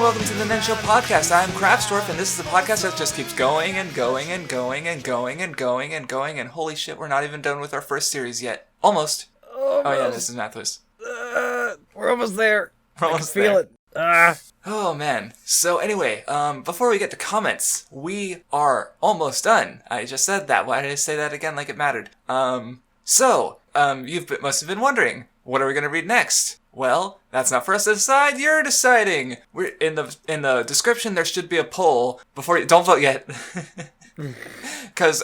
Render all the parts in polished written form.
welcome to the Nen Show Podcast. I'm Craftsdwarf, and this is a podcast that just keeps going and going and going and going and going and going, and holy shit, we're not even done with our first series yet. Almost. Oh yeah, this is Mathis. We're almost there. We're almost I can feel it. Oh man. So anyway, before we get to comments, we are almost done. I just said that. Why did I say that again like it mattered? You must have been wondering, what are we going to read next? Well, that's not for us to decide. You're deciding. We're in the description. There should be a poll before you don't vote yet, because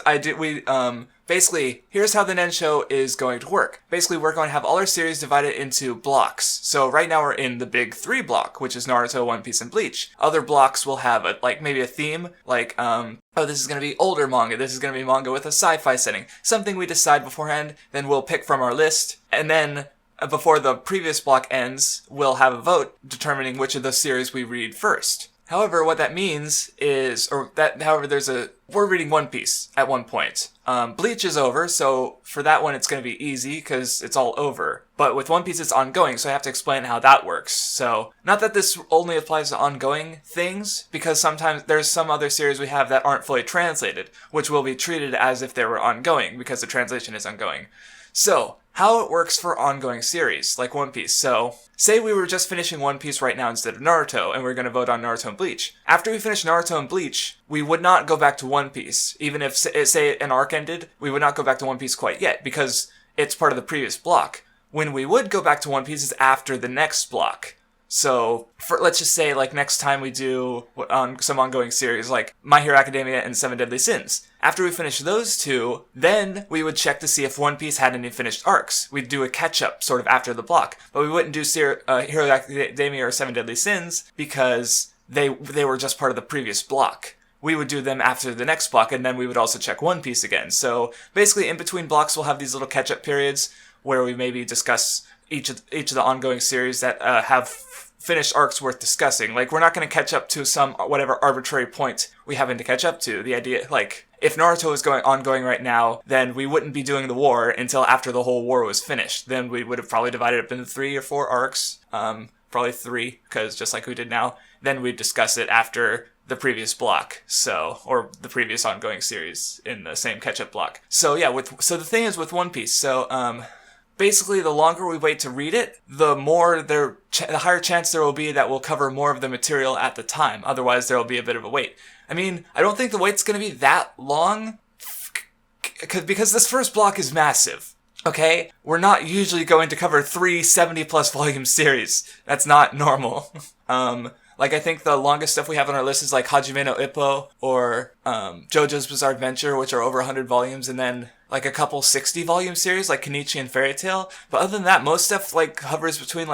basically here's how the Nen Show is going to work. Basically, we're going to have all our series divided into blocks. So right now we're in the big 3 block, which is Naruto, One Piece, and Bleach. Other blocks will have maybe a theme, like this is going to be older manga. This is going to be manga with a sci-fi setting. Something we decide beforehand. Then we'll pick from our list, and then before the previous block ends, we'll have a vote determining which of those series we read first. However, what that means is, we're reading One Piece at one point. Bleach is over, so for that one it's going to be easy because it's all over. But with One Piece it's ongoing, so I have to explain how that works. So, not that this only applies to ongoing things, because sometimes there's some other series we have that aren't fully translated, which will be treated as if they were ongoing, because the translation is ongoing. So, how it works for ongoing series, like One Piece. So, say we were just finishing One Piece right now instead of Naruto, and we're going to vote on Naruto and Bleach. After we finish Naruto and Bleach, we would not go back to One Piece. Even if, say, an arc ended, we would not go back to One Piece quite yet, because it's part of the previous block. When we would go back to One Piece is after the next block. So, let's just say, next time we do some ongoing series, like My Hero Academia and Seven Deadly Sins. After we finish those two, then we would check to see if One Piece had any finished arcs. We'd do a catch-up, sort of, after the block. But we wouldn't do Hero Academia or Seven Deadly Sins, because they were just part of the previous block. We would do them after the next block, and then we would also check One Piece again. So, basically, in between blocks, we'll have these little catch-up periods, where we maybe discuss each of the ongoing series that have finished arcs worth discussing. We're not going to catch up to some whatever arbitrary point we happen to catch up to. The idea, if Naruto is ongoing right now, then we wouldn't be doing the war until after the whole war was finished. Then we would have probably divided it up into 3 or 4 arcs. Probably 3, because just like we did now. Then we'd discuss it after the previous block, or the previous ongoing series in the same catch-up block. So yeah, the thing is with One Piece, basically, the longer we wait to read it, the higher chance there will be that we'll cover more of the material at the time. Otherwise, there will be a bit of a wait. I mean, I don't think the wait's going to be that long, because this first block is massive. Okay? We're not usually going to cover 3 70-plus volume series. That's not normal. I think the longest stuff we have on our list is Hajime no Ippo or JoJo's Bizarre Adventure, which are over 100 volumes, and then a couple 60-volume series like Kenichi and Fairy Tail. But other than that, most stuff hovers between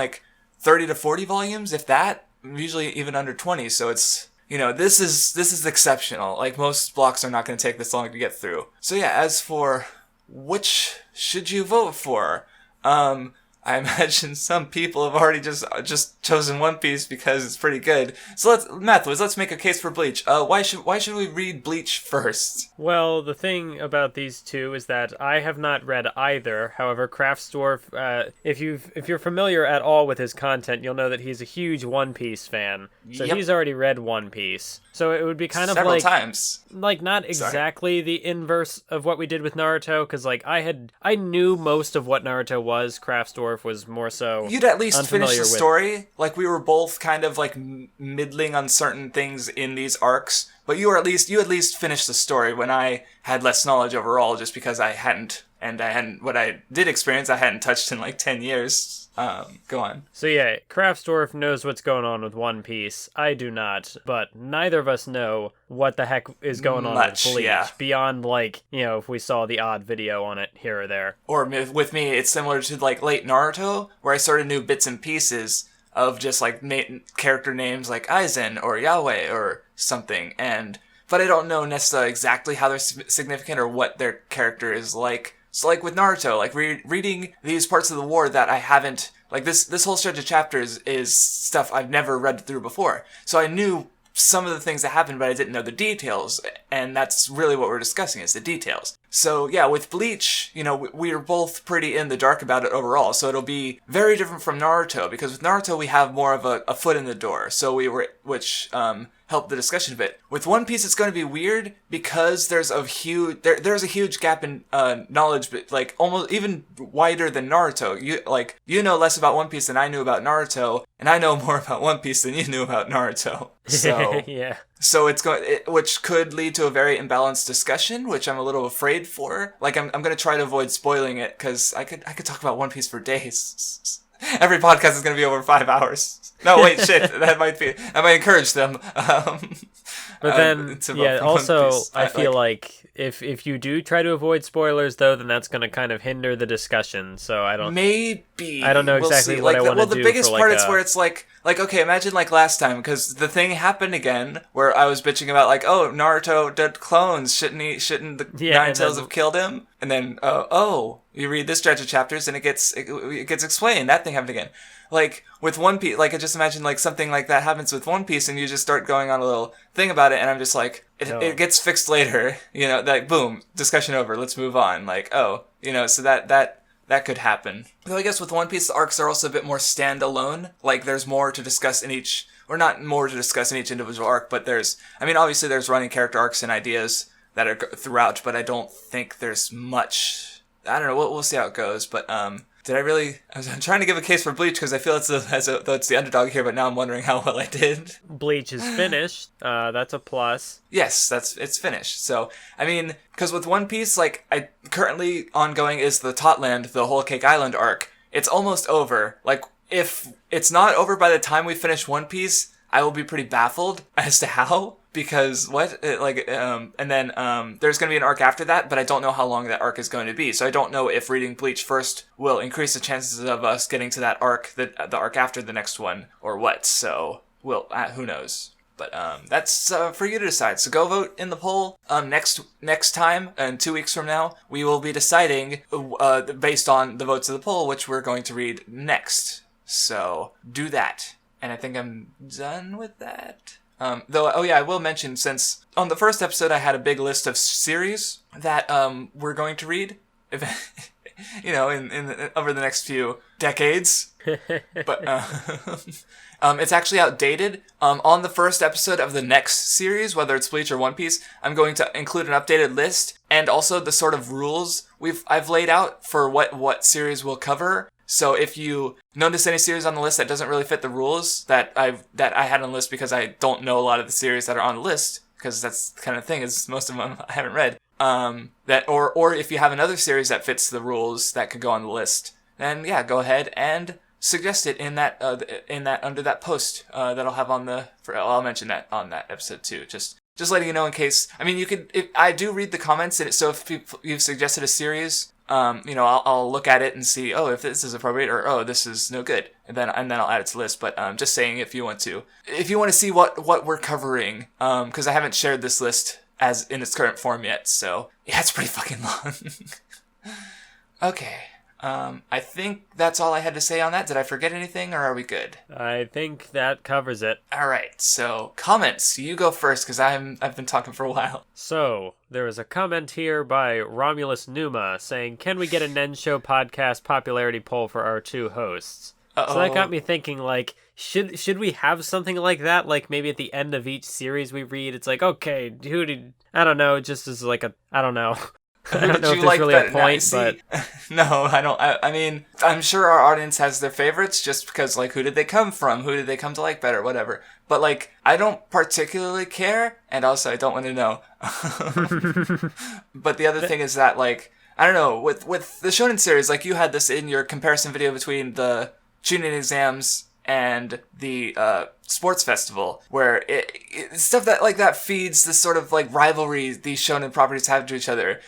30 to 40 volumes, if that. Usually even under 20. So it's this is exceptional. Most blocks are not going to take this long to get through. So yeah, as for which should you vote for, I imagine some people have already just chosen One Piece because it's pretty good. So let's make a case for Bleach. Why should we read Bleach first? Well, the thing about these two is that I have not read either. However, Craftsdwarf, if you're familiar at all with his content, you'll know that he's a huge One Piece fan. So yep. He's already read One Piece. So it would be kind of several times. Not exactly the inverse of what we did with Naruto, because I knew most of what Naruto was. Craftsdwarf was more so. You'd at least finish the story. We were both kind of middling on certain things in these arcs, but you at least finished the story when I had less knowledge overall, just because I hadn't what I did experience I hadn't touched in 10 years. Go on. So yeah, Craftsdwarf knows what's going on with One Piece. I do not, but neither of us know what the heck is going on with Bleach. Yeah. Beyond if we saw the odd video on it here or there. Or with me, it's similar to late Naruto, where I sort of knew bits and pieces of just character names like Aizen or Yahweh or something, but I don't know necessarily exactly how they're significant or what their character is like. So with Naruto, reading these parts of the war that I haven't, this whole stretch of chapters is stuff I've never read through before. So I knew some of the things that happened, but I didn't know the details. And that's really what we're discussing, is the details. So yeah, with Bleach, we are both pretty in the dark about it overall. So it'll be very different from Naruto, because with Naruto we have more of a foot in the door. So which helped the discussion a bit. With One Piece, it's going to be weird because there's a huge gap in knowledge, but like almost even wider than Naruto. You know less about One Piece than I knew about Naruto, and I know more about One Piece than you knew about Naruto. So yeah. So which could lead to a very imbalanced discussion, which I'm a little afraid for. Like I'm going to try to avoid spoiling it, because I could talk about One Piece for days. Every podcast is going to be over 5 hours. No, wait, shit. I might encourage them. But then, also, I feel like if you do try to avoid spoilers, though, then that's going to kind of hinder the discussion. So I don't know exactly what I want to do. Well, the biggest part is where it's like, okay, imagine like last time, because the thing happened again where I was bitching about like, oh, Naruto did clones. Shouldn't the Nine Tails have killed him? And then, you read this stretch of chapters and it gets explained. That thing happened again. Like, with One Piece, like, I just imagine, like, something like that happens with One Piece and you just start going on a little thing about it, and I'm just like, it gets fixed later, like, boom, discussion over, let's move on. Like, so that could happen. Though I guess with One Piece, the arcs are also a bit more standalone. Like, there's more to discuss in each, or not more to discuss in each individual arc, but obviously there's running character arcs and ideas that are throughout, but I don't think there's much. I don't know, we'll see how it goes, but, I'm trying to give a case for Bleach because I feel though it's the underdog here, but now I'm wondering how well I did. Bleach is finished. That's a plus. Yes, it's finished. So, because with One Piece, like, currently ongoing is the Totland, the Whole Cake Island arc. It's almost over. Like, if it's not over by the time we finish One Piece, I will be pretty baffled as to how. Because and then there's going to be an arc after that, but I don't know how long that arc is going to be. So I don't know if reading Bleach first will increase the chances of us getting to that arc, the arc after the next one, or what. So who knows? But that's for you to decide. So go vote in the poll. Next time, and 2 weeks from now, we will be deciding based on the votes of the poll which we're going to read next. So do that. And I think I'm done with that. I will mention, since on the first episode I had a big list of series that we're going to read, in over the next few decades. But it's actually outdated. On the first episode of the next series, whether it's Bleach or One Piece, I'm going to include an updated list and also the sort of rules I've laid out for what series we'll cover. So if you notice any series on the list that doesn't really fit the rules that I had on the list, because I don't know a lot of the series that are on the list, because that's the kind of thing, is most of them I haven't read. Or if you have another series that fits the rules that could go on the list, then yeah, go ahead and suggest it in that under that post that I'll have I'll mention that on that episode too. Just letting you know in case. You could. I do read the comments, and so if you've suggested a series. I'll look at it and see, if this is appropriate, or this is no good, and then I'll add it to the list. But just saying, if you want to see what we're covering, because I haven't shared this list as in its current form yet, so yeah, it's pretty fucking long. Okay. I think that's all I had to say on that. Did I forget anything, or are we good? I think that covers it. All right, so comments. You go first, because I've been talking for a while. So, there is a comment here by Romulus Numa saying, can we get a Nen Show podcast popularity poll for our two hosts? Uh-oh. So that got me thinking, like, should we have something like that? Like, maybe at the end of each series we read, it's like, okay, I don't know, just as like I don't know. I don't know if there's really a point, but... No, I don't. I'm sure our audience has their favorites, just because, like, who did they come from? Who did they come to like better? Whatever. But, like, I don't particularly care, and also I don't want to know. But the other thing is that, like, I don't know, with the Shounen series, like, you had this in your comparison video between the Chunin exams and the sports festival, where stuff that feeds this sort of like rivalry these shonen properties have to each other.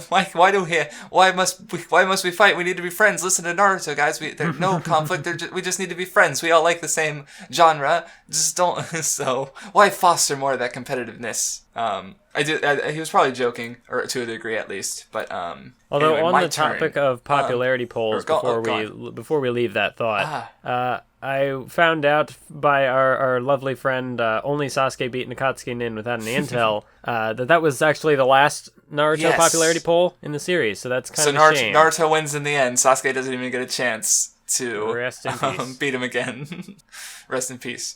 Why must we fight? We need to be friends. Listen to Naruto, guys. There's no conflict. We just need to be friends. We all like the same genre. Just don't. So why foster more of that competitiveness? He was probably joking, or to a degree at least. But although anyway, on the topic of popularity polls, before we leave that thought, I found out by our lovely friend, only Sasuke beat Nakatsuki Nin without any intel, that was actually the last Naruto popularity poll in the series, so that's kind of a shame. Naruto wins in the end. Sasuke doesn't even get a chance to Rest in peace. Beat him again. Rest in peace.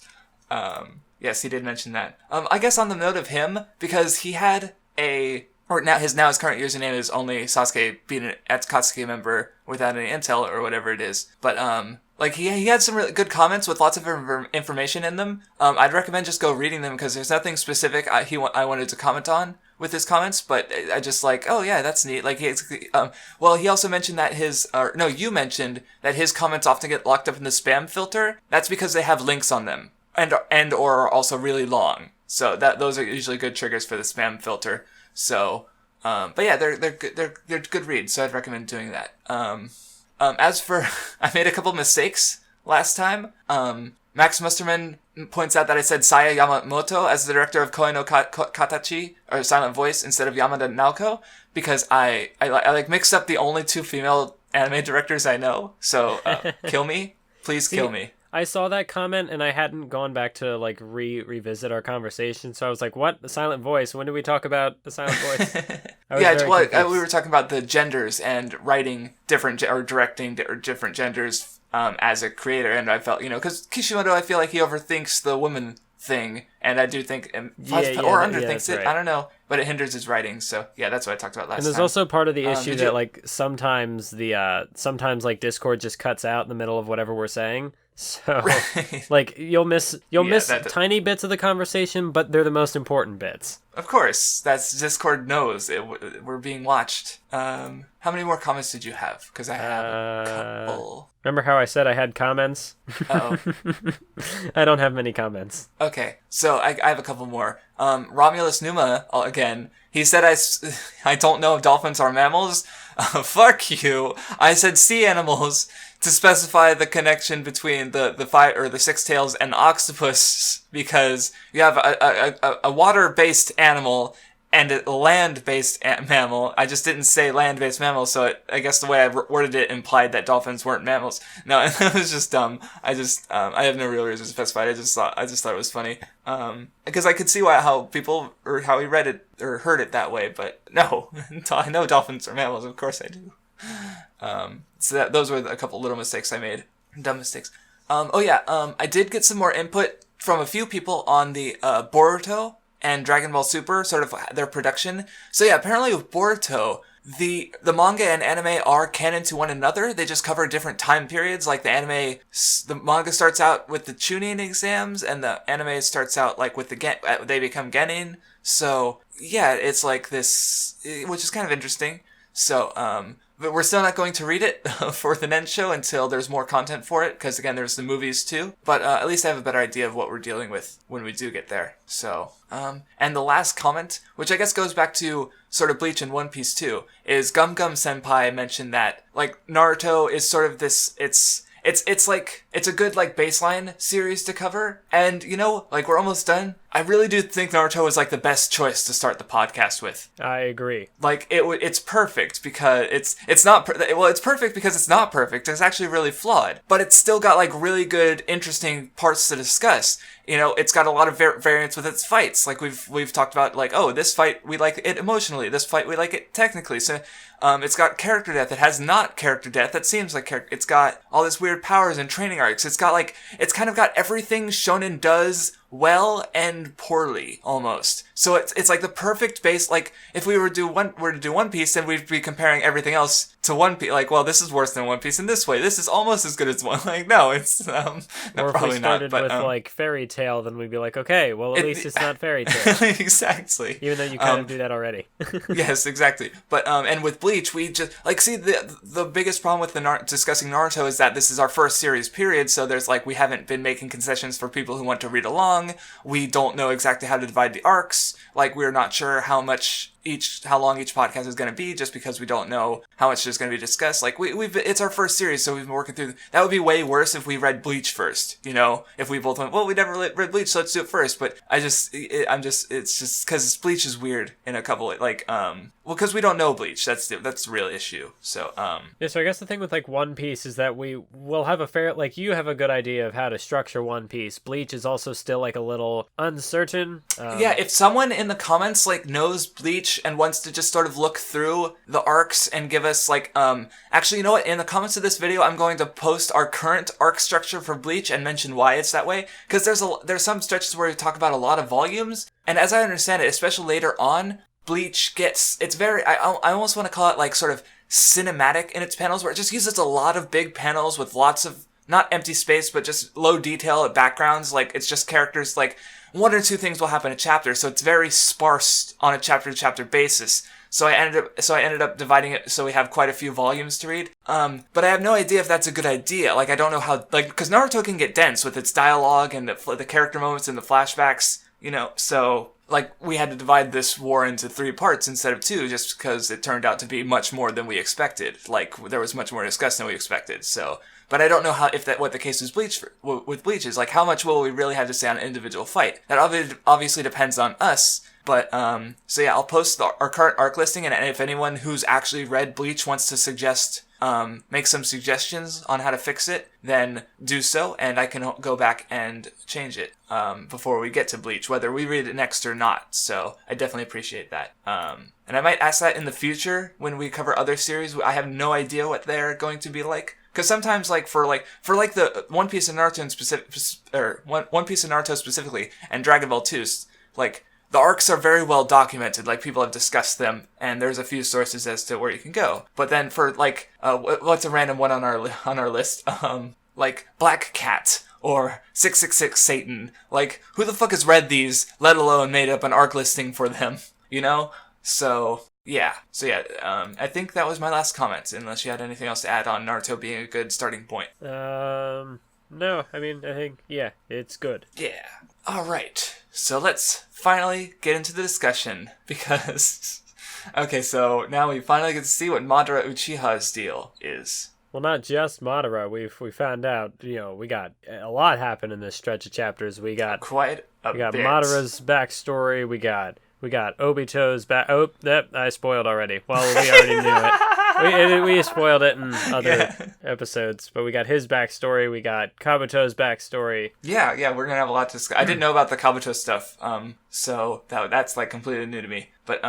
Yes, he did mention that. I guess on the note of him, because he had his current username is only Sasuke being an Akatsuki member without any intel or whatever it is. But he had some really good comments with lots of information in them. I'd recommend just go reading them because there's nothing specific I wanted to comment on with his comments, but I just oh yeah, that's neat. Like he also mentioned that you mentioned that his comments often get locked up in the spam filter. That's because they have links on them and or are also really long. So those are usually good triggers for the spam filter. So, but yeah, they're good reads. So I'd recommend doing that. As for, I made a couple mistakes last time. Max Musterman points out that I said Saya Yamamoto as the director of Koi no Katachi, or Silent Voice, instead of Yamada Naoko, because I mixed up the only two female anime directors I know. So, kill me. Please kill me. I saw that comment and I hadn't gone back to revisit our conversation, so I was like, "What? The Silent Voice? When did we talk about the Silent Voice?" We were talking about the genders and writing different or directing different genders as a creator, and I felt because Kishimoto, I feel like he overthinks the woman thing, and I do think underthinks it. Right. I don't know, but it hinders his writing. So yeah, that's what I talked about last time. And there's also part of the issue that sometimes Discord just cuts out in the middle of whatever we're saying. So, you'll miss tiny bits of the conversation, but they're the most important bits. Of course, that's Discord knows we're being watched. How many more comments did you have? Because I have a couple. Remember how I said I had comments? Uh-oh. I don't have many comments. Okay, so I have a couple more. Romulus Numa, again, he said I don't know if dolphins are mammals. Fuck you. I said sea animals to specify the connection between the six tails and octopus, because you have a water-based animal and a land-based mammal. I just didn't say land-based mammal, so I guess the way I worded it implied that dolphins weren't mammals. No, it was just dumb. I have no real reason to specify it. I just thought it was funny. Because I could see how he read it or heard it that way, but no, I know dolphins are mammals. Of course I do. So those were a couple little mistakes I made. Dumb mistakes. I did get some more input from a few people on the Boruto and Dragon Ball Super, sort of their production. So yeah, apparently with Boruto, the manga and anime are canon to one another. They just cover different time periods. Like the manga starts out with the Chunin exams, and the anime starts out with they become Genin. So yeah, it's like this, which is kind of interesting. So, but we're still not going to read it for the Nen Show until there's more content for it, because again, there's the movies too. But at least I have a better idea of what we're dealing with when we do get there. So, and the last comment, which I guess goes back to sort of Bleach and One Piece too, is Gum Gum Senpai mentioned that Naruto is sort of this. It's a good baseline series to cover, and we're almost done. I really do think Naruto is the best choice to start the podcast with. I agree. It's perfect because it's not it's perfect because it's not perfect. It's actually really flawed, but it's still got really good, interesting parts to discuss. It's got a lot of variance with its fights. We've talked about this fight we like it emotionally, this fight we like it technically. So it's got character depth. It has not character depth. That seems like character. It's got all this weird powers and training arcs. It's got it's kind of got everything shonen does well and poorly almost. So it's the perfect base. If we were to do One Piece, then we'd be comparing everything else to One Piece. This is worse than One Piece in this way. This is almost as good as one. No, it's no, or probably if we started not. With Fairy Tail, then we'd be okay, well at least it's not Fairy Tail. Exactly. Even though you kind of do that already. Yes, exactly. But and with Bleach, we just see the biggest problem with discussing Naruto is that this is our first series period. So there's we haven't been making concessions for people who want to read along. We don't know exactly how to divide the arcs. We're not sure how long each podcast is going to be, just because we don't know how much is going to be discussed. It's our first series, so we've been working through. That would be way worse if we read Bleach first. If we both went, well, we never read Bleach, so let's do it first. But it's just because Bleach is weird in a couple because we don't know Bleach. That's the real issue. So Yeah, so I guess the thing with like One Piece is that we will have a fair, like, you have a good idea of how to structure One Piece. Bleach is also still like a little uncertain. Yeah, if someone in the comments like knows Bleach and wants to just sort of look through the arcs and give us like actually, you know what, in the comments of this video I'm going to post our current arc structure for Bleach and mention why it's that way, because there's some stretches where we talk about a lot of volumes, and as I understand it, especially later on, Bleach it's very, I almost want to call it like sort of cinematic in its panels, where it just uses a lot of big panels with lots of not empty space but just low detail backgrounds. Like it's just characters, like one or two things will happen a chapter, so it's very sparse on a chapter to chapter basis. So I ended up dividing it so we have quite a few volumes to read. But I have no idea if that's a good idea. Like I don't know how, like, because Naruto can get dense with its dialogue and the character moments and the flashbacks, you know. So like we had to divide this war into 3 parts instead of 2, just because it turned out to be much more than we expected. Like there was much more discussed than we expected. So, but I don't know how what the case is with Bleach is. Like how much will we really have to say on an individual fight? That obviously depends on us. But, so yeah, I'll post our current arc listing, and if anyone who's actually read Bleach wants to suggest, make some suggestions on how to fix it, then do so, and I can go back and change it, before we get to Bleach, whether we read it next or not. So I definitely appreciate that. And I might ask that in the future when we cover other series. I have no idea what they're going to be like. Because sometimes, like, for the One Piece and Naruto in specific, or One Piece and Naruto specifically, and Dragon Ball 2, like, the arcs are very well documented, like people have discussed them, and there's a few sources as to where you can go. But then for like, what's a random one on our list? Like Black Cat or 666 Satan. Like, who the fuck has read these, let alone made up an arc listing for them? You know? So yeah, I think that was my last comment. Unless you had anything else to add on Naruto being a good starting point. No, I mean, I think, yeah, it's good. Yeah. All right. So let's finally get into the discussion, because okay, so now we finally get to see what Madara Uchiha's deal is. Well, not just Madara. We found out, you know, we got a lot happen in this stretch of chapters. We got quite a we got bit. Madara's backstory. We got Obito's back. Oh, that I spoiled already. Well, we already knew it. We spoiled it in other episodes, but we got his backstory. We got Kabuto's backstory. Yeah, we're gonna have a lot to discuss. I didn't know about the Kabuto stuff, so that's like completely new to me. But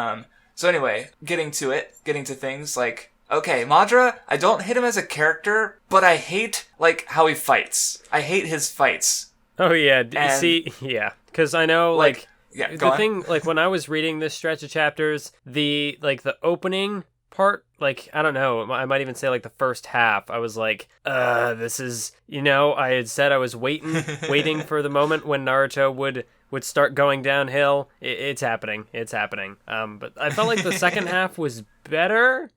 so anyway, getting to things like, okay, Madara, I don't hate him as a character, but I hate like how he fights. I hate his fights. Oh yeah, because I know like yeah, the thing, like when I was reading this stretch of chapters, the opening part, like, I don't know, I might even say like the first half, I was like, this is, you know, I had said I was waiting for the moment when Naruto would start going downhill. It's happening. But I felt like the second half was better.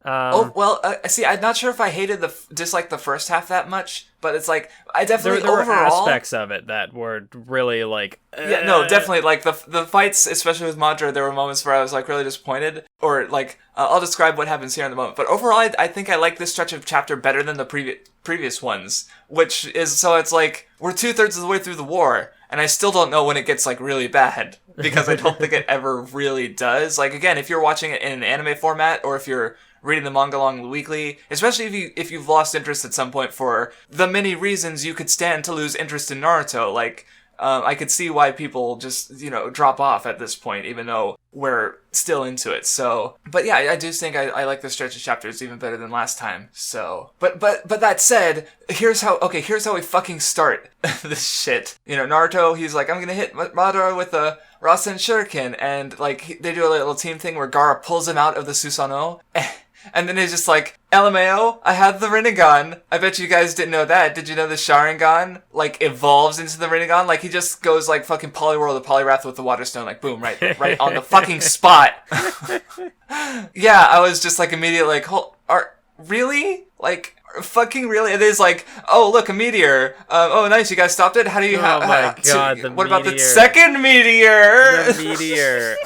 See, I'm not sure if I hated disliked the first half that much, but it's like, I definitely there overall were aspects of it that were really like, yeah, no, definitely, like the fights, especially with Madara, there were moments where I was like really disappointed, or like, I'll describe what happens here in the moment, but overall I think I like this stretch of chapter better than the previous ones, which is, so it's like, we're 2/3 of the way through the war, and I still don't know when it gets like really bad, because I don't think it ever really does. Like, again, if you're watching it in an anime format, or if you're reading the manga along weekly, especially if you've lost interest at some point for the many reasons you could stand to lose interest in Naruto, like, I could see why people just, you know, drop off at this point, even though we're still into it. So, but yeah, I do think I like the stretch of chapters even better than last time. So, but that said, here's how we fucking start this shit. You know, Naruto, he's like, I'm gonna hit Madara with a Rasen Shuriken, and like, they do a little team thing where Gaara pulls him out of the Susanoo. And then he's just like, LMAO, I have the Rinnegan. I bet you guys didn't know that. Did you know the Sharingan, like, evolves into the Rinnegan? Like, he just goes, like, fucking Poliwhirl to Poliwrath with the Water Stone, like, boom, right on the fucking spot. Yeah, I was just, like, immediately like, really? Like, fucking really? And it's like, oh, look, a meteor. Oh, nice, you guys stopped it? How do you have... Oh my god, the what meteor. About the second meteor? The meteor.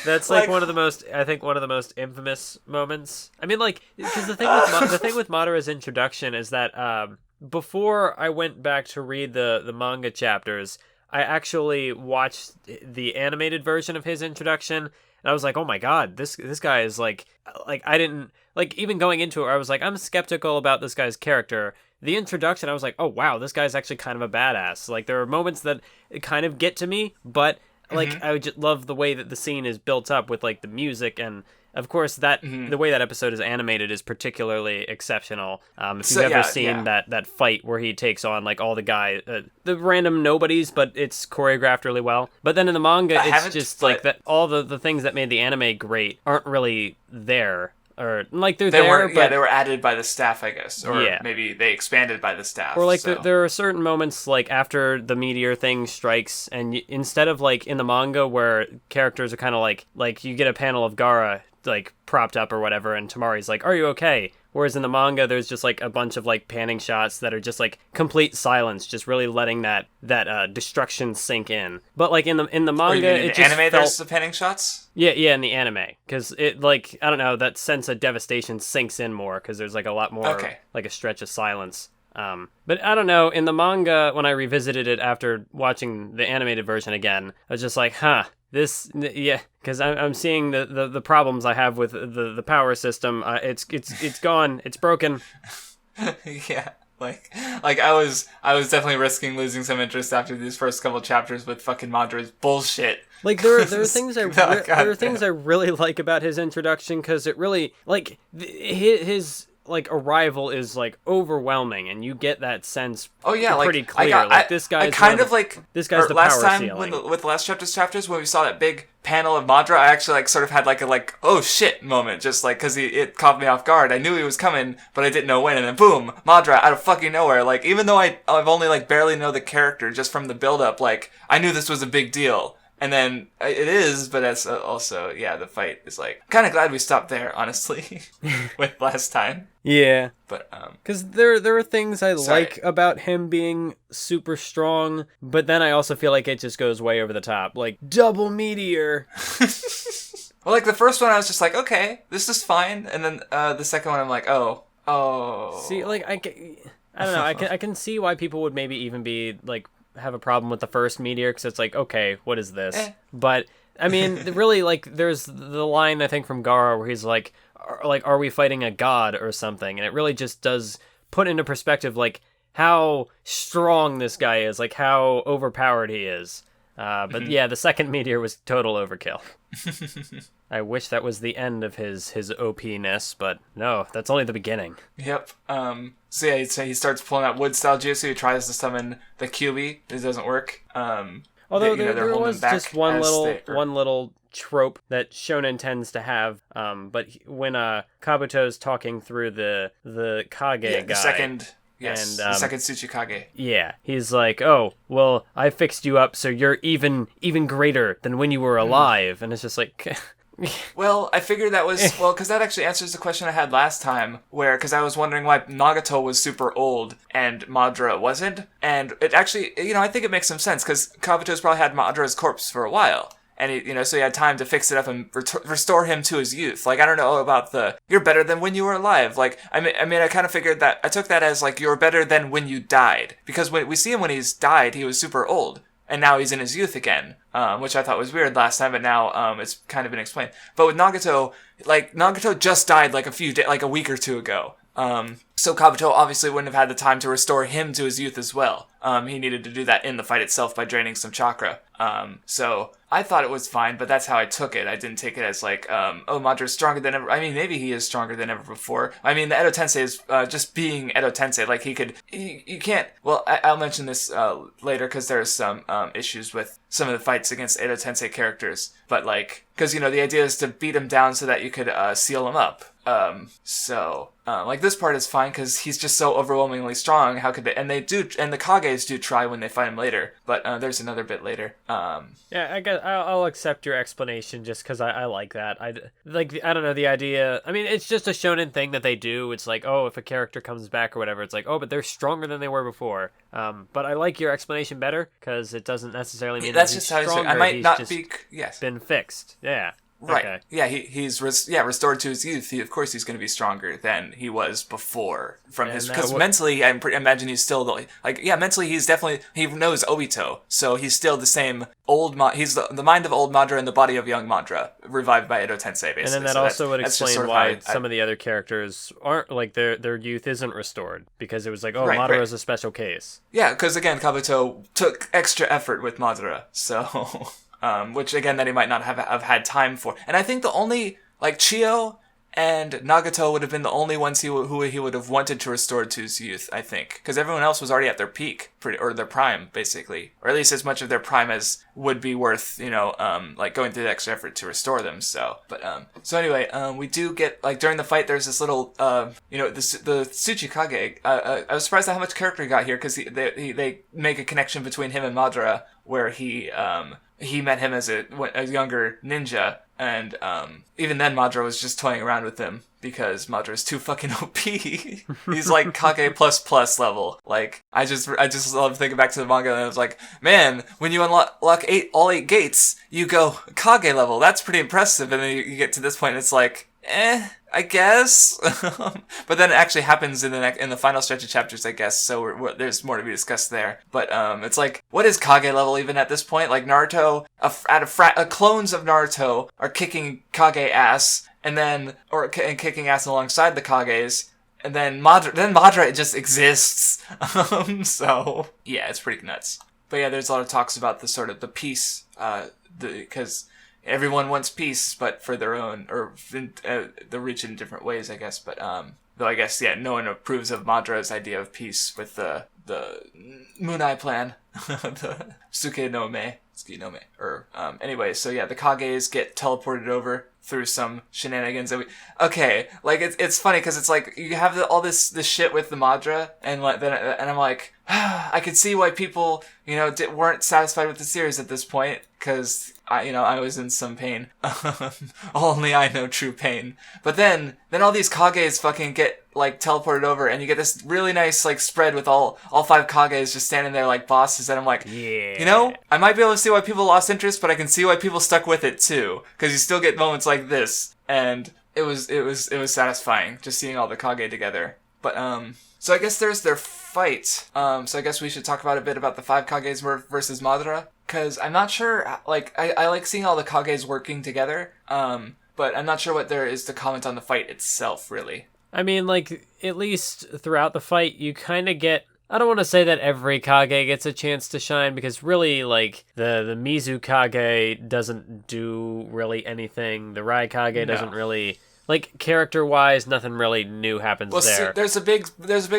That's like one of the most infamous moments. I mean, like, because the thing with Madara's introduction is that before I went back to read the manga chapters, I actually watched the animated version of his introduction, and I was like, oh my god, this guy is like I didn't like even going into it. I was like, I'm skeptical about this guy's character. The introduction, I was like, oh wow, this guy's actually kind of a badass. Like there are moments that kind of get to me, but like I just love the way that the scene is built up with like the music, and of course that the way that episode is animated is particularly exceptional. If you've ever seen that fight where he takes on like all the random nobodies, but it's choreographed really well. But then in the manga, it's just like that all the things that made the anime great aren't really there. Or like they're there, but they were added by the staff, I guess, or maybe they expanded by the staff. Or like there are certain moments like after the meteor thing strikes, and instead of like in the manga where characters are kind of like you get a panel of Gaara like propped up or whatever, and Tamari's like, "Are you okay?" Whereas in the manga, there's just like a bunch of like panning shots that are just like complete silence, just really letting that destruction sink in. But like in the manga, it just anime there's the panning shots. Yeah, in the anime, because it like I don't know, that sense of devastation sinks in more because there's like a lot more like a stretch of silence. But I don't know, in the manga, when I revisited it after watching the animated version again, I was just like, because I'm seeing the problems I have with the power system. It's gone. It's broken. Yeah, like I was definitely risking losing some interest after these first couple chapters with fucking Madara's bullshit. Like there are things I really like about his introduction, because it really like his like arrival is like overwhelming, and you get that sense. Oh yeah, pretty clear. This guy's the last power time ceiling. with the last chapters when we saw that big panel of Madara, I actually like sort of had like a oh shit moment, just like because it caught me off guard. I knew he was coming, but I didn't know when, and then boom, Madara out of fucking nowhere. Like even though I've only like barely know the character just from the build up, like I knew this was a big deal. And then it is, but that's also, the fight is like, kind of glad we stopped there, honestly, with last time. Yeah. But, because there are things I like about him being super strong, but then I also feel like it just goes way over the top. Like, double meteor. Well, like the first one, I was just like, okay, this is fine. And then the second one, I'm like, oh. See, like, I don't know, I can see why people would maybe even be, like, have a problem with the first meteor, because it's like, okay, what is this? But I mean, really, like there's the line I think from Gaara where he's like, are we fighting a god or something? And it really just does put into perspective like how strong this guy is, like how overpowered he is. But yeah, the second meteor was total overkill. I wish that was the end of his OP-ness, but no, that's only the beginning. Yep. So he starts pulling out wood-style jutsu. He tries to summon the Kyuubi. It doesn't work. Although there was just one little trope that Shonen tends to have. But when Kabuto's talking through the Kage guy, the second Tsuchikage. Yeah, he's like, oh, well, I fixed you up so you're even greater than when you were alive. And it's just like... Well, I figured that was... because that actually answers the question I had last time, because I was wondering why Nagato was super old and Madara wasn't. And it actually, I think it makes some sense, because Kabuto's probably had Madara's corpse for a while. And he, so he had time to fix it up and restore him to his youth. Like, I don't know about you're better than when you were alive. Like, I mean, I kind of figured that, I took that as, like, you're better than when you died. Because when we see him when he's died, he was super old. And now he's in his youth again, which I thought was weird last time, but now it's kind of been explained. But with Nagato, Nagato just died like a week or two ago. So Kabuto obviously wouldn't have had the time to restore him to his youth as well. He needed to do that in the fight itself by draining some chakra. So I thought it was fine, but that's how I took it. I didn't take it as like, Madara's stronger than ever. I mean, maybe he is stronger than ever before. I mean, the Edo Tensei is just being Edo Tensei. Like, you can't, well, I'll mention this later because there's some issues with some of the fights against Edo Tensei characters. But like, because, the idea is to beat him down so that you could seal him up. Like this part is fine because he's just so overwhelmingly strong. How could they? And the Kages do try when they fight him later. But there's another bit later. Yeah, I guess I'll accept your explanation just because I like that. I don't know the idea. I mean, it's just a shonen thing that they do. It's like, oh, if a character comes back or whatever, it's like, oh, but they're stronger than they were before. But I like your explanation better because it doesn't necessarily mean that's that he's just how stronger. I might he's not just be. Yes. Been fixed. Yeah. Right. Okay. Yeah, he's restored to his youth. Of course he's going to be stronger than he was before from his, because mentally imagine he's still mentally he's definitely, he knows Obito, so he's still the same he's the mind of old Madara and the body of young Madara, revived by Edo Tensei, basically. And then that so also would explain sort of why some of the other characters aren't, like, their youth isn't restored, because it was like, Madara is a special case. Yeah, because again, Kabuto took extra effort with Madara, so which again, that he might not have had time for. And I think the only, like, Chio and Nagato would have been the only ones who he would have wanted to restore to his youth, I think. Because everyone else was already at their peak, or their prime, basically. Or at least as much of their prime as would be worth, like, going through the extra effort to restore them, so. But, so anyway, we do get, like, during the fight, there's this little, the Tsuchikage. I was surprised at how much character he got here, because they make a connection between him and Madara, where he met him as a younger ninja, and even then Madara was just toying around with him because Madara's too fucking OP. He's like Kage plus level. Like, I just love thinking back to the manga, and I was like, man, when you unlock all eight gates, you go Kage level. That's pretty impressive. And then you get to this point, and it's like, I guess. But then it actually happens in the final stretch of chapters, I guess, so there's more to be discussed there. But it's like, what is Kage level even at this point? Like, Naruto, clones of Naruto are kicking Kage ass, and then kicking ass alongside the Kages, and then Madara just exists. So yeah, it's pretty nuts. But yeah, there's a lot of talks about the sort of the peace, because everyone wants peace, but for their own, or they'll reach it in different ways, I guess. But though I guess, yeah, no one approves of Madara's idea of peace with the Munai plan, the Suke no Me, or anyway. So yeah, the Kages get teleported over through some shenanigans. It's funny because it's like you have all this shit with the Madara, and I'm like, I could see why people weren't satisfied with the series at this point, because I was in some pain. Only I know true pain. But then all these Kages fucking get like teleported over, and you get this really nice like spread with all 5 Kages just standing there like bosses, and I'm like, yeah, I might be able to see why people lost interest, but I can see why people stuck with it too, because you still get moments like this, and it was satisfying just seeing all the Kage together. But so I guess there's their fight. So I guess we should talk about a bit about the 5 Kages versus Madara, because I'm not sure. Like, I like seeing all the Kages working together. But I'm not sure what there is to comment on the fight itself, really. I mean, like, at least throughout the fight, you kind of get, I don't want to say that every Kage gets a chance to shine, because really, like, the Mizu Kage doesn't do really anything. The Rai Kage doesn't really, like, character-wise, nothing really new happens there. There's a big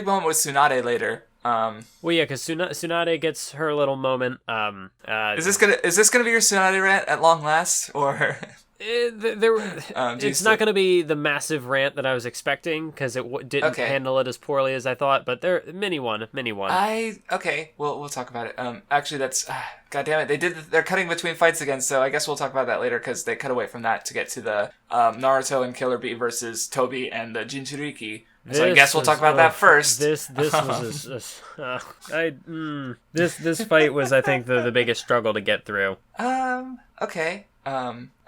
moment with Tsunade later. Well, yeah, because Tsunade gets her little moment. Is this gonna be your Tsunade rant at long last, or? It's not going to be the massive rant that I was expecting, because it didn't handle it as poorly as I thought. But mini one. We'll talk about it. Actually, that's God damn it. They're cutting between fights again, so I guess we'll talk about that later, because they cut away from that to get to the Naruto and Killer Bee versus Tobi and the Jinchuriki. So I guess we'll talk about that first. This fight was, I think, the biggest struggle to get through. Okay.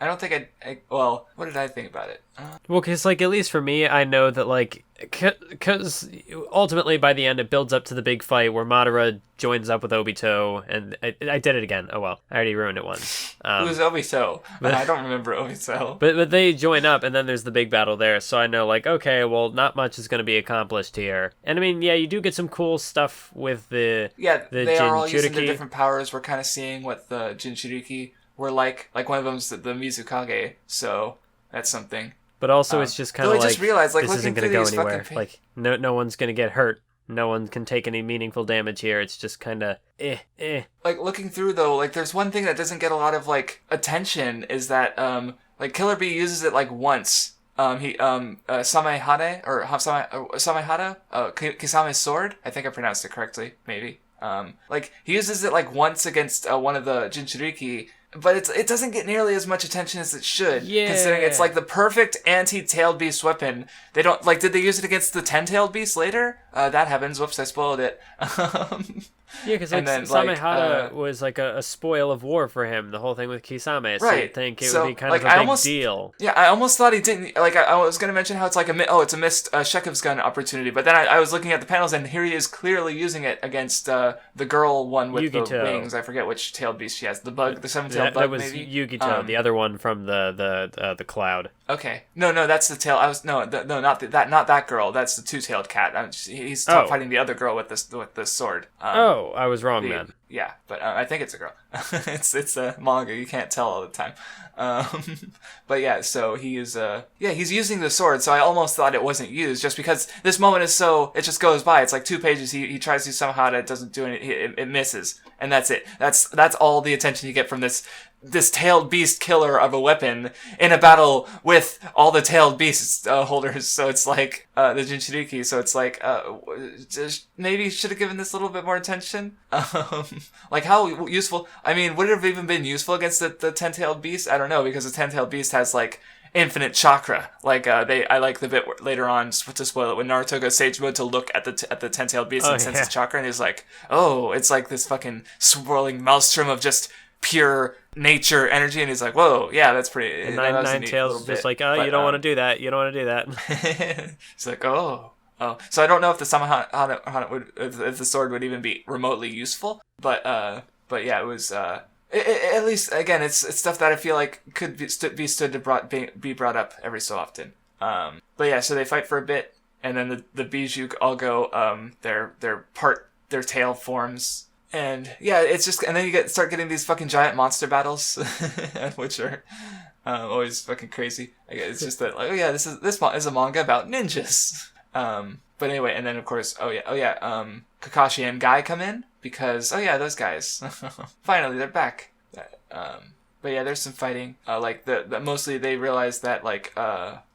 I don't think well, what did I think about it? Well, because, like, at least for me, I know that, like, because ultimately by the end it builds up to the big fight where Madara joins up with Obito, and I did it again. Oh well, I already ruined it once. Who's Obito? I don't remember Obito. But they join up, and then there's the big battle there, so I know, like, okay, well, not much is going to be accomplished here. And I mean, yeah, you do get some cool stuff with the they are all using their different powers. We're kind of seeing what the Jinchuriki were like one of them's the Mizukage, so that's something. But also, it's just kind of like, just realized, like, this isn't going to go anywhere. Like, no one's going to get hurt. No one can take any meaningful damage here. It's just kind of Like, looking through, though, like, there's one thing that doesn't get a lot of, like, attention, is that, like, Killer Bee uses it, like, once. Samehade, or Samehada? Kisame's sword? I think I pronounced it correctly, maybe. Like, he uses it, like, once against one of the Jinchuriki, but it doesn't get nearly as much attention as it should. Yeah. Considering it's like the perfect anti-tailed beast weapon. They don't like. Did they use it against the 10-tailed beast later? That happens. Whoops, I spoiled it. Yeah, because like Samehada was like a spoil of war for him. The whole thing with Kisame, so right. you'd think it would be kind of a big deal. Yeah, I almost thought he didn't. Like I was going to mention how it's like it's a missed Shekev's gun opportunity, but then I was looking at the panels and here he is clearly using it against the girl one with Yugito. the wings. I forget which tailed beast she has. The bug, the 7-tailed bug. That was maybe? Yugito, the other one from the cloud. Okay, no, that's the tail. Not that girl. That's the 2-tailed cat. He's fighting the other girl with the sword. I was wrong then. Yeah, but I think it's a girl. it's a manga. You can't tell all the time. But yeah, so he's using the sword. So I almost thought it wasn't used just because this moment is it just goes by. It's like 2 pages. He tries to somehow it doesn't do anything. It misses, and that's it. That's all the attention you get from this tailed beast killer of a weapon in a battle with all the tailed beast holders. So it's like the Jinchuriki. So it's like just maybe should have given this a little bit more attention. Like how useful? I mean, would it have even been useful against the 10-tailed beast? I don't know, because the 10-tailed beast has like infinite chakra. Like I like the bit later on, to spoil it, when Naruto goes Sage Mode to look at the 10-tailed beast and senses chakra, and he's like, oh, it's like this fucking swirling maelstrom of just pure nature energy, and he's like, whoa, yeah, that's pretty. And Nine Tails is just like, oh, you don't want to do that. You don't want to do that. He's like, oh. So I don't know if the Samehada would, if the sword would even be remotely useful, but yeah, it was. At least again, it's stuff that I feel like could be brought up every so often. But yeah, so they fight for a bit, and then the Bijou all go. Their tail forms. And yeah, it's just, and then you start getting these fucking giant monster battles, which are always fucking crazy. It's just that, like, oh yeah, this is a manga about ninjas. But anyway, and then of course, Kakashi and Guy come in because those guys finally they're back. But yeah, there's some fighting. Like mostly they realize that like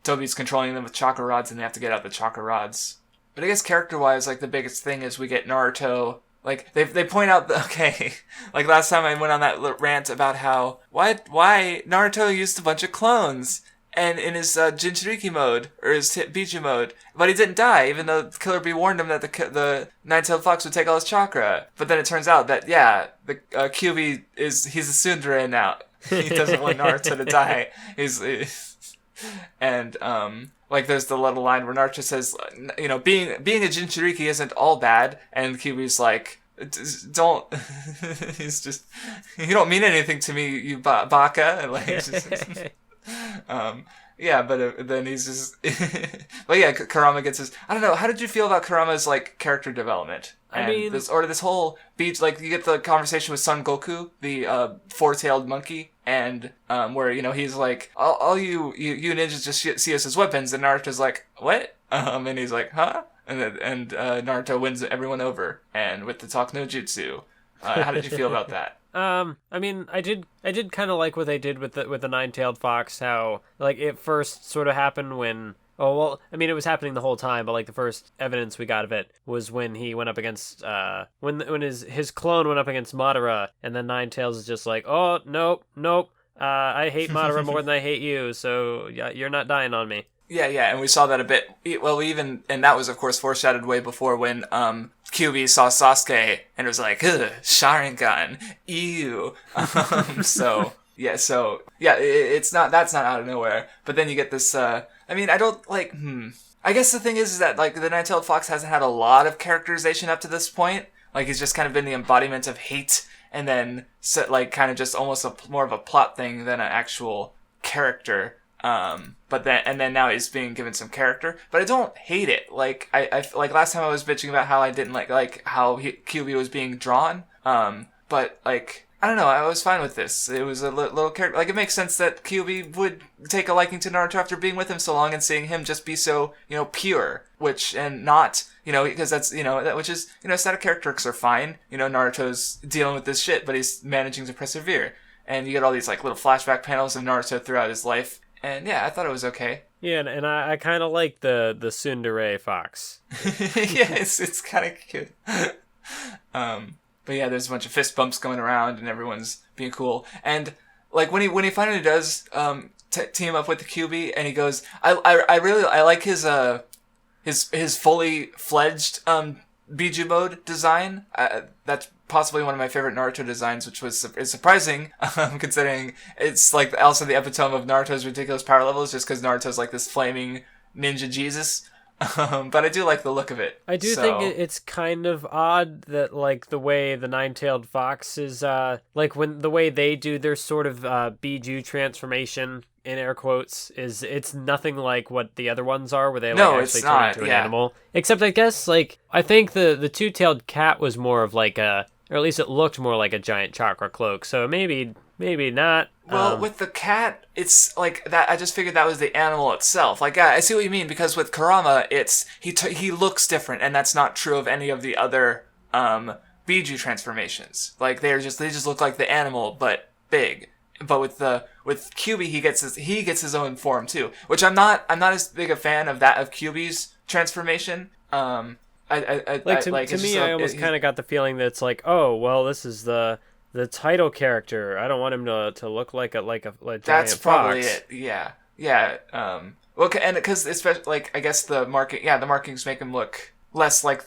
Tobi's controlling them with chakra rods, and they have to get out the chakra rods. But I guess character-wise, like the biggest thing is we get Naruto. Like, they point out, like last time I went on that rant about how, why Naruto used a bunch of clones and in his Jinchuriki mode, or his Bijou mode, but he didn't die, even though Killer Bee warned him that the Nine-Tailed Fox would take all his chakra. But then it turns out that, the QB he's a tsundere now. He doesn't want Naruto to die. Like there's the little line where Naruto says, being a Jinchuriki isn't all bad, and Kyuubi's like, don't, he's just, you don't mean anything to me, you baka, and like, but then he's just, but yeah, Kurama gets his, I don't know, how did you feel about Kurama's like character development? And this whole beach, like you get the conversation with Son Goku, the 4-tailed monkey, and where he's like, all you ninjas just see us as weapons, and Naruto's like, what? And he's like, huh? And Naruto wins everyone over, and with the talk no jutsu. How did you feel about that? I did kind of like what they did with the Nine-Tailed Fox. How like it first sort of happened when. Oh, well, it was happening the whole time, but, like, the first evidence we got of it was when he went up against, when his clone went up against Madara, and then Nine-Tails is just like, oh, nope, I hate Madara more than I hate you, so you're not dying on me. Yeah, and we saw that a bit, well, and that was, of course, foreshadowed way before when, QB saw Sasuke, and was like, ugh, Sharingan, ew. That's not out of nowhere, but then you get this, I don't, like, I guess the thing is that, like, the Nine-Tailed Fox hasn't had a lot of characterization up to this point. Like, he's just kind of been the embodiment of hate, and then, kind of just almost more of a plot thing than an actual character. But then now he's being given some character. But I don't hate it. Like, I like, last time I was bitching about how I didn't like how QB was being drawn. But, like, I don't know, I was fine with this. It was a little character. Like, it makes sense that Kyuubi would take a liking to Naruto after being with him so long and seeing him just be so, pure. Because that's, which is, static character arcs are fine. Naruto's dealing with this shit, but he's managing to persevere. And you get all these, like, little flashback panels of Naruto throughout his life. And, yeah, I thought it was okay. Yeah, and I kind of like the tsundere fox. Yeah, it's kind of cute. But yeah, there's a bunch of fist bumps going around, and everyone's being cool. And like when he finally does team up with the QB, and he goes, I like his fully fledged Biju mode design. That's possibly one of my favorite Naruto designs, which is surprising, considering it's like also the epitome of Naruto's ridiculous power levels, just because Naruto's like this flaming ninja Jesus. But I do like the look of it. I do think it's kind of odd that like the way the nine-tailed fox is like when the way they do their sort of Biju transformation in air quotes it's nothing like what the other ones are where they like actually turn into an animal. Except I guess like I think the two-tailed cat was more of like or at least it looked more like a giant chakra cloak. So maybe not. Well, with the cat, it's like that. I just figured that was the animal itself. Like, yeah, I see what you mean, because with Kurama, it's he looks different, and that's not true of any of the other Biju transformations. Like they just look like the animal, but big. But with Kyuubi, he gets his own form too, which I'm not as big a fan of that of Kyuubi's transformation. To me, I almost kind of got the feeling that it's like, oh, well, this is the title character. I don't want him to look like a giant That's probably fox. it. Yeah. Well, and because especially like I guess the markings make him look less like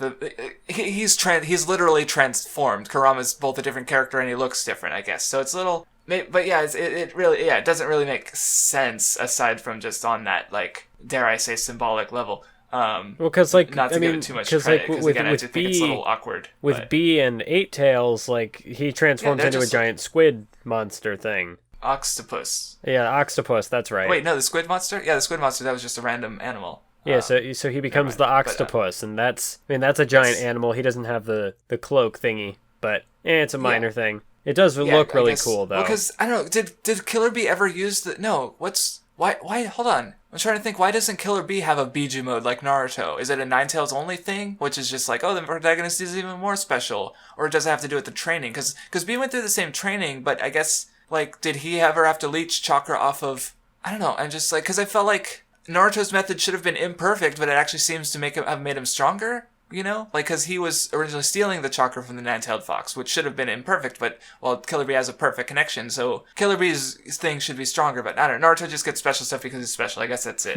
he's literally transformed. Kurama's both a different character and he looks different, I guess. So it's a little, but yeah, it really it doesn't really make sense aside from just on that like dare I say symbolic level. Well, because like not to give it too much credit, because again, I just think it's a little awkward. With B and Eight Tails, like he transforms into a giant squid monster thing. Octopus. Yeah, octopus. That's right. Wait, no, the squid monster. Yeah, the squid monster. That was just a random animal. Yeah, so he becomes the octopus, and that's a giant animal. He doesn't have the cloak thingy, but it's a minor thing. It does look really cool though. Because I don't know, did Killer Bee ever use the? No, why? Hold on. I'm trying to think. Why doesn't Killer Bee have a Biju mode like Naruto? Is it a Nine Tails only thing, which is just like, oh, the protagonist is even more special, or does it have to do with the training? Because Bee went through the same training, but I guess like, did he ever have to leech chakra off of? I don't know. I'm just like, because I felt like Naruto's method should have been imperfect, but it actually seems to have made him stronger. You know, like, because he was originally stealing the chakra from the nine-tailed fox, which should have been imperfect, but, well, Killer Bee has a perfect connection, so Killer Bee's thing should be stronger, but I don't know, Naruto just gets special stuff because he's special, I guess that's it.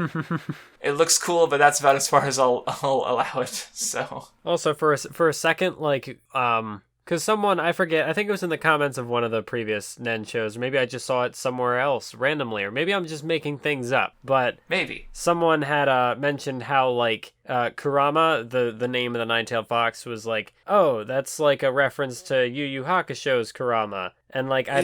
It looks cool, but that's about as far as I'll allow it, so. Also, for a second, like, because someone, I forget, I think it was in the comments of one of the previous Nen shows, maybe I just saw it somewhere else randomly, or maybe I'm just making things up, but maybe someone had mentioned how, like, Kurama, the name of the nine-tailed fox, was like, oh, that's like a reference to Yu Yu Hakusho's Kurama. And like I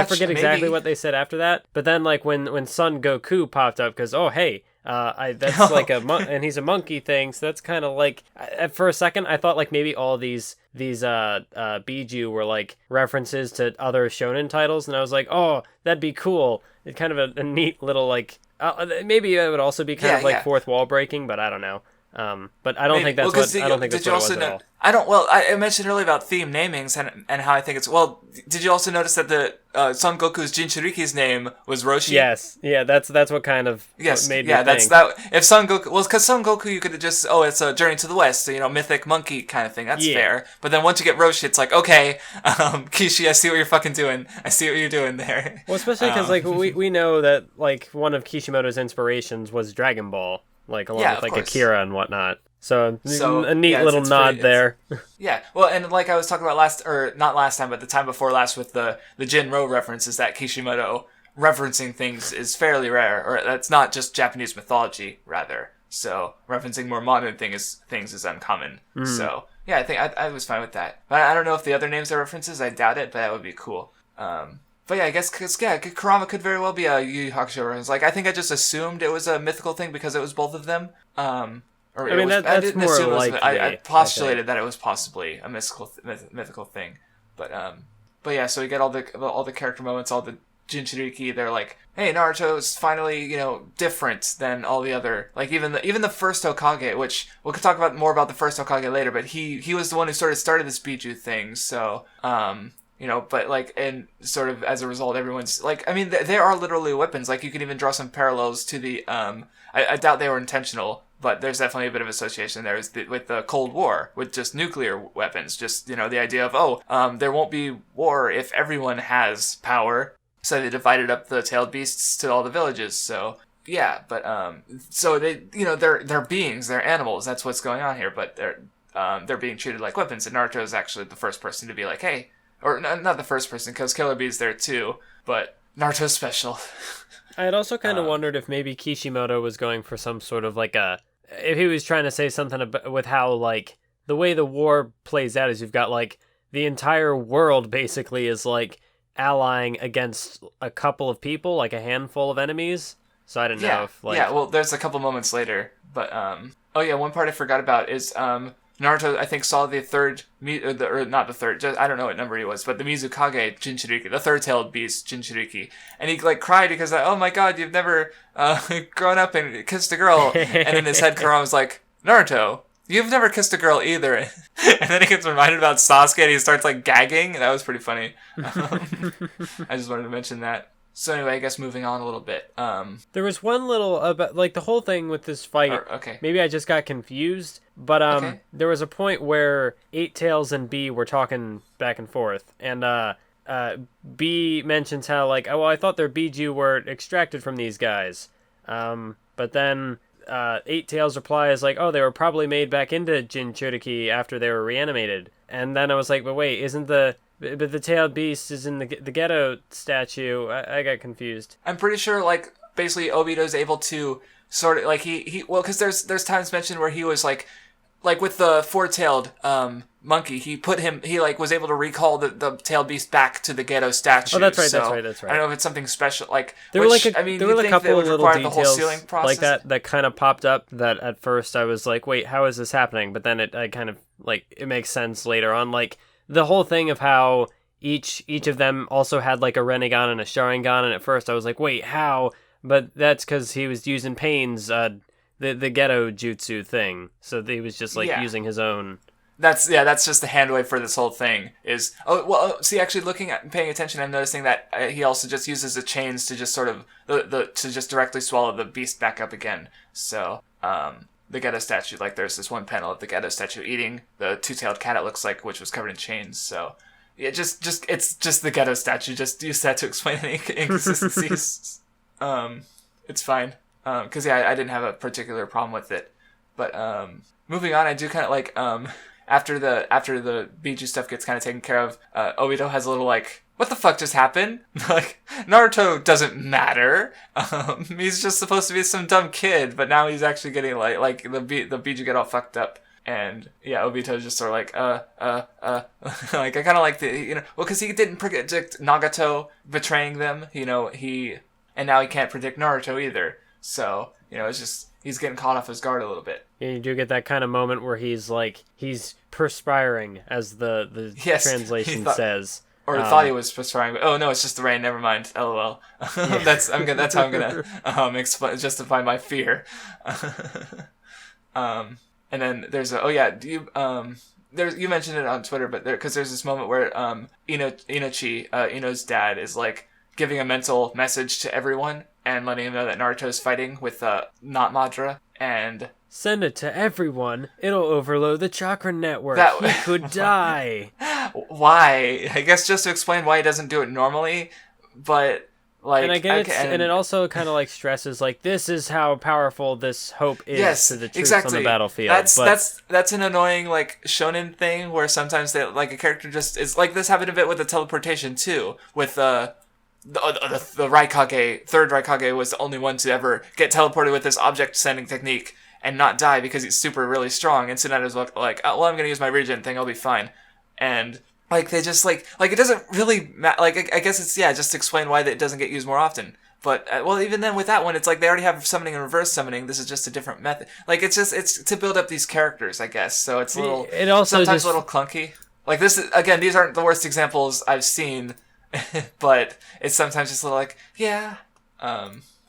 forget exactly what they said after that, but then like when Son Goku popped up, because hey, that's like and he's a monkey thing, so that's kind of like for a second I thought like maybe all these Biju were like references to other shonen titles, and I was like, oh, that'd be cool. It's kind of a neat little like maybe it would also be kind of like fourth wall breaking, but I don't know. But I don't think that's what I don't think that's what it was at all. I mentioned earlier about theme namings and how I think it's, well, did you also notice that the Son Goku's Jinchuriki's name was Roshi? Yes. Yeah, that's what kind of made me think. Yeah, that's that. If Son Goku, well, because Son Goku you could have just, it's a Journey to the West, so, mythic monkey kind of thing. That's fair. But then once you get Roshi, it's like, okay, Kishi, I see what you're fucking doing. I see what you're doing there. Well, especially because like we know that like one of Kishimoto's inspirations was Dragon Ball. Like, along with, like, Akira and whatnot. So a neat little nod there. Yeah, well, and like I was talking about not last time, but the time before last with the Jinro references, that Kishimoto referencing things is fairly rare, or that's not just Japanese mythology, rather. So, referencing more modern things is uncommon. So, yeah, I think I was fine with that. But I don't know if the other names are references, I doubt it, but that would be cool. But yeah, I guess, Kurama could very well be a Yu Yu Hakusho reference. Like, I think I just assumed it was a mythical thing because it was both of them. That's more likely. I postulated that it was possibly a mythical thing. But yeah, so you get all the character moments, all the Jinchuriki. They're like, hey, Naruto's finally, different than all the other, like even the first Hokage, which we'll talk about more about the first Hokage later. But he was the one who sort of started this Biju thing. So but like, and sort of as a result, everyone's like, I mean, there are literally weapons. Like, you can even draw some parallels to the, I doubt they were intentional, but there's definitely a bit of association there with the Cold War, with just nuclear weapons. Just, the idea of, there won't be war if everyone has power. So they divided up the tailed beasts to all the villages. So yeah, but so they, they're beings, they're animals. That's what's going on here. But they're being treated like weapons. And Naruto is actually the first person to be like, hey, or not the first person, because Killer Bee's there too. But Naruto's special. I had also kind of wondered if maybe Kishimoto was going for some sort of like if he was trying to say something about, with how like the way the war plays out is you've got like the entire world basically is like allying against a couple of people, like a handful of enemies. So I don't know if like... Yeah, well, there's a couple moments later, but oh yeah, one part I forgot about is Naruto, I think, saw the third, or not the third, I don't know what number he was, but the Mizukage Jinchuriki, the third-tailed beast Jinchuriki. And he, like, cried because, oh my god, you've never grown up and kissed a girl. And in his head, Kurama was like, Naruto, you've never kissed a girl either. And then he gets reminded about Sasuke and he starts, like, gagging. That was pretty funny. I just wanted to mention that. So anyway, I guess moving on a little bit. There was one little about like the whole thing with this fight. Okay. Maybe I just got confused, but there was a point where Eight Tails and B were talking back and forth, and B mentions how like, oh well, I thought their Biju were extracted from these guys, but then Eight Tails replies like, oh, they were probably made back into Jinchuriki after they were reanimated, and then I was like, but wait, isn't but the tailed beast is in the ghetto statue. I got confused. I'm pretty sure, like, basically Obito's able to sort of, like, well, because there's times mentioned where he was, like with the four-tailed monkey, he was able to recall the tailed beast back to the ghetto statue. Oh, that's right, so, that's right. I don't know if it's something special, like, there were a couple of little details like that kind of popped up that at first I was like, wait, how is this happening? But then I kind of, like, it makes sense later on, like, the whole thing of how each of them also had like a Rinnegan and a Sharingan, and at first I was like, wait, how? But that's because he was using Pain's the ghetto jutsu thing, so he was just like using his own. That's just the hand wave for this whole thing. Is see, actually looking at and paying attention, I'm noticing that he also just uses the chains to just sort of to just directly swallow the beast back up again. So the ghetto statue, like there's this one panel of the ghetto statue eating the two-tailed cat, it looks like, which was covered in chains. So yeah, it's just the ghetto statue. Just use that to explain any inconsistencies. It's fine. Because I didn't have a particular problem with it. But moving on, I do kind of like after the Biju stuff gets kind of taken care of, Obito has a little like, what the fuck just happened? Like, Naruto doesn't matter. He's just supposed to be some dumb kid, but now he's actually getting like the Biju get all fucked up. And yeah, Obito's just sort of like, like, I kind of like well, because he didn't predict Nagato betraying them, and now he can't predict Naruto either. So, it's just, he's getting caught off his guard a little bit. Yeah, you do get that kind of moment where he's perspiring, as the translation says. Or thought he was perspiring, but oh no, it's just the rain. Never mind. LOL. Yeah. That's how I'm gonna justify my fear. And then there's you mentioned it on Twitter, but because there's this moment where Inochi, Ino's dad, is like giving a mental message to everyone and letting him know that Naruto's fighting with not Madara, and send it to everyone. It'll overload the chakra network. He could die. Why? I guess just to explain why he doesn't do it normally, but like, and I get and it also kind of like stresses like this is how powerful this hope is to the troops on the battlefield. That's an annoying like shonen thing where sometimes they like a character just is like this happened a bit with the teleportation too with the Raikage. Third Raikage was the only one to ever get teleported with this object sending technique and not die because he's really strong. And Tsunade was like, oh, well, I'm gonna use my regen thing, I'll be fine. And like they just like it doesn't really like I guess it's just to explain why it doesn't get used more often. But well, even then with that one, it's like they already have summoning and reverse summoning. This is just a different method. Like it's to build up these characters, I guess. So it's a little sometimes a little clunky. Like this is, again, these aren't the worst examples I've seen, but it's sometimes just a little like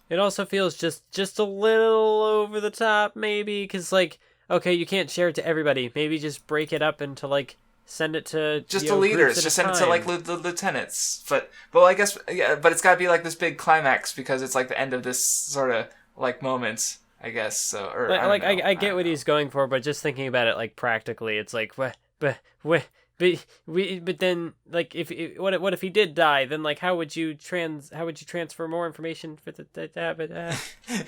It also feels just a little over the top, maybe, because like okay, you can't share it to everybody. Maybe just break it up into like. Send it to just the leaders. Just send it to like the lieutenants. But I guess but it's got to be like this big climax because it's like the end of this sort of like moment. I guess so. Or I get what he's going for, but just thinking about it like practically, it's like but then like what if he did die? Then like how would you transfer more information for the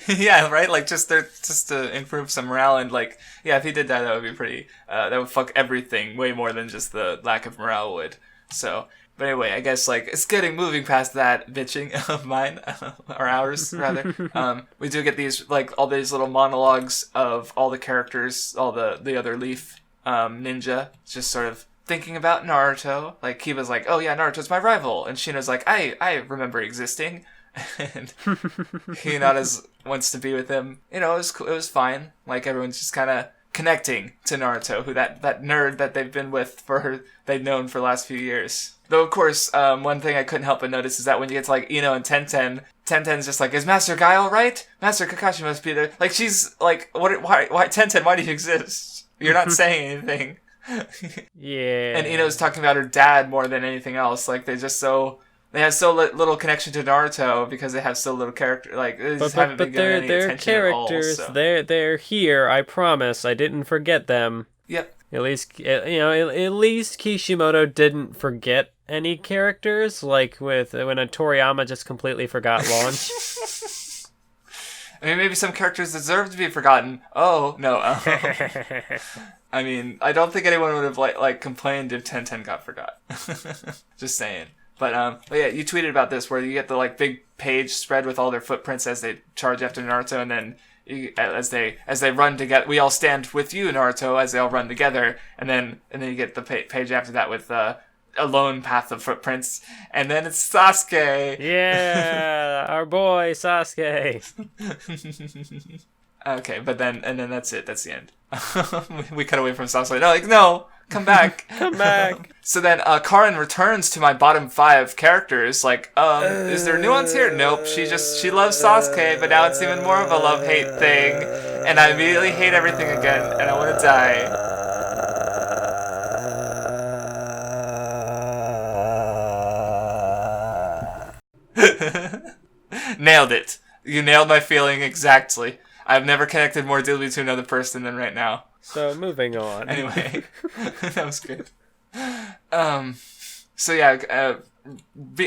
Yeah, right. Like just to improve some morale and like yeah, if he did die, that would be pretty. That would fuck everything way more than just the lack of morale would. So. But anyway, I guess, like, it's moving past that bitching of mine, or ours, rather. We do get these, like, all these little monologues of all the characters, all the other Leaf ninja, just sort of thinking about Naruto. Like, Kiba's like, oh yeah, Naruto's my rival. And Shino's like, I remember existing. And Hinata wants to be with him. You know, it was fine. Like, everyone's just kind of connecting to Naruto, who that nerd that they've been with they've known for the last few years. Though, of course, one thing I couldn't help but notice is that when you get to, like, Ino and Tenten's just like, is Master Guy alright? Master Kakashi must be there. Like, she's like, why, Tenten, why do you exist? You're not saying anything. Yeah. And Ino's talking about her dad more than anything else. Like, they have so little connection to Naruto because they have so little character. Like, they just haven't been given any attention characters. At all, so. They're here. I promise. I didn't forget them. Yep. At least Kishimoto didn't forget any characters, like when a Toriyama just completely forgot launch. I mean, maybe some characters deserve to be forgotten. Oh, no. I mean, I don't think anyone would have like complained if Tenten got forgot. Just saying. But yeah, you tweeted about this where you get the like big page spread with all their footprints as they charge after Naruto, and then as they run together, we all stand with you, Naruto, as they all run together, and then you get the page after that with a lone path of footprints, and then it's Sasuke. Yeah, our boy Sasuke. Okay, but then that's it. That's the end. We cut away from Sasuke. No, come back. Come back. So then Karin returns to my bottom 5 characters. Like, is there nuance here? Nope. She loves Sasuke, but now it's even more of a love-hate thing. And I immediately hate everything again, and I want to die. Nailed it. You nailed my feeling exactly. I've never connected more deeply to another person than right now. So, moving on. Anyway, that was good. So yeah,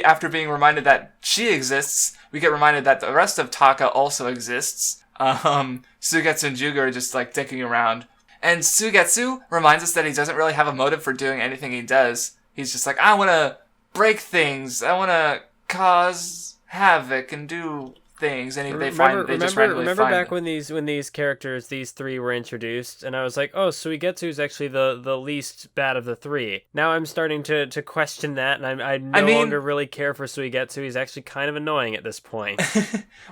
after being reminded that she exists, we get reminded that the rest of Taka also exists. Suigetsu and Jugo are just like dicking around. And Suigetsu reminds us that he doesn't really have a motive for doing anything he does. He's just like, I want to break things. I want to cause havoc and do things, and they just randomly remember find back them. when these characters, these 3 were introduced, and I was like, oh, Suigetsu is actually the least bad of the 3. Now I'm starting to question that, and I no longer really care for Suigetsu. He's actually kind of annoying at this point.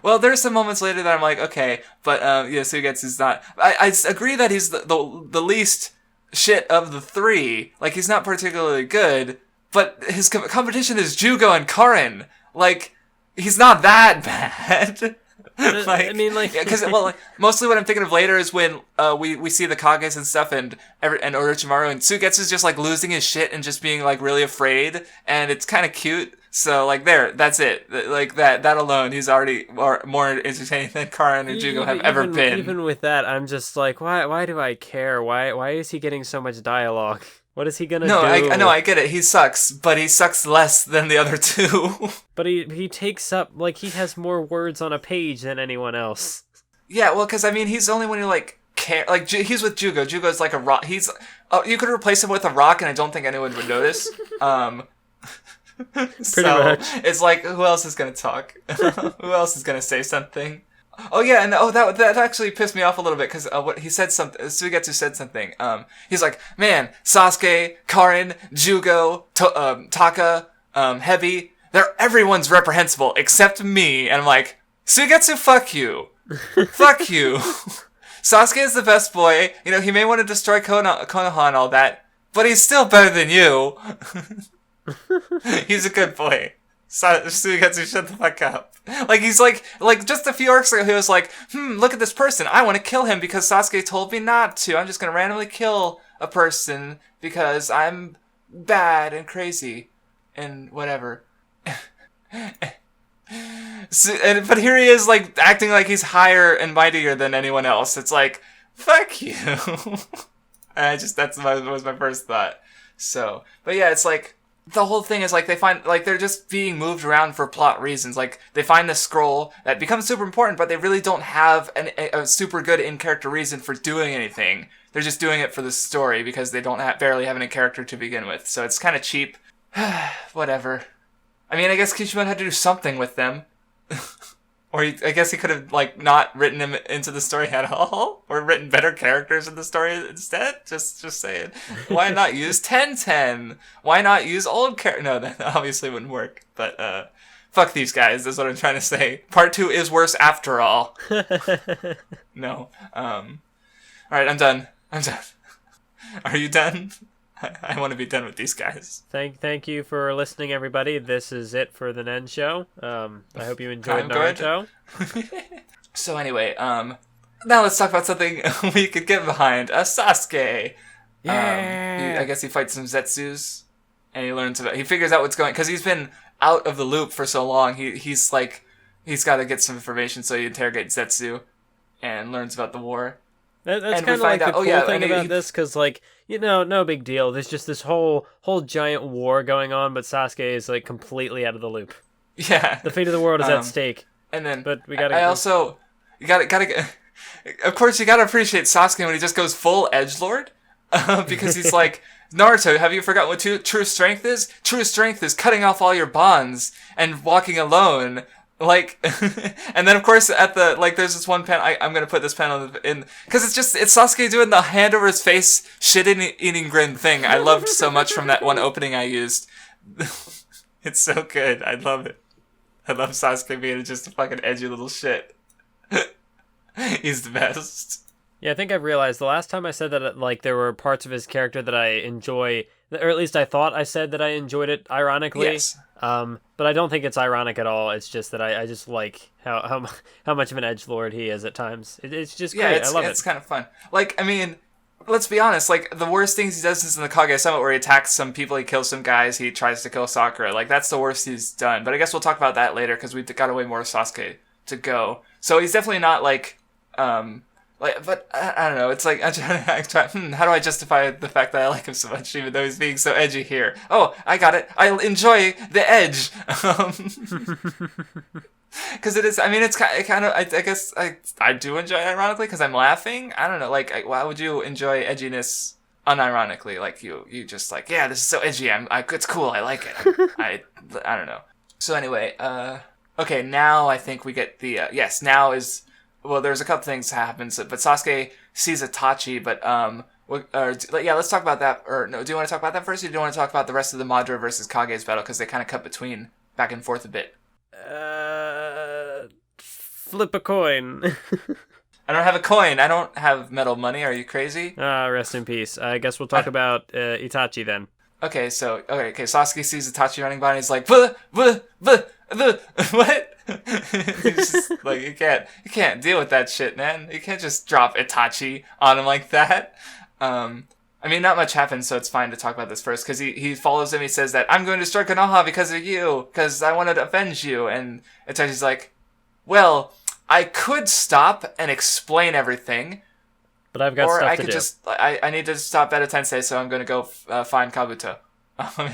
Well, there's some moments later that I'm like, okay, but yeah, Suigetsu's not. I agree that he's the least shit of the 3. Like, he's not particularly good, but his competition is Jugo and Karin. Like, he's not that bad. Like, I mean, like, because like, mostly what I'm thinking of later is when we see the Kages and stuff, and Orochimaru, and Suigetsu's just like losing his shit and just being like really afraid, and it's kind of cute. So like that's it. Like that alone, he's already more entertaining than Karin and Jugo have ever been. Even with that, I'm just like, why do I care? Why is he getting so much dialogue? What is he gonna do? No, I get it. He sucks, but he sucks less than the other 2. But he takes up, like, he has more words on a page than anyone else. Yeah, well, because, I mean, he's the only one who, like, care. Like, he's with Jugo. Jugo's like a rock. You could replace him with a rock, and I don't think anyone would notice. Pretty much. It's like, who else is gonna talk? Who else is gonna say something? Oh yeah, and that actually pissed me off a little bit because what he said something. Suigetsu said something. He's like, man, Sasuke, Karin, Jugo, Taka, Heavy, everyone's reprehensible except me. And I'm like, Suigetsu, fuck you, fuck you. Sasuke is the best boy. You know, he may want to destroy Konoha and all that, but he's still better than you. He's a good boy. Suigetsu, shut the fuck up. Like, he's like just a few arcs ago, he was like, look at this person. I want to kill him because Sasuke told me not to. I'm just going to randomly kill a person because I'm bad and crazy and whatever. But here he is, like, acting like he's higher and mightier than anyone else. It's like, fuck you. That was my first thought. So, but yeah, it's like, the whole thing is like they find, like, they're just being moved around for plot reasons. Like, they find the scroll that becomes super important, but they really don't have a super good in-character reason for doing anything. They're just doing it for the story because they don't barely have any character to begin with. So it's kind of cheap. Whatever. I mean, I guess Kishimoto had to do something with them. Or I guess he could have, like, not written him into the story at all, or written better characters in the story instead. Just saying. Why not use 1010? Why not use old characters? No, that obviously wouldn't work. But fuck these guys. That's what I'm trying to say. Part 2 is worse after all. No. All right, I'm done. Are you done? I want to be done with these guys. Thank you for listening, everybody. This is it for the Nen Show. I hope you enjoyed Naruto. So anyway, now let's talk about something we could get behind. Sasuke. Yeah. I guess he fights some Zetsus, and he figures out what's going, because he's been out of the loop for so long. He's got to get some information, so he interrogates Zetsu and learns about the war. That's kind of like the cool thing about this, because, like, you know, no big deal. There's just this whole giant war going on, but Sasuke is, like, completely out of the loop. Yeah. The fate of the world is at stake. And then, but we gotta. You gotta. Of course, you gotta appreciate Sasuke when he just goes full edgelord, because he's like, Naruto, have you forgotten what true strength is? True strength is cutting off all your bonds and walking alone. Like, and then of course there's this one pen, I'm gonna put this pen because it's Sasuke doing the hand over his face shit-eating grin thing I loved so much from that one opening I used. It's so good. I love it. I love Sasuke being just a fucking edgy little shit. He's the best. Yeah, I think I've realized the last time I said that, like, there were parts of his character that I enjoy, or at least I thought I said that I enjoyed it ironically. Yes. But I don't think it's ironic at all. It's just that I just like how much of an edgelord he is at times. It's just great. I love it. It's kind of fun. Like, I mean, let's be honest. Like, the worst things he does is in the Kage Summit, where he attacks some people, he kills some guys, he tries to kill Sakura. Like, that's the worst he's done. But I guess we'll talk about that later, because we've got way more Sasuke to go. So he's definitely not like, but I don't know. It's like, how do I justify the fact that I like him so much, even though he's being so edgy here? Oh, I got it. I enjoy the edge. Because it is. I mean, it's kind of. I guess I do enjoy it ironically because I'm laughing. I don't know. Like, why would you enjoy edginess unironically? Like, you just like, yeah, this is so edgy. It's cool. I like it. I don't know. So anyway, okay. Now I think we get the yes. Now is. Well, there's a couple things that happens, but Sasuke sees Itachi, but let's talk about that. Or no, do you want to talk about that first, or do you want to talk about the rest of the Madara versus Kage's battle, because they kind of cut between back and forth a bit? Flip a coin. I don't have a coin. I don't have metal money. Are you crazy? Rest in peace. I guess we'll talk about Itachi then. Okay, so Sasuke sees Itachi running by, and he's like, what? He's just like, you can't deal with that shit, man. You can't just drop Itachi on him like that. I mean, not much happens, so it's fine to talk about this first, because he follows him. He says that, I'm going to destroy Konoha because of you, because I wanted to avenge you. And Itachi's like, well, I could stop and explain everything, but I've got stuff to do. I need to stop Beta Tensei, so I'm going to go find Kabuto.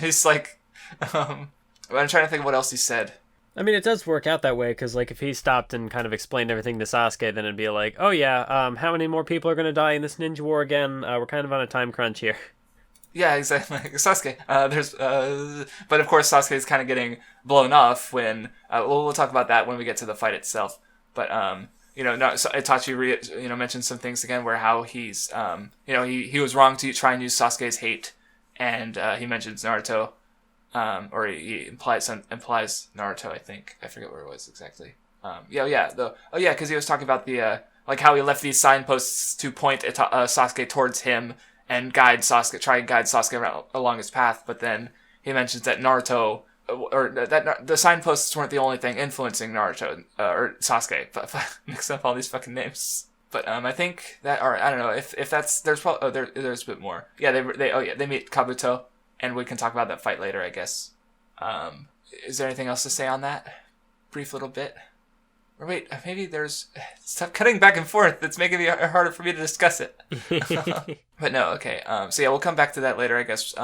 He's like, I'm trying to think of what else he said. I mean, it does work out that way, because, like, if he stopped and kind of explained everything to Sasuke, then it'd be like, oh yeah, how many more people are going to die in this ninja war again? We're kind of on a time crunch here. Yeah, exactly. Sasuke. But of course Sasuke is kind of getting blown off when, we'll talk about that when we get to the fight itself. But, Itachi, mentions some things again where how he's, he was wrong to try and use Sasuke's hate, and, he mentions Naruto. Or he implies Naruto, I think. I forget where it was exactly. Because he was talking about the, how he left these signposts to point Sasuke towards him and try and guide Sasuke along his path, but then he mentions that Naruto, or that the signposts weren't the only thing influencing Naruto, or Sasuke, but mix up all these fucking names. But, I think that, or I don't know, if that's, there's probably, there's a bit more. Yeah, they meet Kabuto. And we can talk about that fight later, I guess. Is there anything else to say on that? Brief little bit? Or wait, maybe there's... Stop cutting back and forth. It's making it harder for me to discuss it. But no, okay. So yeah, we'll come back to that later, I guess.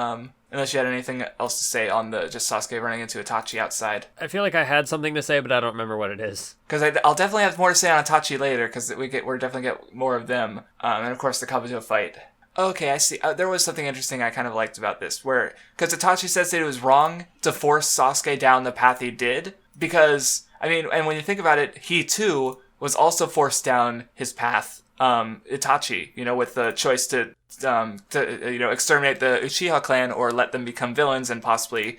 Unless you had anything else to say on the just Sasuke running into Itachi outside. I feel like I had something to say, but I don't remember what it is. Because I'll definitely have more to say on Itachi later, because we're definitely get more of them. And of course the Kabuto fight. Okay, I see. There was something interesting I kind of liked about this, because Itachi says that it was wrong to force Sasuke down the path he did, because, I mean, and when you think about it, he too was also forced down his path, Itachi, with the choice to exterminate the Uchiha clan or let them become villains and possibly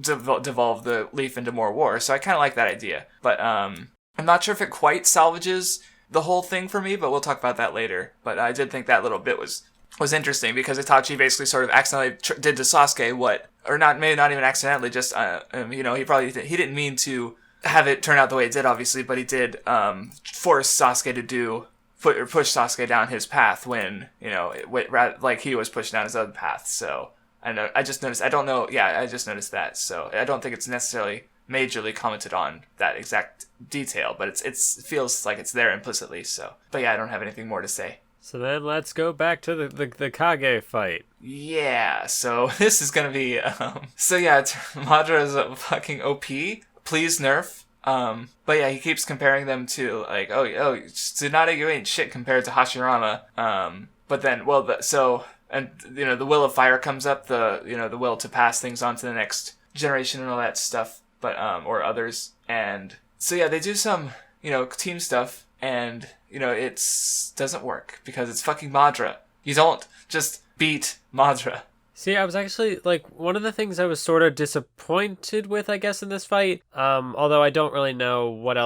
devolve the Leaf into more war. So I kind of like that idea, but I'm not sure if it quite salvages the whole thing for me, but we'll talk about that later. But I did think that little bit was interesting, because Itachi basically sort of accidentally did to Sasuke maybe not even accidentally, just he didn't mean to have it turn out the way it did, obviously, but he did force Sasuke to push Sasuke down his path when like he was pushed down his own path. So I just noticed that. So I don't think it's necessarily majorly commented on that exact detail, but it feels like it's there implicitly. So, but yeah, I don't have anything more to say. So then let's go back to the Kage fight. Yeah, so this is gonna be Madara is a fucking OP. Please nerf. But yeah, he keeps comparing them to like, oh, Tsunade, you ain't shit compared to Hashirama. But then, the will of fire comes up, the will to pass things on to the next generation and all that stuff, but or others. And so yeah, they do some team stuff, and it doesn't work because it's fucking Madara. You don't just beat Madara. See, I was actually, one of the things I was sort of disappointed with, I guess, in this fight, although I don't really know what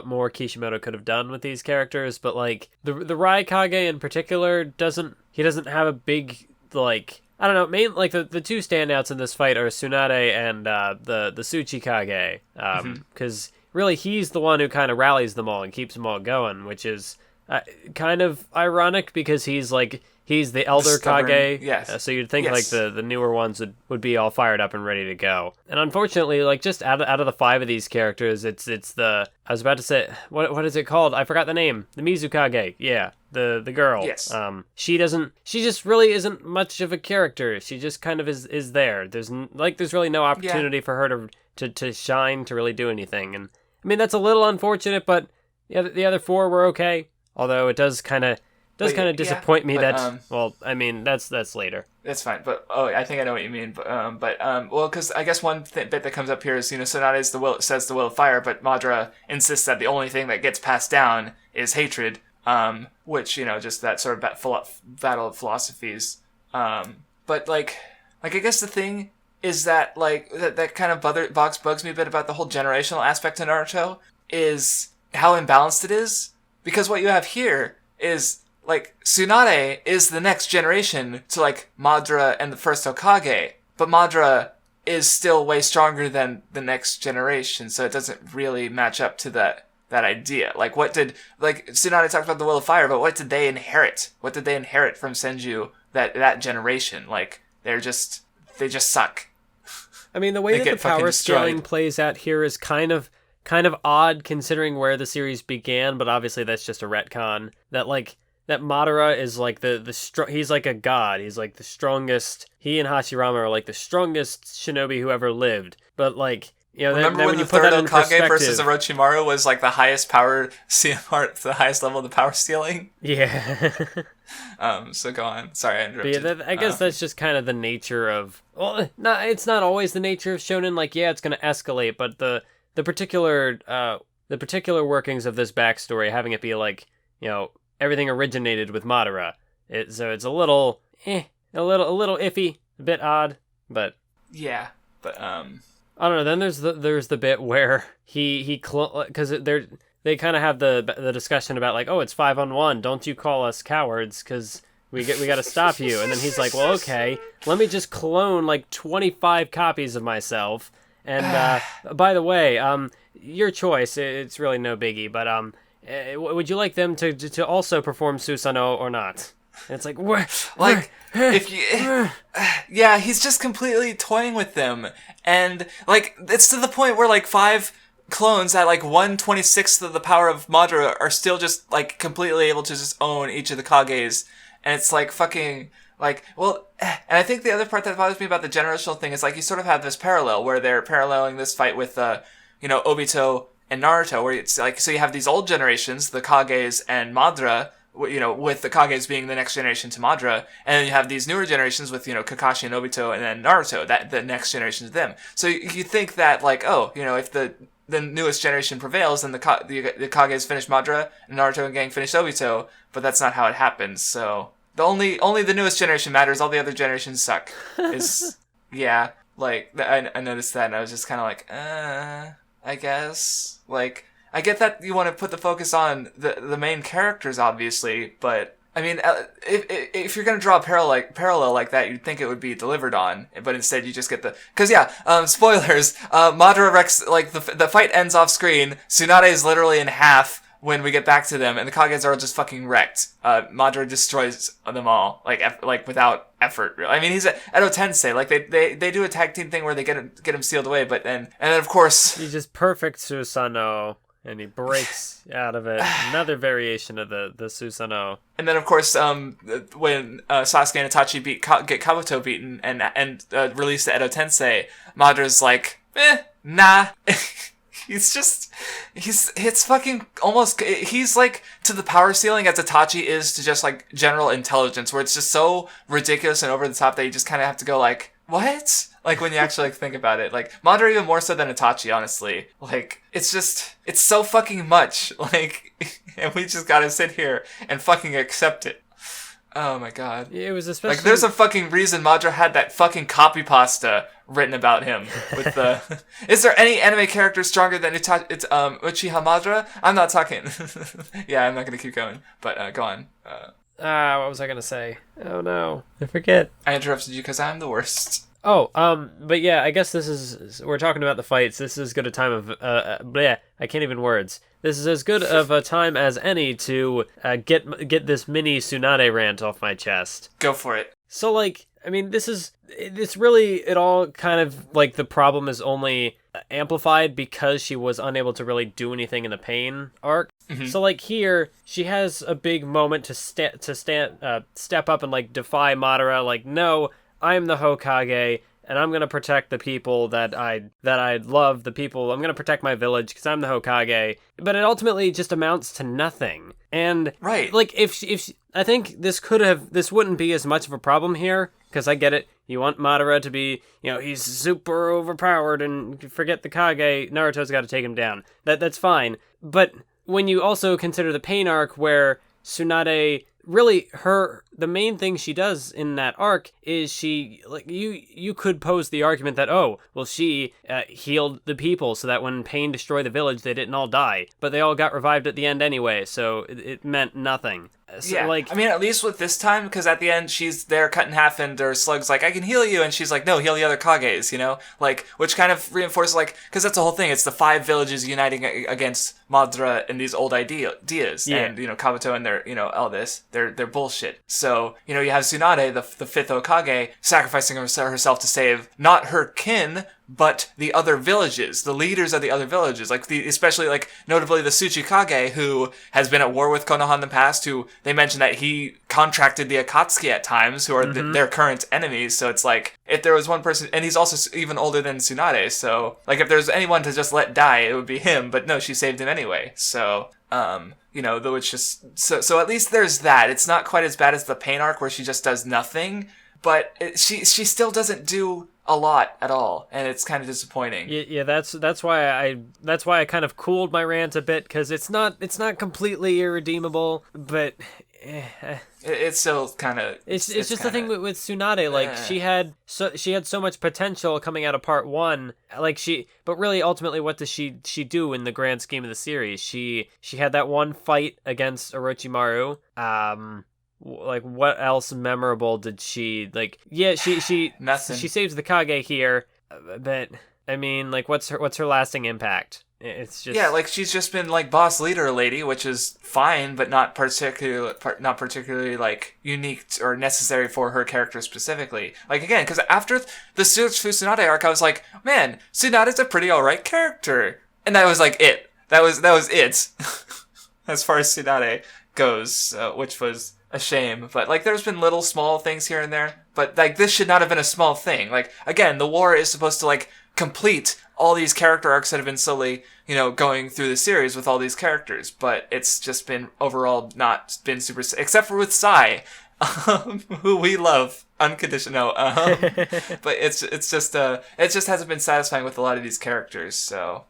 more Kishimoto could have done with these characters, but, the Raikage in particular doesn't have a big, I don't know, the two standouts in this fight are Tsunade and the Tsuchikage, because really he's the one who kind of rallies them all and keeps them all going, which is kind of ironic because he's the elder Kage, yes. So you'd think the newer ones would be all fired up and ready to go. And unfortunately, just out of the 5 of these characters, it's the, I was about to say, what is it called? I forgot the name. The Mizukage, yeah, the girl. Yes. She just really isn't much of a character. She just kind of is there. There's really no opportunity for her to shine, to really do anything. And I mean, that's a little unfortunate, but the other 4 were okay. Although it does kind of disappoint me that's later. That's fine, but I think I know what you mean. Because I guess one bit that comes up here is Tsunade says the will of fire, but Madara insists that the only thing that gets passed down is hatred, which just that sort of battle of philosophies. But I guess the thing is that that kind of bugs me a bit about the whole generational aspect of Naruto is how imbalanced it is, because what you have here is Tsunade is the next generation to Madara and the first Hokage, but Madara is still way stronger than the next generation, so it doesn't really match up to that idea. Tsunade talked about the will of fire, but what did they inherit? What did they inherit from Senju that generation? They just suck. I mean, the way that the power scaling plays out here is kind of odd considering where the series began, but obviously that's just a retcon. That Madara is he's like a god. He's the strongest. He and Hashirama are the strongest shinobi who ever lived. But remember when you put that in Kage versus Orochimaru was the highest power the highest level of the power stealing? Yeah. So go on. Sorry, I interrupted. But yeah, I guess that's just kind of the nature of. Well, it's not always the nature of shonen. It's going to escalate, but the particular workings of this backstory, having it be everything originated with Madara. So it's a little iffy, a bit odd, but yeah, but I don't know. Then there's the bit where because they kind of have the discussion about it's 5-on-1. Don't you call us cowards? Because we got to stop you. And then he's like, well, okay, let me just clone 25 copies of myself. And by the way, your choice. It's really no biggie, but would you like them to also perform Susanoo or not? And it's if you, yeah, he's just completely toying with them, and it's to the point where 5 clones at like 1/26th of the power of Madara are still just like completely able to just own each of the Kages, and it's like fucking like, well, and I think the other part that bothers me about the generational thing is like you sort of have this parallel where they're paralleling this fight with Obito and Naruto, where it's like, so you have these old generations, the Kages and Madara, with the Kages being the next generation to Madara, and then you have these newer generations with, Kakashi and Obito and then Naruto, that the next generation to them. So you think that, like, if the newest generation prevails, then the Kages finish Madara, and Naruto and gang finish Obito, but that's not how it happens, so only the newest generation matters, all the other generations suck. Yeah, like, I noticed that, and I was just kind of like, I guess, like, I get that you want to put the focus on the main characters, obviously, but I mean, if you're gonna draw a parallel like that, you'd think it would be delivered on, but instead you just get spoilers. Madara wrecks, like the fight ends off screen. Tsunade is literally in half when we get back to them, and the Kages are just fucking wrecked. Madara destroys them all, like without effort. Really. I mean, he's Edo Tensei. Like they do a tag team thing where they get him sealed away, but then of course he's just perfect Susanoo. And he breaks out of it. Another variation of the Susanoo. And then, of course, when Sasuke and Itachi get Kabuto beaten and release the Edo Tensei, Madara's like, nah. It's fucking almost, he's like to the power ceiling as Itachi is to just like general intelligence, where it's just so ridiculous and over the top that you just kind of have to go like, what? Like, when you actually like, think about it. Like, Madara even more so than Itachi, honestly. Like, it's so fucking much. Like, and we just gotta sit here and fucking accept it. Oh my god. It was especially... Like, there's a fucking reason Madara had that fucking copy pasta written about him. With the... Is there any anime character stronger than Uchiha Madara? I'm not talking... Yeah, I'm not gonna keep going. But, go on. What was I gonna say? Oh no. I forget. I interrupted you because I'm the worst. Oh, but yeah, I guess we're talking about the fights. This is as good a time of, I can't even words. This is as good of a time as any to get this mini Tsunade rant off my chest. Go for it. So, like, I mean, it's really, it all kind of, like, the problem is only amplified because she was unable to really do anything in the pain arc. Mm-hmm. So, like, here, she has a big moment to step up and, like, defy Madara, like, no, I'm the Hokage, and I'm gonna protect the people that I love, the people. I'm gonna protect my village because I'm the Hokage. But it ultimately just amounts to nothing. And right, like if I think this wouldn't be as much of a problem here, because I get it. You want Madara to be, he's super overpowered, and forget the Kage. Naruto's got to take him down. That's fine. But when you also consider the pain arc where Tsunade, really, the main thing she does in that arc is she, like, you could pose the argument that, she healed the people so that when pain destroyed the village, they didn't all die. But they all got revived at the end anyway, so it meant nothing. So, yeah, like, I mean, at least with this time, because at the end, she's there cut in half, and her Slug's like, I can heal you, and she's like, no, heal the other Kages, Like, which kind of reinforces, like, because that's the whole thing, it's the 5 villages uniting against Madara and these old ideas, yeah. And, Kabuto and their, all this, they're bullshit. So, you have Tsunade, the 5th Hokage, sacrificing herself to save not her kin, but the other villages, the leaders of the other villages, like especially like notably the Tsuchikage, who has been at war with Konoha in the past, who they mentioned that he contracted the Akatsuki at times, who are their current enemies. So it's like, if there was one person, and he's also even older than Tsunade, so like if there's anyone to just let die, it would be him, but no, she saved him anyway. So, though it's just, so at least there's that. It's not quite as bad as the pain arc where she just does nothing, but she still doesn't do a lot at all, and it's kind of disappointing. Yeah, that's why I kind of cooled my rant a bit, because it's not completely irredeemable, but it's still kind of it's just kinda, the thing with Tsunade, like she had so much potential coming out of part 1, like but really ultimately what does she do in the grand scheme of the series? She had that one fight against Orochimaru. Like, what else memorable did she, like, yeah, she nothing. She saves the Kage here, but I mean, like, what's her lasting impact? It's just, yeah, like, she's just been like boss leader lady, which is fine, but not particularly like unique or necessary for her character specifically. Like, again, because after the Search for Tsunade arc, I was like, man, Tsunade's a pretty alright character. And that was like it. That was it. As far as Tsunade goes, which was a shame. But like, there's been little small things here and there. But like, this should not have been a small thing. Like, again, the war is supposed to like complete all these character arcs that have been slowly, going through the series with all these characters. But it's just been overall not been super, except for with Sai, who we love unconditional. But it just hasn't been satisfying with a lot of these characters. So.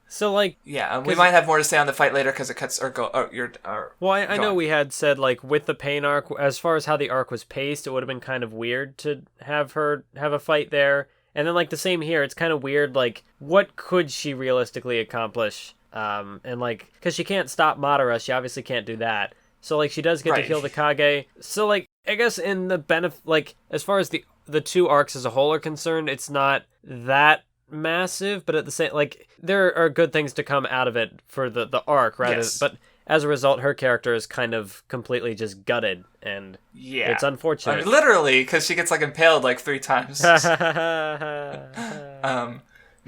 So, like... Yeah, we might have more to say on the fight later, because it cuts... Well, I know we had said, like, with the Pain arc, as far as how the arc was paced, it would have been kind of weird to have her have a fight there. And then, like, the same here, it's kind of weird, like, what could she realistically accomplish? And, like, because she can't stop Madara, she obviously can't do that. So, like, she does get to kill the Kage. So, like, I guess in the like, as far as the two arcs as a whole are concerned, it's not that massive, but at the same, like, there are good things to come out of it for the arc, rather. Yes. But as a result, her character is kind of completely just gutted, and it's unfortunate. I mean, literally, because she gets like impaled like 3 times. But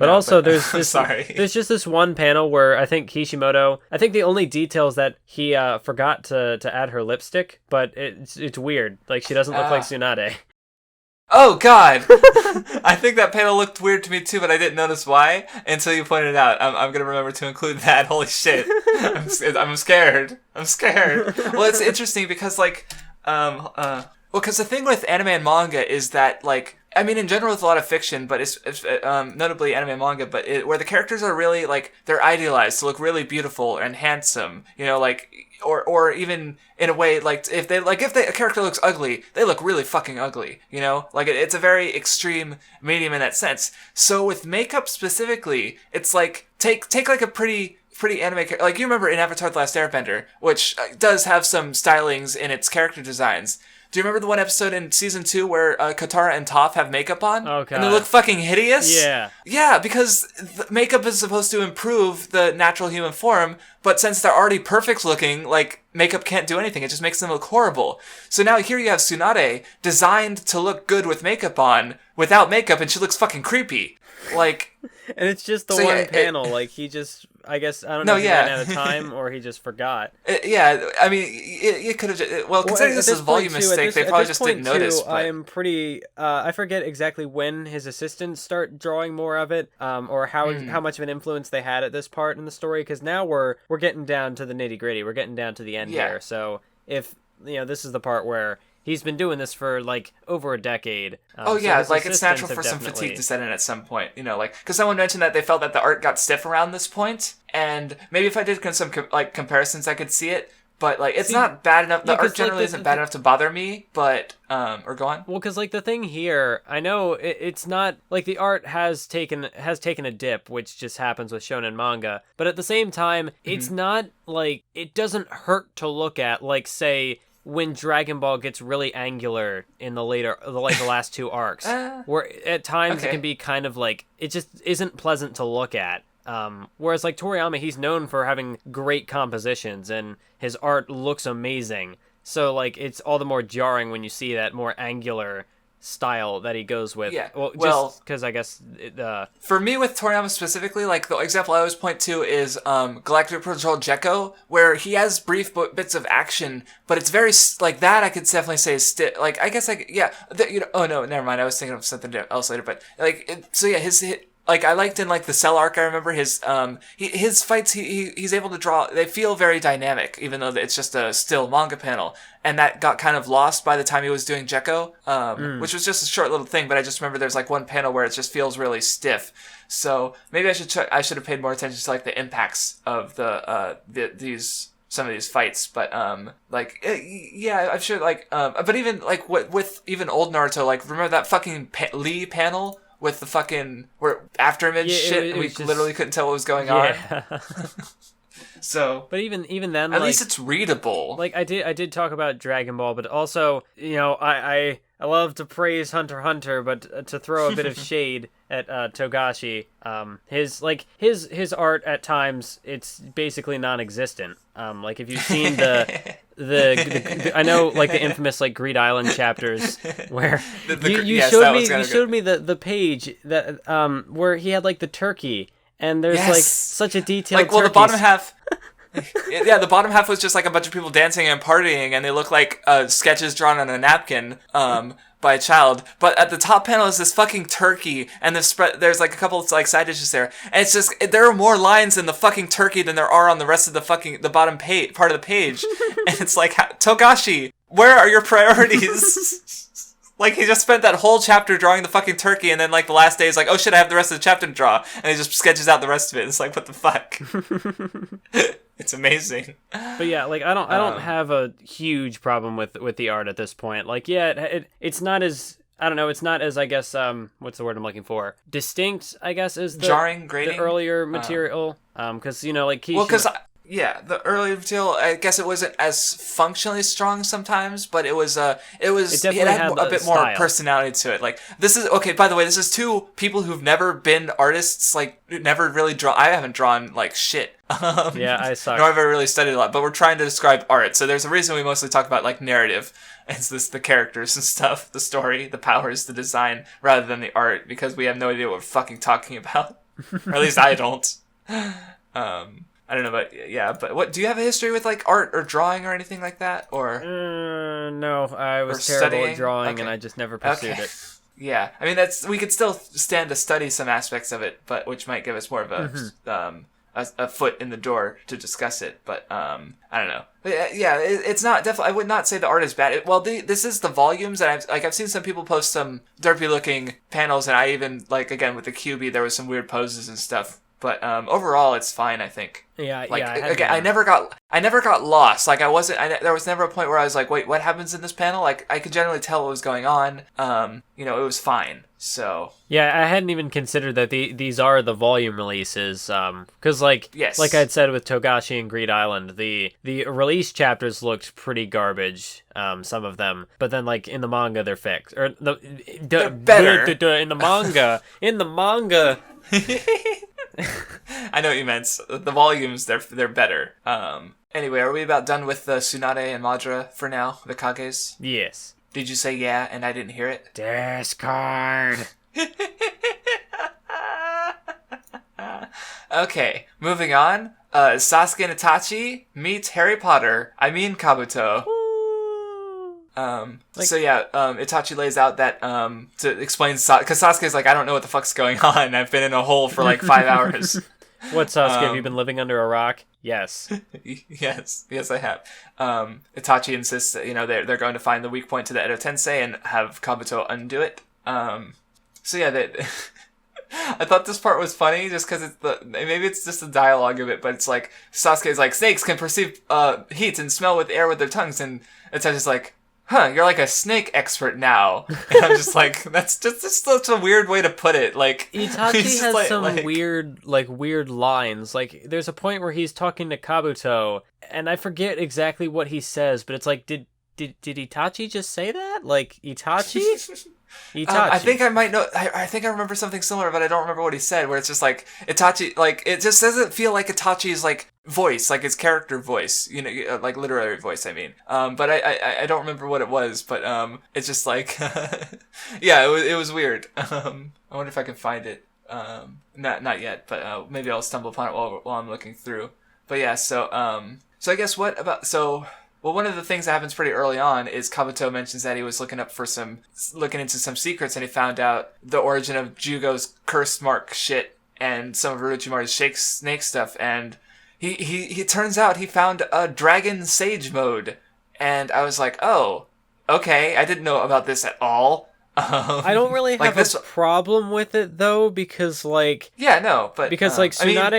also, there's this, there's just this one panel where I think Kishimoto, I think the only detail is that he forgot to add her lipstick, but it's weird. Like, she doesn't look like Tsunade. Oh, God! I think that panel looked weird to me, too, but I didn't notice why until you pointed it out. I'm going to remember to include that. Holy shit. I'm scared. I'm scared. Well, it's interesting because, like, because the thing with anime and manga is that, like, I mean, in general, it's a lot of fiction, but it's notably anime and manga, but where the characters are really, like, they're idealized to look really beautiful and handsome, like, or even in a way, like, if a character looks ugly, they look really fucking ugly, like, it's a very extreme medium in that sense. So with makeup specifically, it's like, take like a pretty anime, like, you remember in Avatar: The Last Airbender, which does have some stylings in its character designs. Do you remember the one episode in season 2 where Katara and Toph have makeup on? Oh, God. And they look fucking hideous? Yeah. Yeah, because the makeup is supposed to improve the natural human form, but since they're already perfect looking, like, makeup can't do anything. It just makes them look horrible. So now here you have Tsunade designed to look good with makeup on, without makeup, and she looks fucking creepy. Like... And it's just the one panel, like, he just... I guess, I don't know if he ran out of time or he just forgot. Yeah, I mean, it could have... Well, considering this is a volume mistake, they probably just didn't notice. But... I am pretty... I forget exactly when his assistants start drawing more of it, or how much of an influence they had at this part in the story, because now we're getting down to the nitty-gritty. We're getting down to the end here. So if, this is the part where... He's been doing this for, like, over a decade. So like, it's natural for some fatigue to set in at some point, because someone mentioned that they felt that the art got stiff around this point, and maybe if I did some, comparisons, I could see it, but, like, it's not bad enough, the art generally isn't bad enough to bother me, but, or go on? Well, because, like, the thing here, I know it's not, like, the art has taken a dip, which just happens with shonen manga, but at the same time, it's not, like, it doesn't hurt to look at, like, say... when Dragon Ball gets really angular in the last 2 arcs, where at times it can be kind of like, it just isn't pleasant to look at. Whereas like Toriyama, he's known for having great compositions and his art looks amazing. So like, it's all the more jarring when you see that more angular style that he goes with. Yeah. Well, because I guess for me with Toriyama specifically, like the example I always point to is Galactic Patrol Gekko, where he has brief bits of action, but it's very like that. I could definitely say is like I guess oh no, never mind. I was thinking of something else later, but like his like I liked in like the Cell arc. I remember his fights. He's able to draw. They feel very dynamic, even though it's just a still manga panel. And that got kind of lost by the time he was doing Gekko, which was just a short little thing. But I just remember there's like one panel where it just feels really stiff. So maybe I should have paid more attention to like the impacts of some of these fights. But yeah, I'm sure like but even like with even old Naruto, like remember that fucking Lee panel with the fucking where afterimage shit, we just, literally couldn't tell what was going on. So, but even then, at least it's readable. Like I did talk about Dragon Ball, but also I love to praise Hunter x Hunter, but to throw a bit of shade at Togashi, his art at times it's basically non-existent. Like if you've seen the I know like the infamous like Greed Island chapters where you showed me the page that where he had like the turkey. and there's like such a detailed like, well, the bottom half. Yeah, the bottom half was just like a bunch of people dancing and partying, and they look like sketches drawn on a napkin by a child. But at the top panel is this fucking turkey, and there's like a couple of like side dishes there, and it's just there are more lines in the fucking turkey than there are on the rest of the bottom part of the page, and it's like, Togashi, where are your priorities? Like, he just spent that whole chapter drawing the fucking turkey, and then, like, the last day is like, oh shit, I have the rest of the chapter to draw. And he just sketches out the rest of it. It's like, what the fuck? It's amazing. But yeah, like, I don't have a huge problem with the art at this point. Like, yeah, it's not as... I don't know, it's not as, I guess, what's the word I'm looking for? Distinct, I guess, as the... Jarring, grating? The earlier material. Because, you know, like... Well, because... Yeah, the early material, I guess it wasn't as functionally strong sometimes, but it had a bit more personality to it. Like, this is, okay, by the way, this is two people who've never been artists, like, never really I haven't drawn, like, shit. Yeah, I suck. Nor have I really studied a lot, but we're trying to describe art, so there's a reason we mostly talk about, like, narrative. It's the characters and stuff, the story, the powers, the design, rather than the art, because we have no idea what we're fucking talking about. Or at least I don't. I don't know, but what do you have a history with, like, art or drawing or anything like that, or? No, I was terrible at drawing, and I just never pursued it. Yeah, I mean we could still stand to study some aspects of it, but which might give us more of a foot in the door to discuss it. But I don't know. But, yeah, it's not definitely. I would not say the art is bad. This is the volumes, and I've seen some people post some derpy looking panels, and I even, like, again with the QB, there was some weird poses and stuff. But overall, it's fine, I think. Yeah, like, yeah. Again, I never got lost. Like, there was never a point where I was like, wait, what happens in this panel? Like, I could generally tell what was going on. It was fine. So. Yeah, I hadn't even considered that these are the volume releases. Because yes. Like I'd said with Togashi and Greed Island, the release chapters looked pretty garbage. Some of them, but then like in the manga, they're fixed. Or they're better in the manga. I know what you meant. The volumes, they're better. Anyway, are we about done with the Tsunade and Madara for now? The Kages? Yes. Did you say yeah and I didn't hear it? Discard. Okay, moving on. Sasuke and Itachi meets Harry Potter. I mean Kabuto. Itachi lays out that to explain because Sasuke's like, I don't know what the fuck's going on. I've been in a hole for like 5 hours. What, Sasuke? Have you been living under a rock? Yes. yes, I have. Itachi insists that they're going to find the weak point to the Edo Tensei and have Kabuto undo it. I thought this part was funny just because maybe it's just the dialogue of it, but it's like Sasuke's like, snakes can perceive heat and smell with air with their tongues, and Itachi's like, huh, you're like a snake expert now. And I'm just like, that's such a weird way to put it. Like, Itachi has some weird lines. Like, there's a point where he's talking to Kabuto, and I forget exactly what he says, but it's like, did Itachi just say that? Like, Itachi? Itachi. I think I might know. I think I remember something similar, but I don't remember what he said. Where it's just like Itachi, like it just doesn't feel like Itachi's like voice, like his character voice, like literary voice. I mean, but I don't remember what it was. But it's just like, yeah, it was weird. I wonder if I can find it. Not yet, but maybe I'll stumble upon it while I'm looking through. But yeah, so I guess Well, one of the things that happens pretty early on is Kabuto mentions that he was looking into some secrets, and he found out the origin of Jugo's curse mark shit and some of Orochimaru's snake stuff, and he turns out he found a dragon sage mode, and I was like, oh, okay, I didn't know about this at all. I don't really have a problem with it though, because Tsunade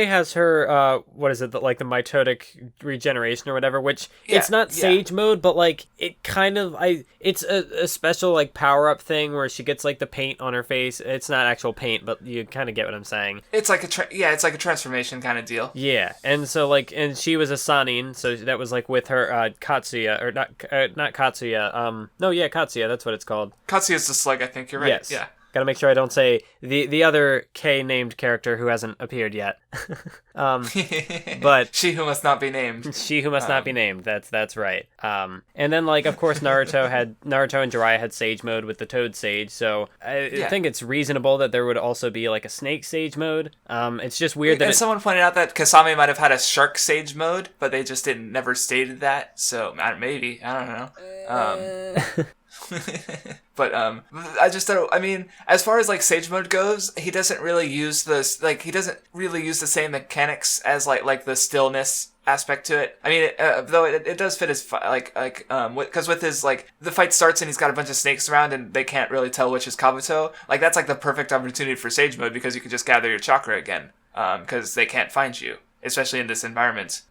has her what is it, like the mitotic regeneration or whatever, which it's not sage mode, but like it kind of it's a special like power up thing where she gets like the paint on her face. It's not actual paint, but you kind of get what I'm saying. It's like it's like a transformation kind of deal. Yeah, and so and she was a Sanin, so that was like with her Katsuya, or not Katsuya. Katsuya, that's what it's called. Katsuya's the slug, I think you're right. Yes. Yeah. Gotta make sure I don't say the other K named character who hasn't appeared yet. But she who must not be named. She who must not be named. That's right. And then like of course Naruto and Jiraiya had Sage mode with the Toad Sage, so I think it's reasonable that there would also be like a Snake Sage mode. It's just weird that someone pointed out that Kasame might have had a Shark Sage mode, but they just never stated that. So maybe, I don't know. But I just don't. I mean, as far as like Sage mode goes, he doesn't really use this. Like he doesn't really use the same mechanics as like the stillness aspect to it. I mean, though it does fit his because with his like the fight starts and he's got a bunch of snakes around and they can't really tell which is Kabuto. Like that's like the perfect opportunity for Sage mode because you can just gather your chakra again. Because they can't find you, especially in this environment.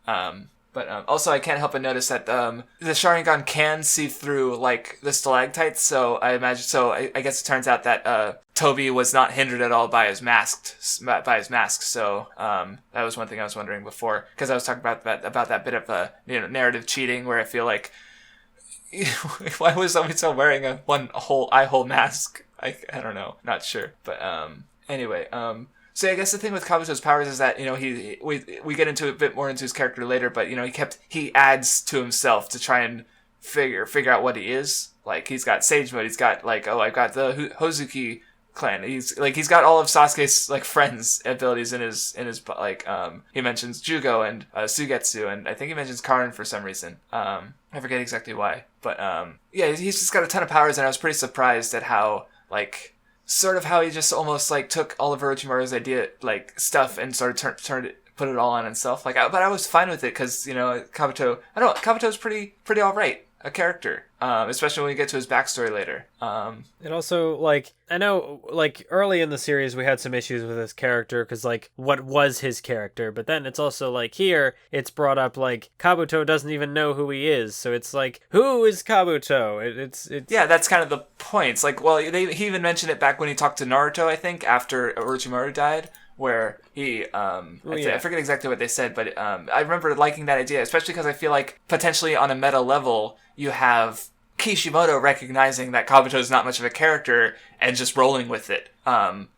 But also, I can't help but notice that the Sharingan can see through like the stalactites. So I imagine. So I guess it turns out that Tobi was not hindered at all by his mask. So that was one thing I was wondering before, because I was talking about that bit of narrative cheating, where I feel like why was Obito wearing a whole eye hole mask? I don't know, not sure. But anyway. So I guess the thing with Kabuto's powers is that, we get into a bit more into his character later, but, he adds to himself to try and figure out what he is. Like, he's got Sage mode, he's got, like, I've got the Hozuki clan. He's got all of Sasuke's, like, friends' abilities in his, like, he mentions Jugo and Sugetsu, and I think he mentions Karin for some reason. I forget exactly why. But, yeah, he's just got a ton of powers, and I was pretty surprised at how, like, sort of how he just almost like took all of Orochimaru's idea, like stuff, and sort of put it all on himself. Like, but I was fine with it because Kabuto's pretty all right a character, especially when we get to his backstory later. It also, like, I know, like, early in the series we had some issues with his character because, like, what was his character? But then it's also, like, here, it's brought up, like, Kabuto doesn't even know who he is. So it's like, who is Kabuto? It's Yeah, that's kind of the point. It's like, well, he even mentioned it back when he talked to Naruto, I think, after Orochimaru died, where he, I forget exactly what they said, but I remember liking that idea, especially because I feel like potentially on a meta level, you have Kishimoto recognizing that Kabuto is not much of a character and just rolling with it.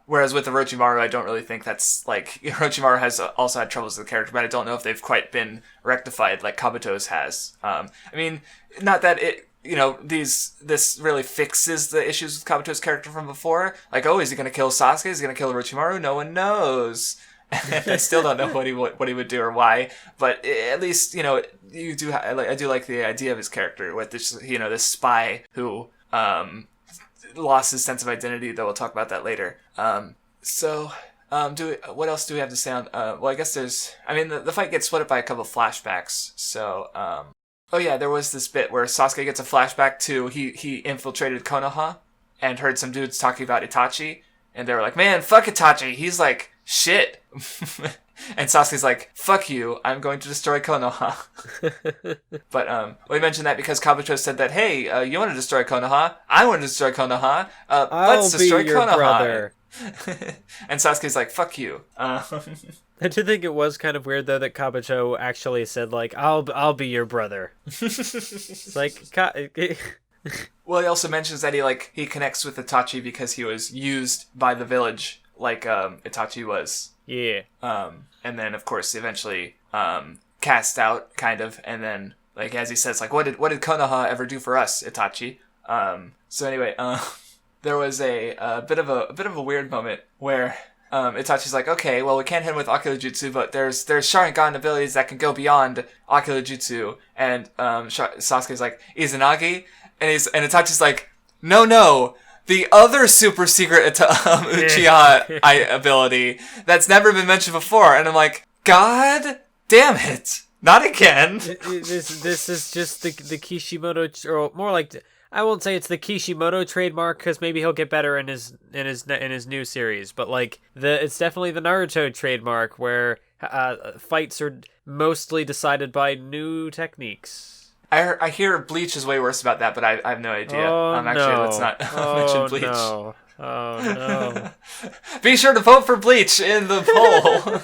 Whereas with Orochimaru, I don't really think that's, like, Orochimaru has also had troubles with the character, but I don't know if they've quite been rectified like Kabuto's has. I mean, not that this really fixes the issues with Kabuto's character from before. Like, oh, is he going to kill Sasuke? Is he going to kill Orochimaru? No one knows. I still don't know what he would do or why, but at least I do like the idea of his character with this this spy who lost his sense of identity. Though we'll talk about that later. What else do we have to say on? Well, I guess the fight gets split up by a couple of flashbacks. So there was this bit where Sasuke gets a flashback to he infiltrated Konoha and heard some dudes talking about Itachi, and they were like, "Man, fuck Itachi. He's like shit." And Sasuke's like, "Fuck you, I'm going to destroy Konoha." But we mentioned that because Kabuto said that, "Hey, you want to destroy Konoha? I want to destroy Konoha. Let's destroy be your Konoha." Brother. And Sasuke's like, "Fuck you." I do think it was kind of weird though that Kabuto actually said like, "I'll be your brother." It's like, well, he also mentions that he connects with Itachi because he was used by the village like Itachi was. Yeah. And then of course eventually cast out kind of, and then like as he says like, what did Konoha ever do for us, Itachi? So anyway, there was a bit of a weird moment where Itachi's like, okay, well we can't hit him with Ocular Jutsu, but there's Sharingan abilities that can go beyond Ocular Jutsu, and Sasuke's like, Izanagi, and Itachi's like, no, the other super secret Uchiha ability that's never been mentioned before. And I'm like, God damn it, not again. This is just the Kishimoto, or more like, I won't say it's the Kishimoto trademark because maybe he'll get better in his new series, but like it's definitely the Naruto trademark where fights are mostly decided by new techniques. I hear Bleach is way worse about that, but I have no idea. Actually, let's not mention Bleach. No. Oh no! Be sure to vote for Bleach in the poll.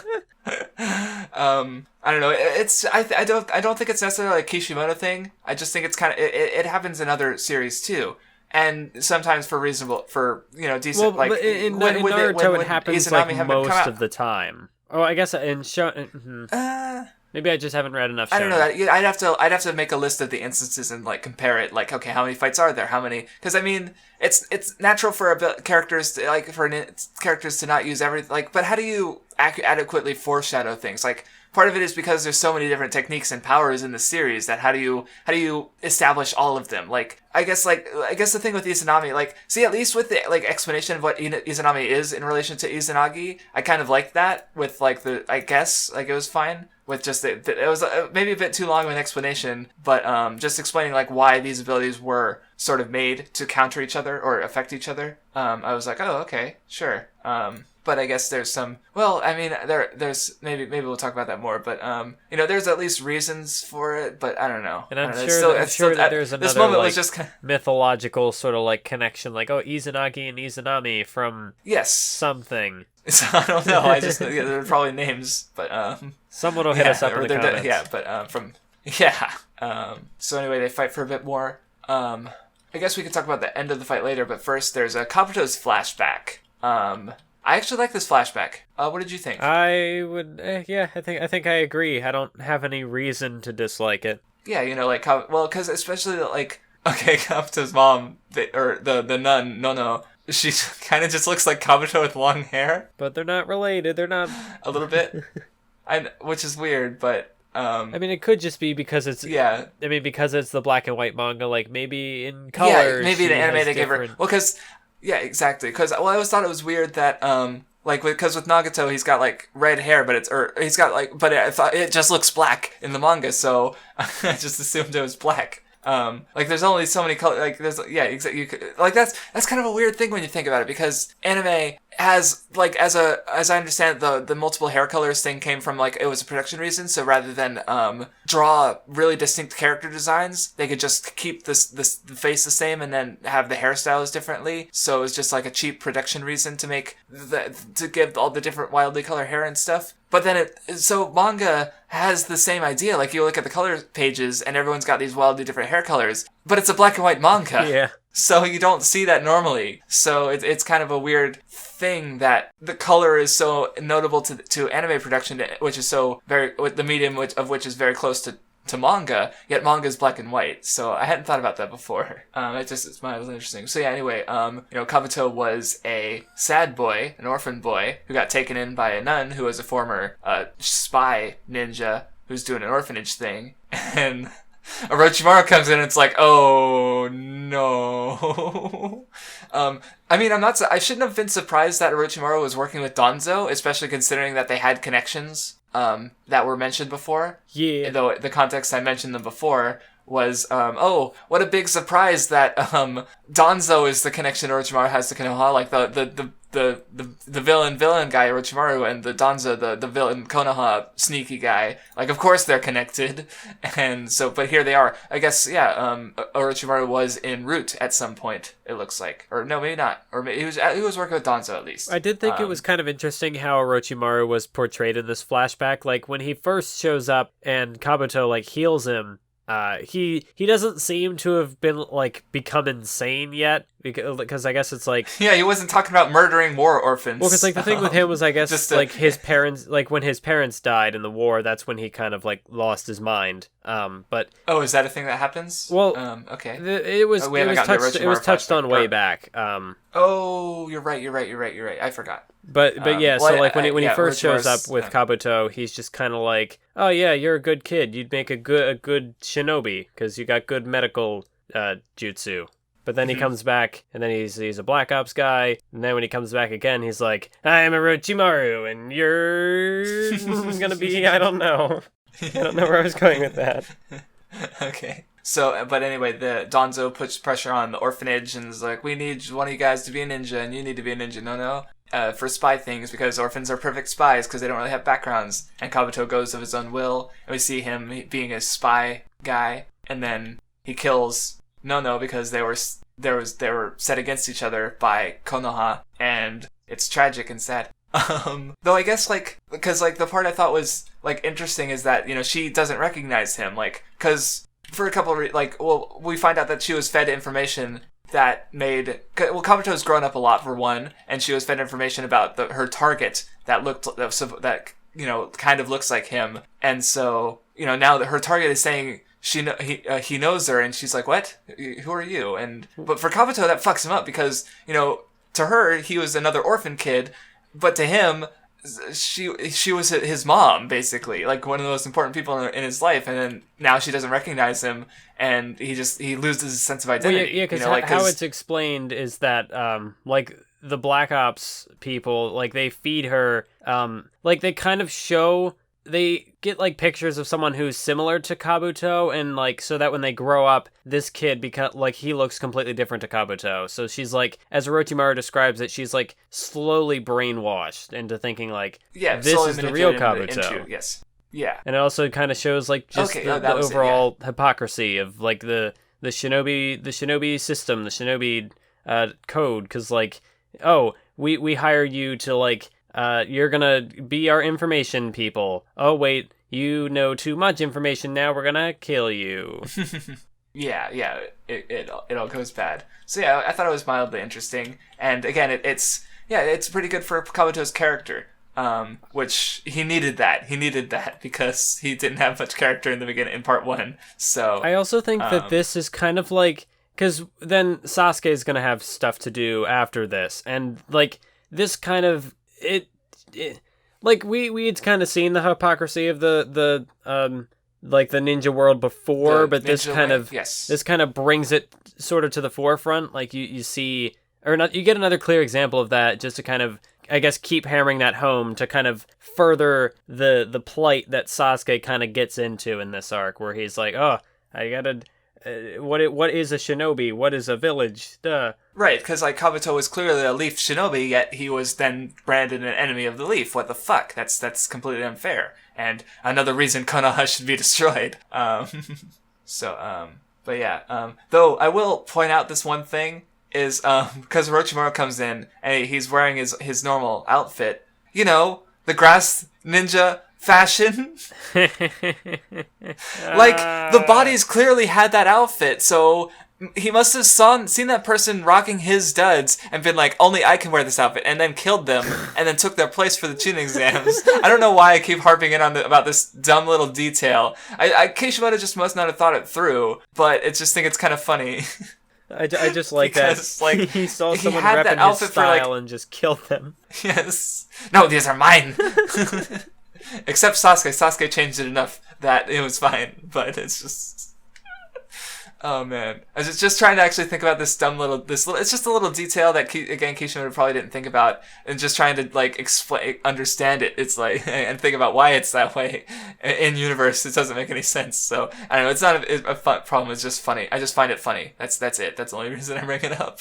I don't know. I don't think it's necessarily a Kishimoto thing. I just think it's kind of it happens in other series too. and sometimes for decent, well, in Naruto it happens like most of the time. Oh, I guess in Shounen. Maybe I just haven't read enough Shounen. I don't know that. I'd have to make a list of the instances and like compare it. Like, okay, how many fights are there? How many? Because I mean, it's natural for characters to not use everything. Like, but how do you adequately foreshadow things? Like, part of it is because there's so many different techniques and powers in the series that how do you establish all of them? Like, I guess the thing with Izanami, like, see, at least with the like explanation of what Izanami is in relation to Izanagi, I kind of like that with like it was fine. With just it was maybe a bit too long of an explanation, but just explaining like why these abilities were sort of made to counter each other or affect each other. I was like, oh, okay, sure. But I guess there's some. Well, I mean, there's maybe we'll talk about that more. But there's at least reasons for it. But I don't know. And I'm sure that there's another this moment like, was just mythological sort of like connection, like Izanagi and Izanami from something. So, I don't know. There are probably names, but someone will hit us up in the comments. So anyway, they fight for a bit more. I guess we could talk about the end of the fight later, but first there's a Kabuto's flashback. I actually like this flashback. What did you think? I would, I think I agree. I don't have any reason to dislike it. Yeah, because especially like, okay, Kabuto's mom, the nun, no. She kind of just looks like Kabuto with long hair. But they're not related. They're not... A little bit. Which is weird, but... I mean, it could just be because it's... Yeah. I mean, because it's the black and white manga, like, maybe in color... Yeah, maybe the anime they gave her... Well, because... Yeah, exactly. Because, I always thought it was weird that, because with Nagato, he's got, like, red hair, but I thought it just looks black in the manga, so I just assumed it was black. There's only so many colors, like, there's, yeah, exactly, like, that's kind of a weird thing when you think about it, because anime has, like, as I understand it, the multiple hair colors thing came from, like, it was a production reason, so rather than, draw really distinct character designs, they could just keep the face the same and then have the hairstyles differently, so it was just, like, a cheap production reason to give all the different wildly colored hair and stuff. But then so manga has the same idea. Like, you look at the color pages and everyone's got these wildly different hair colors, but it's a black and white manga. Yeah. So you don't see that normally. So it's kind of a weird thing that the color is so notable to anime production, which is so the medium of which is very close to manga, yet manga is black and white. So I hadn't thought about that before. It was interesting. So yeah, anyway, Kabuto was a sad boy, an orphan boy, who got taken in by a nun who was a former spy ninja who's doing an orphanage thing. And Orochimaru comes in and it's like, oh no. I mean, I shouldn't have been surprised that Orochimaru was working with Danzo, especially considering that they had connections that were mentioned before. Yeah. Though the context I mentioned them before was, what a big surprise that Danzo is the connection Orochimaru has to Konoha, like the villain guy Orochimaru and the Danzo, the villain Konoha sneaky guy. Like, of course they're connected, and so, but here they are. I guess, yeah. Orochimaru was en route at some point. It looks like, or no, maybe not, or maybe he was working with Danzo at least. I did think it was kind of interesting how Orochimaru was portrayed in this flashback. Like, when he first shows up and Kabuto like heals him. He doesn't seem to have been like become insane yet because I guess it's like he wasn't talking about murdering war orphans. Well, because like the thing with him was I guess like his parents, like when his parents died in the war, that's when he kind of like lost his mind. But is that a thing that happens? Well, okay. It was touched on way back. Oh, you're right. I forgot. But yeah, so like when he first shows up with Kabuto, he's just kind of like, oh yeah, you're a good kid. You'd make a good shinobi because you got good medical jutsu. But then he comes back, and then he's a Black Ops guy, and then when he comes back again, he's like, I'm Orochimaru, and you're gonna be, I don't know where I was going with that. Okay. So, but anyway, the Danzo puts pressure on the orphanage and is like, we need one of you guys to be a ninja, and you need to be a ninja, no. For spy things, because orphans are perfect spies because they don't really have backgrounds. And Kabuto goes of his own will, and we see him being a spy guy, and then he kills No because they were set against each other by Konoha, and it's tragic and sad. Though I guess because the part I thought was interesting is that she doesn't recognize him, because for a couple of we find out that she was fed information that made... Well, Kabuto's grown up a lot, for one, and she was fed information about her target that kind of looks like him. And so, now that her target is saying he knows her, and she's like, what? Who are you? But for Kabuto, that fucks him up because, to her, he was another orphan kid, but to him... She was his mom, basically, like one of the most important people in his life, and then now she doesn't recognize him, and he loses his sense of identity. Well, because how it's explained is that like the Black Ops people, like they feed her, like they kind of show. They get like pictures of someone who's similar to Kabuto, and like so that when they grow up, this kid he looks completely different to Kabuto. So she's like, as Orochimaru describes it, she's like slowly brainwashed into thinking like, this is the real Kabuto. Yes, yeah. And it also kind of shows like just the overall hypocrisy of like the shinobi system, the shinobi code, because like, oh, we hire you to like. You're gonna be our information people. Oh, wait, you know too much information now, we're gonna kill you. yeah, it all goes bad. So yeah, I thought it was mildly interesting. And again, it's pretty good for Kabuto's character. Which he needed that because he didn't have much character in the beginning, in part 1. So I also think that this is kind of like, because then Sasuke is gonna have stuff to do after this, and like, this kind of... It like we had kind of seen the hypocrisy of the like the ninja world before, but this kind of brings it sort of to the forefront. Like you see, or not, you get another clear example of that, just to kind of, I guess, keep hammering that home to kind of further the plight that Sasuke kind of gets into in this arc, where he's like, oh, I gotta. What is a shinobi? What is a village? Duh. Right, because like Kabuto was clearly a leaf shinobi, yet he was then branded an enemy of the leaf. What the fuck? That's completely unfair. And another reason Konoha should be destroyed. But yeah. Though I will point out this one thing is because Orochimaru comes in and he's wearing his normal outfit. The grass ninja fashion. Like, the bodies clearly had that outfit, so he must have seen that person rocking his duds and been like, only I can wear this outfit, and then killed them, and then took their place for the tuning exams. I don't know why I keep harping in on about this dumb little detail. Kishimoto just must not have thought it through, but I just think it's kind of funny. I just like because, that. Like, he saw someone repping his style and just killed them. Yes. No, these are mine! Except Sasuke. Sasuke changed it enough that it was fine, but it's just... Oh, man. I was just trying to actually think about this little... It's just a little detail that, again, Kishimoto probably didn't think about, and just trying to, like, understand it. It's like... and think about why it's that way. In universe, it doesn't make any sense, so... I don't know, it's not a fun problem, it's just funny. I just find it funny. That's it. That's the only reason I bring it up.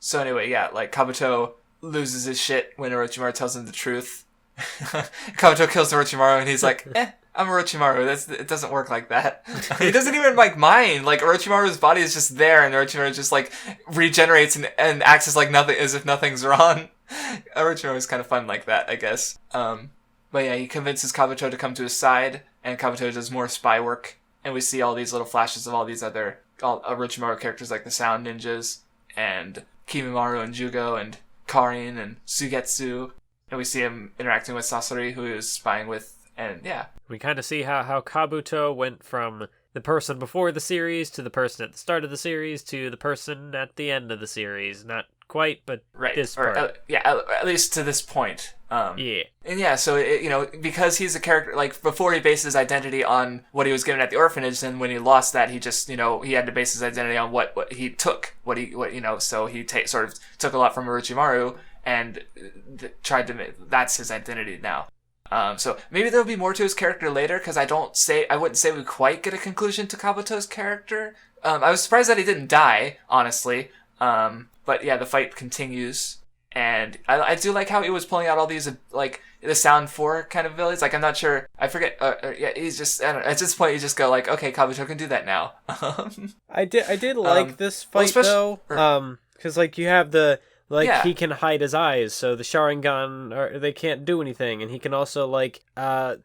So anyway, yeah, like, Kabuto loses his shit when Orochimaru tells him the truth. Kabuto kills Orochimaru and he's like, I'm Orochimaru. It doesn't work like that. He doesn't even mind. Like, Orochimaru's body is just there, and Orochimaru just like regenerates and acts as if nothing's wrong. Orochimaru is kind of fun like that, I guess. But yeah, he convinces Kabuto to come to his side, and Kabuto does more spy work, and we see all these little flashes of all these other Orochimaru characters like the Sound Ninjas and Kimimaro and Jugo and Karin and Sugetsu. And we see him interacting with Sasori, who he was spying with, and yeah. We kind of see how Kabuto went from the person before the series to the person at the start of the series to the person at the end of the series. Not quite, but right. This part. At least to this point. Yeah. And yeah, so, because he's a character, like, before he based his identity on what he was given at the orphanage, and when he lost that, he just, he had to base his identity on what he took, so he sort of took a lot from Orochimaru, and tried to that's his identity now. So maybe there'll be more to his character later, because I wouldn't say we quite get a conclusion to Kabuto's character. I was surprised that he didn't die, honestly. But yeah, the fight continues, and I do like how he was pulling out all these like the Sound 4 kind of abilities. Like, I'm not sure, I forget. Yeah, he's just, I don't know, at this point you just go like, okay, Kabuto can do that now. I did like this fight though, because like you have the like Yeah. he can hide his eyes, so the Sharingan they can't do anything, and he can also like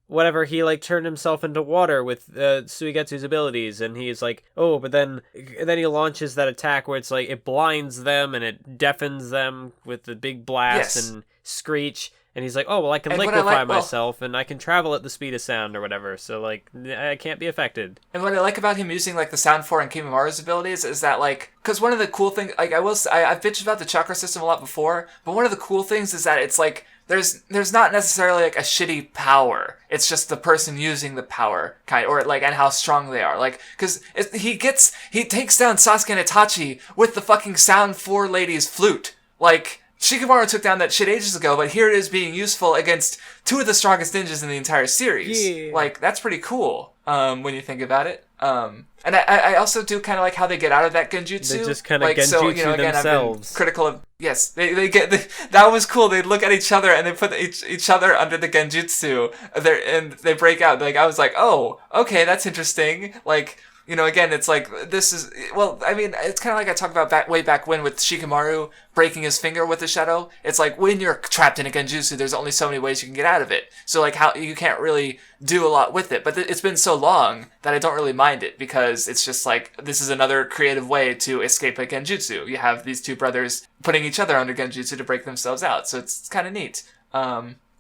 whatever he like turned himself into water with Suigetsu's abilities, and he's like, oh, but then he launches that attack where it's like it blinds them and it deafens them with the big blast and screech. And he's like, oh, well, I can liquefy myself, and I can travel at the speed of sound or whatever, so, like, I can't be affected. And what I like about him using, like, the Sound 4 and Kimimara's abilities is that, like, because one of the cool things, like, I've bitched about the chakra system a lot before, but one of the cool things is that it's, like, there's not necessarily, like, a shitty power. It's just the person using the power, or, like, and how strong they are. Like, because he takes down Sasuke and Itachi with the fucking Sound 4 lady's flute. Like, Shikamaru took down that shit ages ago, but here it is being useful against two of the strongest ninjas in the entire series. Yeah. Like, that's pretty cool, when you think about it. And I also do kind of like how they get out of that genjutsu. They just kind of like, genjutsu so, you know, again, themselves. I've been critical of... Yes, that was cool. They look at each other and they put each other under the genjutsu, and they break out. Like, I was like, oh, okay, that's interesting. Like... You know, again, it's like, this is, well, I mean, it's kind of like I talked about way back when with Shikamaru breaking his finger with the shadow. It's like, when you're trapped in a genjutsu, there's only so many ways you can get out of it. So, like, how you can't really do a lot with it. But it's been so long that I don't really mind it, because it's just like, this is another creative way to escape a genjutsu. You have these two brothers putting each other under genjutsu to break themselves out. So it's kind of neat.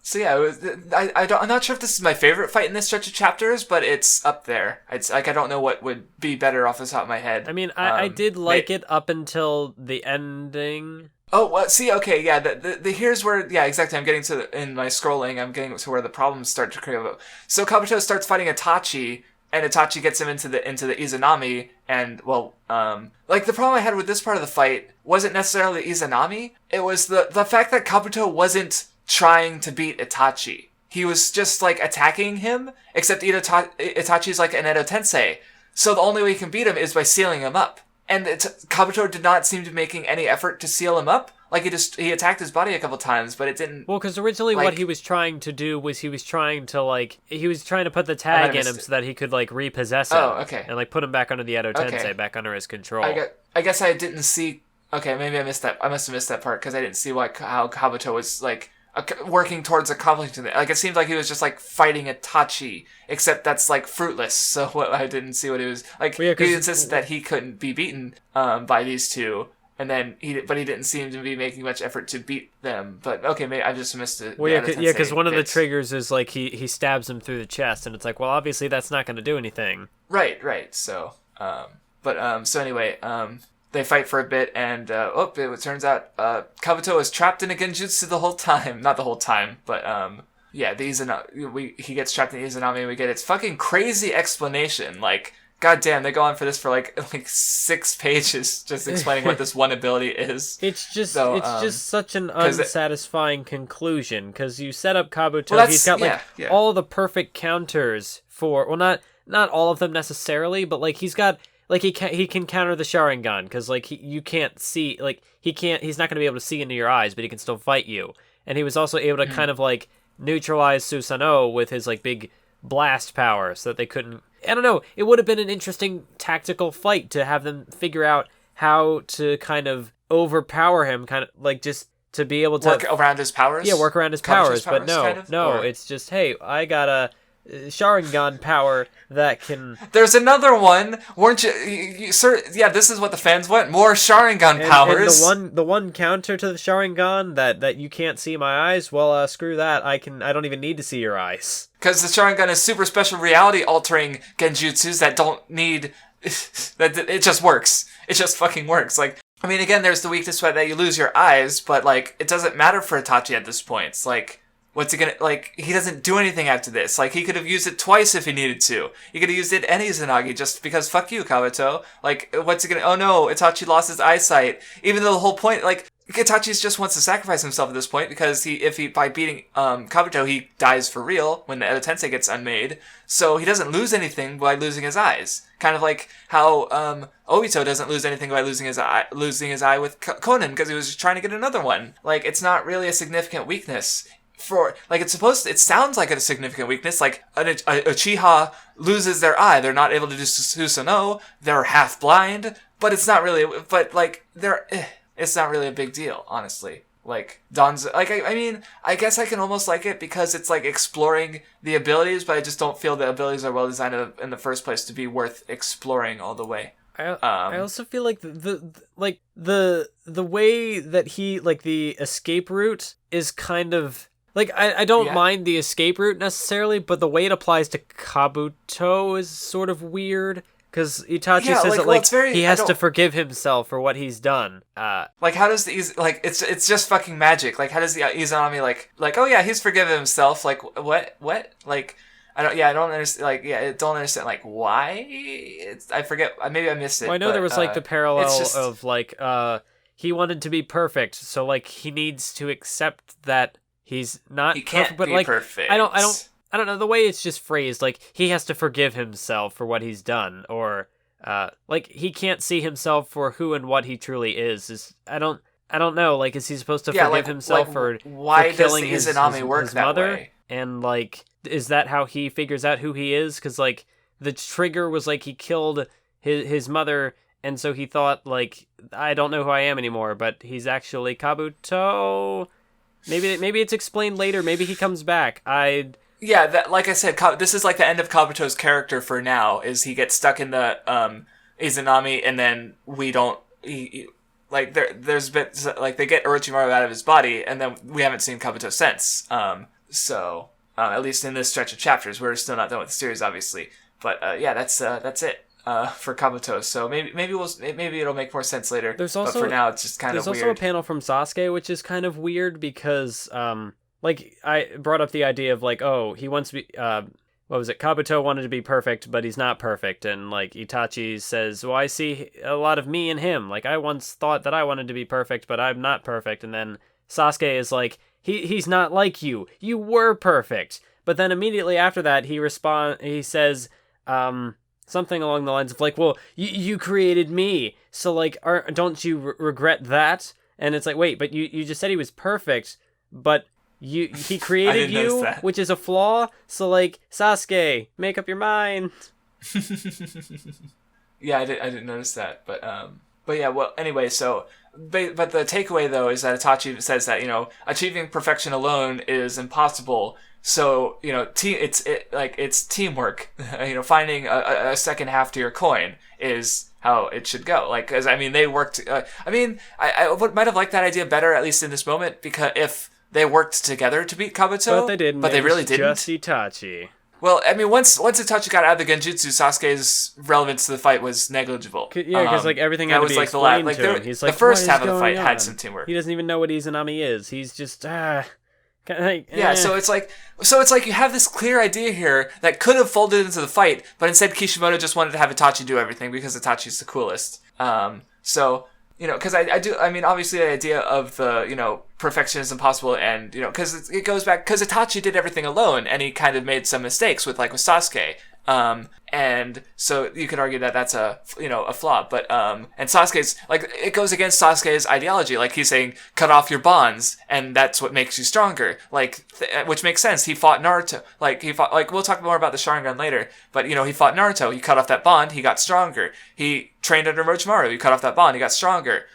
So yeah, I'm not sure if this is my favorite fight in this stretch of chapters, but it's up there. It's like, I don't know what would be better off the top of my head. I mean, I did like it up until the ending. Oh, well, see, okay, yeah, the here's where, yeah, exactly, I'm getting to, in my scrolling, I'm getting to where the problems start to create. So Kabuto starts fighting Itachi, and Itachi gets him into the Izanami, and, well, like, the problem I had with this part of the fight wasn't necessarily Izanami, it was the fact that Kabuto wasn't trying to beat Itachi. He was just, like, attacking him, except Itachi's like an Edo Tensei. So the only way you can beat him is by sealing him up. And Kabuto did not seem to be making any effort to seal him up. Like, he attacked his body a couple times, but it didn't... Well, because originally what he was trying to do was he was trying to put the tag in him so that he could, like, repossess him. Oh, okay. And, like, put him back under the Edo Tensei, back under his control. I guess I didn't see... Okay, maybe I missed that. I must have missed that part, because I didn't see how Kabuto was, like... working towards accomplishing it. Like, it seemed like he was just, like, fighting Itachi, except that's, like, fruitless, so I didn't see what he was... Like, he insisted that he couldn't be beaten by these two, and then he didn't seem to be making much effort to beat them. But, okay, maybe I just missed it. Well, yeah, because one of the triggers is, like, he stabs him through the chest, and it's like, well, obviously that's not going to do anything. Right, so, so anyway, they fight for a bit, and, it turns out, Kabuto is trapped in a genjutsu the whole time. Not the whole time, but, yeah, he gets trapped in the Izanami, and we get its fucking crazy explanation. Like, goddamn, they go on for this for, like 6 pages, just explaining what this one ability is. It's just such an unsatisfying conclusion, because you set up Kabuto, he's got, all the perfect counters for, well, not all of them necessarily, but, like, he's got... Like, he can counter the Sharingan, because, like, you can't see, like, he's not going to be able to see into your eyes, but he can still fight you. And he was also able to kind of, like, neutralize Susanoo with his, like, big blast power, so that they couldn't... I don't know, it would have been an interesting tactical fight to have them figure out how to kind of overpower him, kind of, like, just to be able to... Work around his powers? Yeah, work around his powers, but no, it's just, hey, I got a Sharingan power that can... There's another one, weren't you sir? Yeah, this is what the fans want, more Sharingan powers. And the one counter to the Sharingan that you can't see my eyes, well, screw that, I don't even need to see your eyes. Because the Sharingan is super special reality altering genjutsus that don't need... that it just works. It just fucking works. Like, I mean, again, there's the weakness that you lose your eyes, but, like, it doesn't matter for Itachi at this point. It's like... What's he gonna, like, he doesn't do anything after this. Like, he could have used it twice if he needed to. He could have used it any Izanagi just because fuck you, Kabuto. Like, what's he gonna, oh no, Itachi lost his eyesight. Even though the whole point, like, Itachi just wants to sacrifice himself at this point because by beating, Kabuto, he dies for real when the Edo Tensei gets unmade. So he doesn't lose anything by losing his eyes. Kind of like how, Obito doesn't lose anything by losing his eye with Conan because he was just trying to get another one. Like, it's not really a significant weakness. It sounds like a significant weakness, like a Uchiha loses their eye, they're not able to do Susanoo, they're half blind, but it's not really, but like, it's not really a big deal, honestly. Like, Danzo, like, I mean, I guess I can almost like it because it's, like, exploring the abilities, but I just don't feel the abilities are well designed in the first place to be worth exploring all the way. I also feel like the way that he, like, the escape route is kind of, like, I don't mind the escape route necessarily, but the way it applies to Kabuto is sort of weird. Because Itachi says that he has to forgive himself for what he's done. Like, how does it's just fucking magic. Like, how does the Izanami like oh yeah, he's forgiven himself. Like, what? Like, I don't understand. Like, yeah, I don't understand. Like, why? I forget. Maybe I missed it. Well, I know there was like the parallel of like he wanted to be perfect, so like he needs to accept that he's not. He can't perfect, but be like perfect. I don't know, the way it's just phrased, like, he has to forgive himself for what he's done, or, like, he can't see himself for who and what he truly is. I don't know, like, is he supposed to forgive himself for killing his mother? Way? And, like, is that how he figures out who he is? Because, like, the trigger was, like, he killed his mother, and so he thought, like, I don't know who I am anymore, but he's actually Kabuto. Maybe it's explained later, maybe he comes back. Yeah, that, like I said, this is like the end of Kabuto's character for now, is he gets stuck in the Izanami, and then we don't... like, there's bits... Like, they get Orochimaru out of his body, and then we haven't seen Kabuto since. So, at least in this stretch of chapters, we're still not done with the series, obviously. But, yeah, that's it for Kabuto. So maybe it'll make more sense later. But for now, it's just kind of weird. There's also a panel from Sasuke, which is kind of weird, because... like, I brought up the idea of, like, oh, he wants to be, what was it? Kabuto wanted to be perfect, but he's not perfect. And, like, Itachi says, well, I see a lot of me in him. Like, I once thought that I wanted to be perfect, but I'm not perfect. And then Sasuke is like, he's not like you. You were perfect. But then immediately after that, he says, something along the lines of, like, well, you created me. So, like, don't you regret that? And it's like, wait, but you just said he was perfect, but... He created you, which is a flaw. So, like, Sasuke, make up your mind. Yeah, I didn't notice that, but yeah. Well, anyway, so but the takeaway though is that Itachi says that achieving perfection alone is impossible. So it's teamwork. Finding a second half to your coin is how it should go. Like, because I mean, they worked. I might have liked that idea better, at least in this moment, because if they worked together to beat Kabuto. But they didn't. But they really didn't. Just Itachi. Well, I mean, once Itachi got out of the Genjutsu, Sasuke's relevance to the fight was negligible. Yeah, because like everything had to be explained to him. He's like, the first half of the fight had some teamwork. He doesn't even know what Izanami is. He's just Yeah, so it's like you have this clear idea here that could have folded into the fight, but instead Kishimoto just wanted to have Itachi do everything because Itachi's the coolest. Because I mean, obviously the idea of the, perfection is impossible, and, because it goes back, because Itachi did everything alone, and he kind of made some mistakes with Sasuke. And so you could argue that that's a flaw, but, and Sasuke's, like, it goes against Sasuke's ideology, like, he's saying, cut off your bonds, and that's what makes you stronger, like, which makes sense. He fought Naruto, we'll talk more about the Sharingan later, but, he fought Naruto, he cut off that bond, he got stronger. He trained under Orochimaru, he cut off that bond, he got stronger.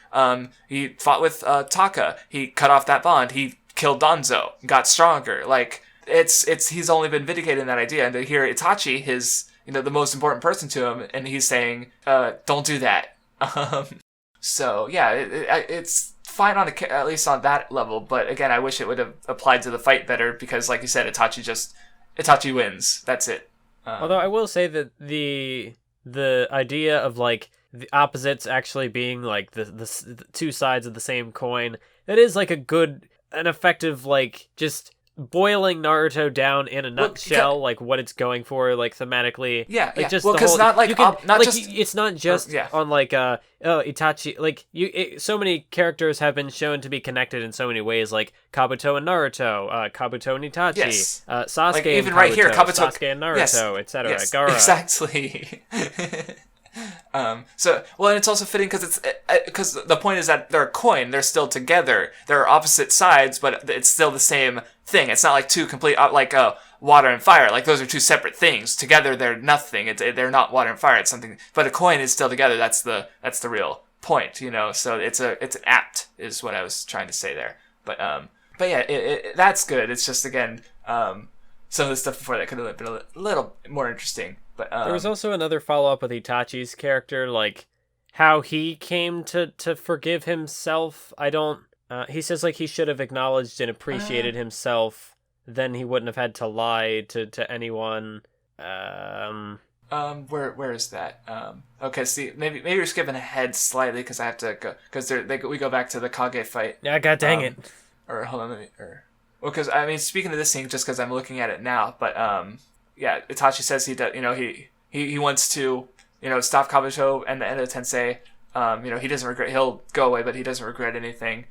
He fought with, Taka, he cut off that bond, he killed Danzo, got stronger, like, he's only been vindicated in that idea, and to hear Itachi, his, the most important person to him, and he's saying, don't do that. So yeah, it's fine at least on that level, but again, I wish it would have applied to the fight better, because like you said, Itachi wins. That's it. Although I will say that the idea of like the opposites actually being like the two sides of the same coin, that is like an effective, like, just boiling Naruto down in a nutshell, like what it's going for, like thematically. Yeah, like, yeah. Just well, because it's not just on like Itachi. Like so many characters have been shown to be connected in so many ways, like Kabuto and Naruto, Kabuto and Itachi, yes. Sasuke like, and even Kabuto, right here, Kabuto, Sasuke and Naruto, yes, etc. Yes, Gaara. Exactly. And it's also fitting because the point is that they're a coin. They're still together. They're opposite sides, but it's still the same thing. It's not like two complete water and fire. Like those are two separate things. Together, they're nothing. They're not water and fire. It's something. But a coin is still together. That's the real point, so it's an apt is what I was trying to say there. But yeah, that's good. It's just, again, some of the stuff before that could have been a little more interesting. But there was also another follow-up with Itachi's character, like how he came to forgive himself. He says like he should have acknowledged and appreciated himself, then he wouldn't have had to lie to anyone. Where is that? Okay, see, maybe you're skipping ahead slightly because I have to go, because we go back to the Kage fight. Yeah, god dang it. Or hold on, because speaking of this scene, just because I'm looking at it now, but yeah, Itachi says he does, he wants to, stop Kabuto and the Edo Tensei. He doesn't regret. He'll go away, but he doesn't regret anything.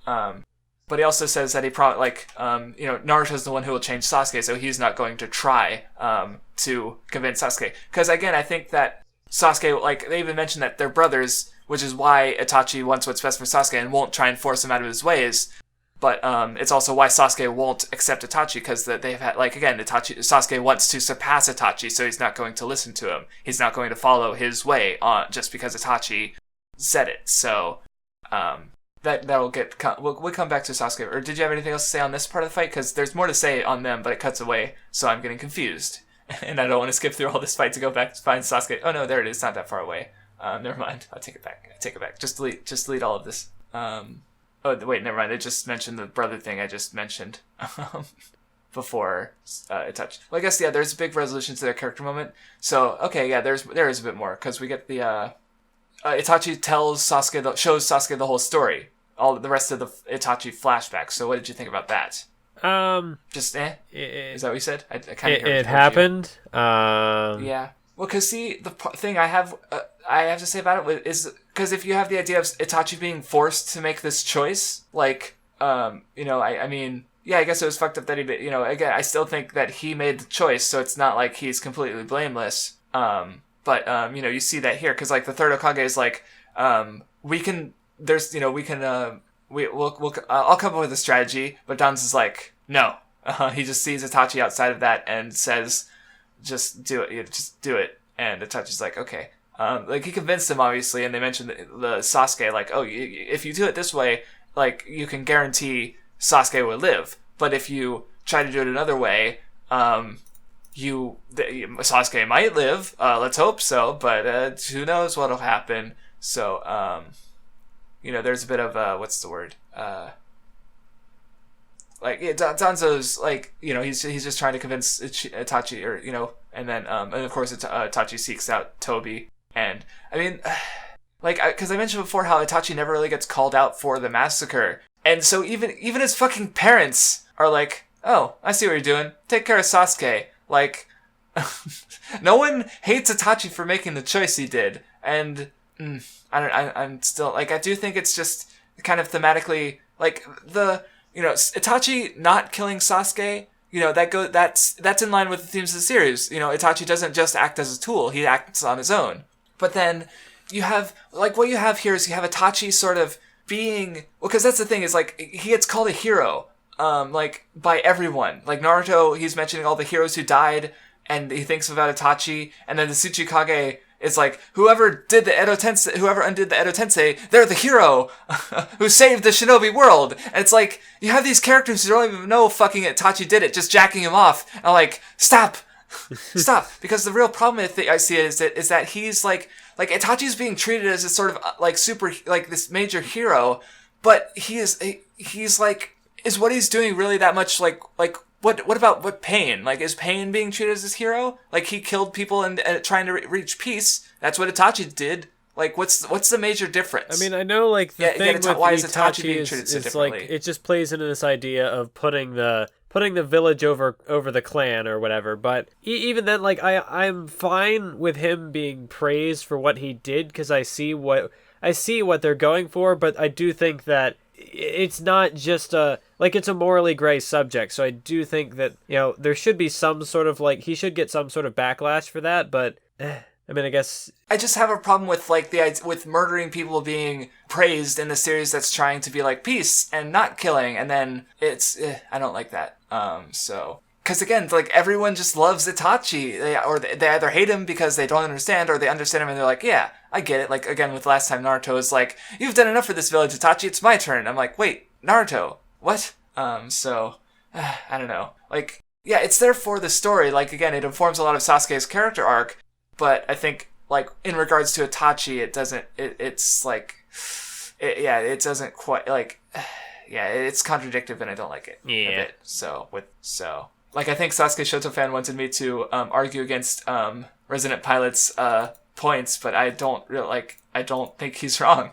But he also says that he Naruto's the one who will change Sasuke, so he's not going to try to convince Sasuke. Because again, I think that Sasuke, like, they even mentioned that they're brothers, which is why Itachi wants what's best for Sasuke and won't try and force him out of his ways. But it's also why Sasuke won't accept Itachi, because they've had, like, again, Sasuke wants to surpass Itachi, so he's not going to listen to him. He's not going to follow his way just because Itachi said it. So that'll get. We'll come back to Sasuke. Or did you have anything else to say on this part of the fight? Because there's more to say on them, but it cuts away, so I'm getting confused, and I don't want to skip through all this fight to go back to find Sasuke. Oh no, there it is. Not that far away. Never mind. I'll take it back. Just delete all of this. Oh, wait, never mind. I just mentioned the brother thing I just mentioned before Itachi. Well, I guess, yeah, there's a big resolution to their character moment. So, okay, yeah, there is a bit more, because we get the, Itachi shows Sasuke the whole story. All the rest of the Itachi flashbacks. So what did you think about that? Just, is that what you said? I kind of It happened. Yeah. Well, because, see, the thing I have to say about it is, because if you have the idea of Itachi being forced to make this choice, like, I mean, yeah, I guess it was fucked up that he did, again, I still think that he made the choice, so it's not like he's completely blameless. But you see that here, because, like, the third Hokage is like, I'll come up with a strategy, but Dan's is like, no. He just sees Itachi outside of that and says, just do it. And Itachi's like, okay. Like, he convinced him, obviously, and they mentioned the Sasuke, like, oh, if you do it this way, like, you can guarantee Sasuke will live. But if you try to do it another way, Sasuke might live. Let's hope so, but who knows what'll happen. So, there's a bit of, what's the word? Like, yeah, Danzo's, like, he's just trying to convince Itachi, or, and then, and of course, Itachi seeks out Tobi. And, I mean, like, because I mentioned before how Itachi never really gets called out for the massacre. And so even his fucking parents are like, oh, I see what you're doing. Take care of Sasuke. Like, no one hates Itachi for making the choice he did. And, I'm still, like, I do think it's just kind of thematically, like, Itachi not killing Sasuke, that's in line with the themes of the series. Itachi doesn't just act as a tool, he acts on his own. But then you have, like, what you have here is you have Itachi sort of being, well, because that's the thing, is, like, he gets called a hero, like, by everyone. Like, Naruto, he's mentioning all the heroes who died, and he thinks about Itachi, and then the Tsuchikage is like, whoever undid the Edo Tensei, they're the hero who saved the Shinobi world. And it's like, you have these characters who don't even know fucking Itachi did it, just jacking him off. And I'm like, stop. Because the real problem I see is that he's like Itachi's being treated as a sort of like super, like this major hero, but he's like, is what he's doing really that much like what about Pain? Like, is Pain being treated as his hero? Like, he killed people and trying to reach peace. That's what Itachi did. Like, what's the major difference? I mean, I know, like, the thing with why is Itachi Itachi being treated so is differently? like, it just plays into this idea of putting the village over the clan or whatever. But even then, like, I'm fine with him being praised for what he did, because I see what they're going for. But I do think that it's not just it's a morally gray subject. So I do think that, there should be some sort of, like, he should get some sort of backlash for that. But I mean, I guess I just have a problem with, like, with murdering people being praised in the series that's trying to be like peace and not killing, and then it's I don't like that. So because again, like everyone just loves Itachi. They either hate him because they don't understand, or they understand him and they're like, yeah, I get it. Like again with last time, Naruto is like, you've done enough for this village, Itachi. It's my turn. I'm like, wait, Naruto, what? So I don't know. Like, yeah, it's there for the story. Like again, it informs a lot of Sasuke's character arc, but I think like in regards to Itachi, it doesn't. It's like, it doesn't quite like. Yeah, it's contradictory and I don't like it. Yeah. A bit. So like I think Sasuke Shoto fan wanted me to argue against Resident Pilot's points, but I don't think he's wrong.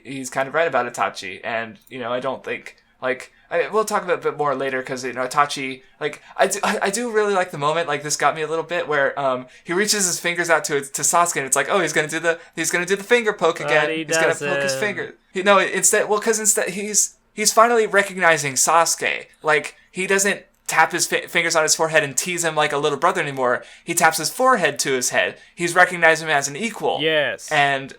He's kind of right about Itachi, and I don't think we'll talk about it a bit more later because Itachi, like I do really like the moment, like this got me a little bit where he reaches his fingers out to Sasuke and it's like, oh, he's gonna do the finger poke again. He's gonna poke his finger. Instead he's finally recognizing Sasuke. Like he doesn't tap his fingers on his forehead and tease him like a little brother anymore. He taps his forehead to his head. He's recognizing him as an equal. Yes. And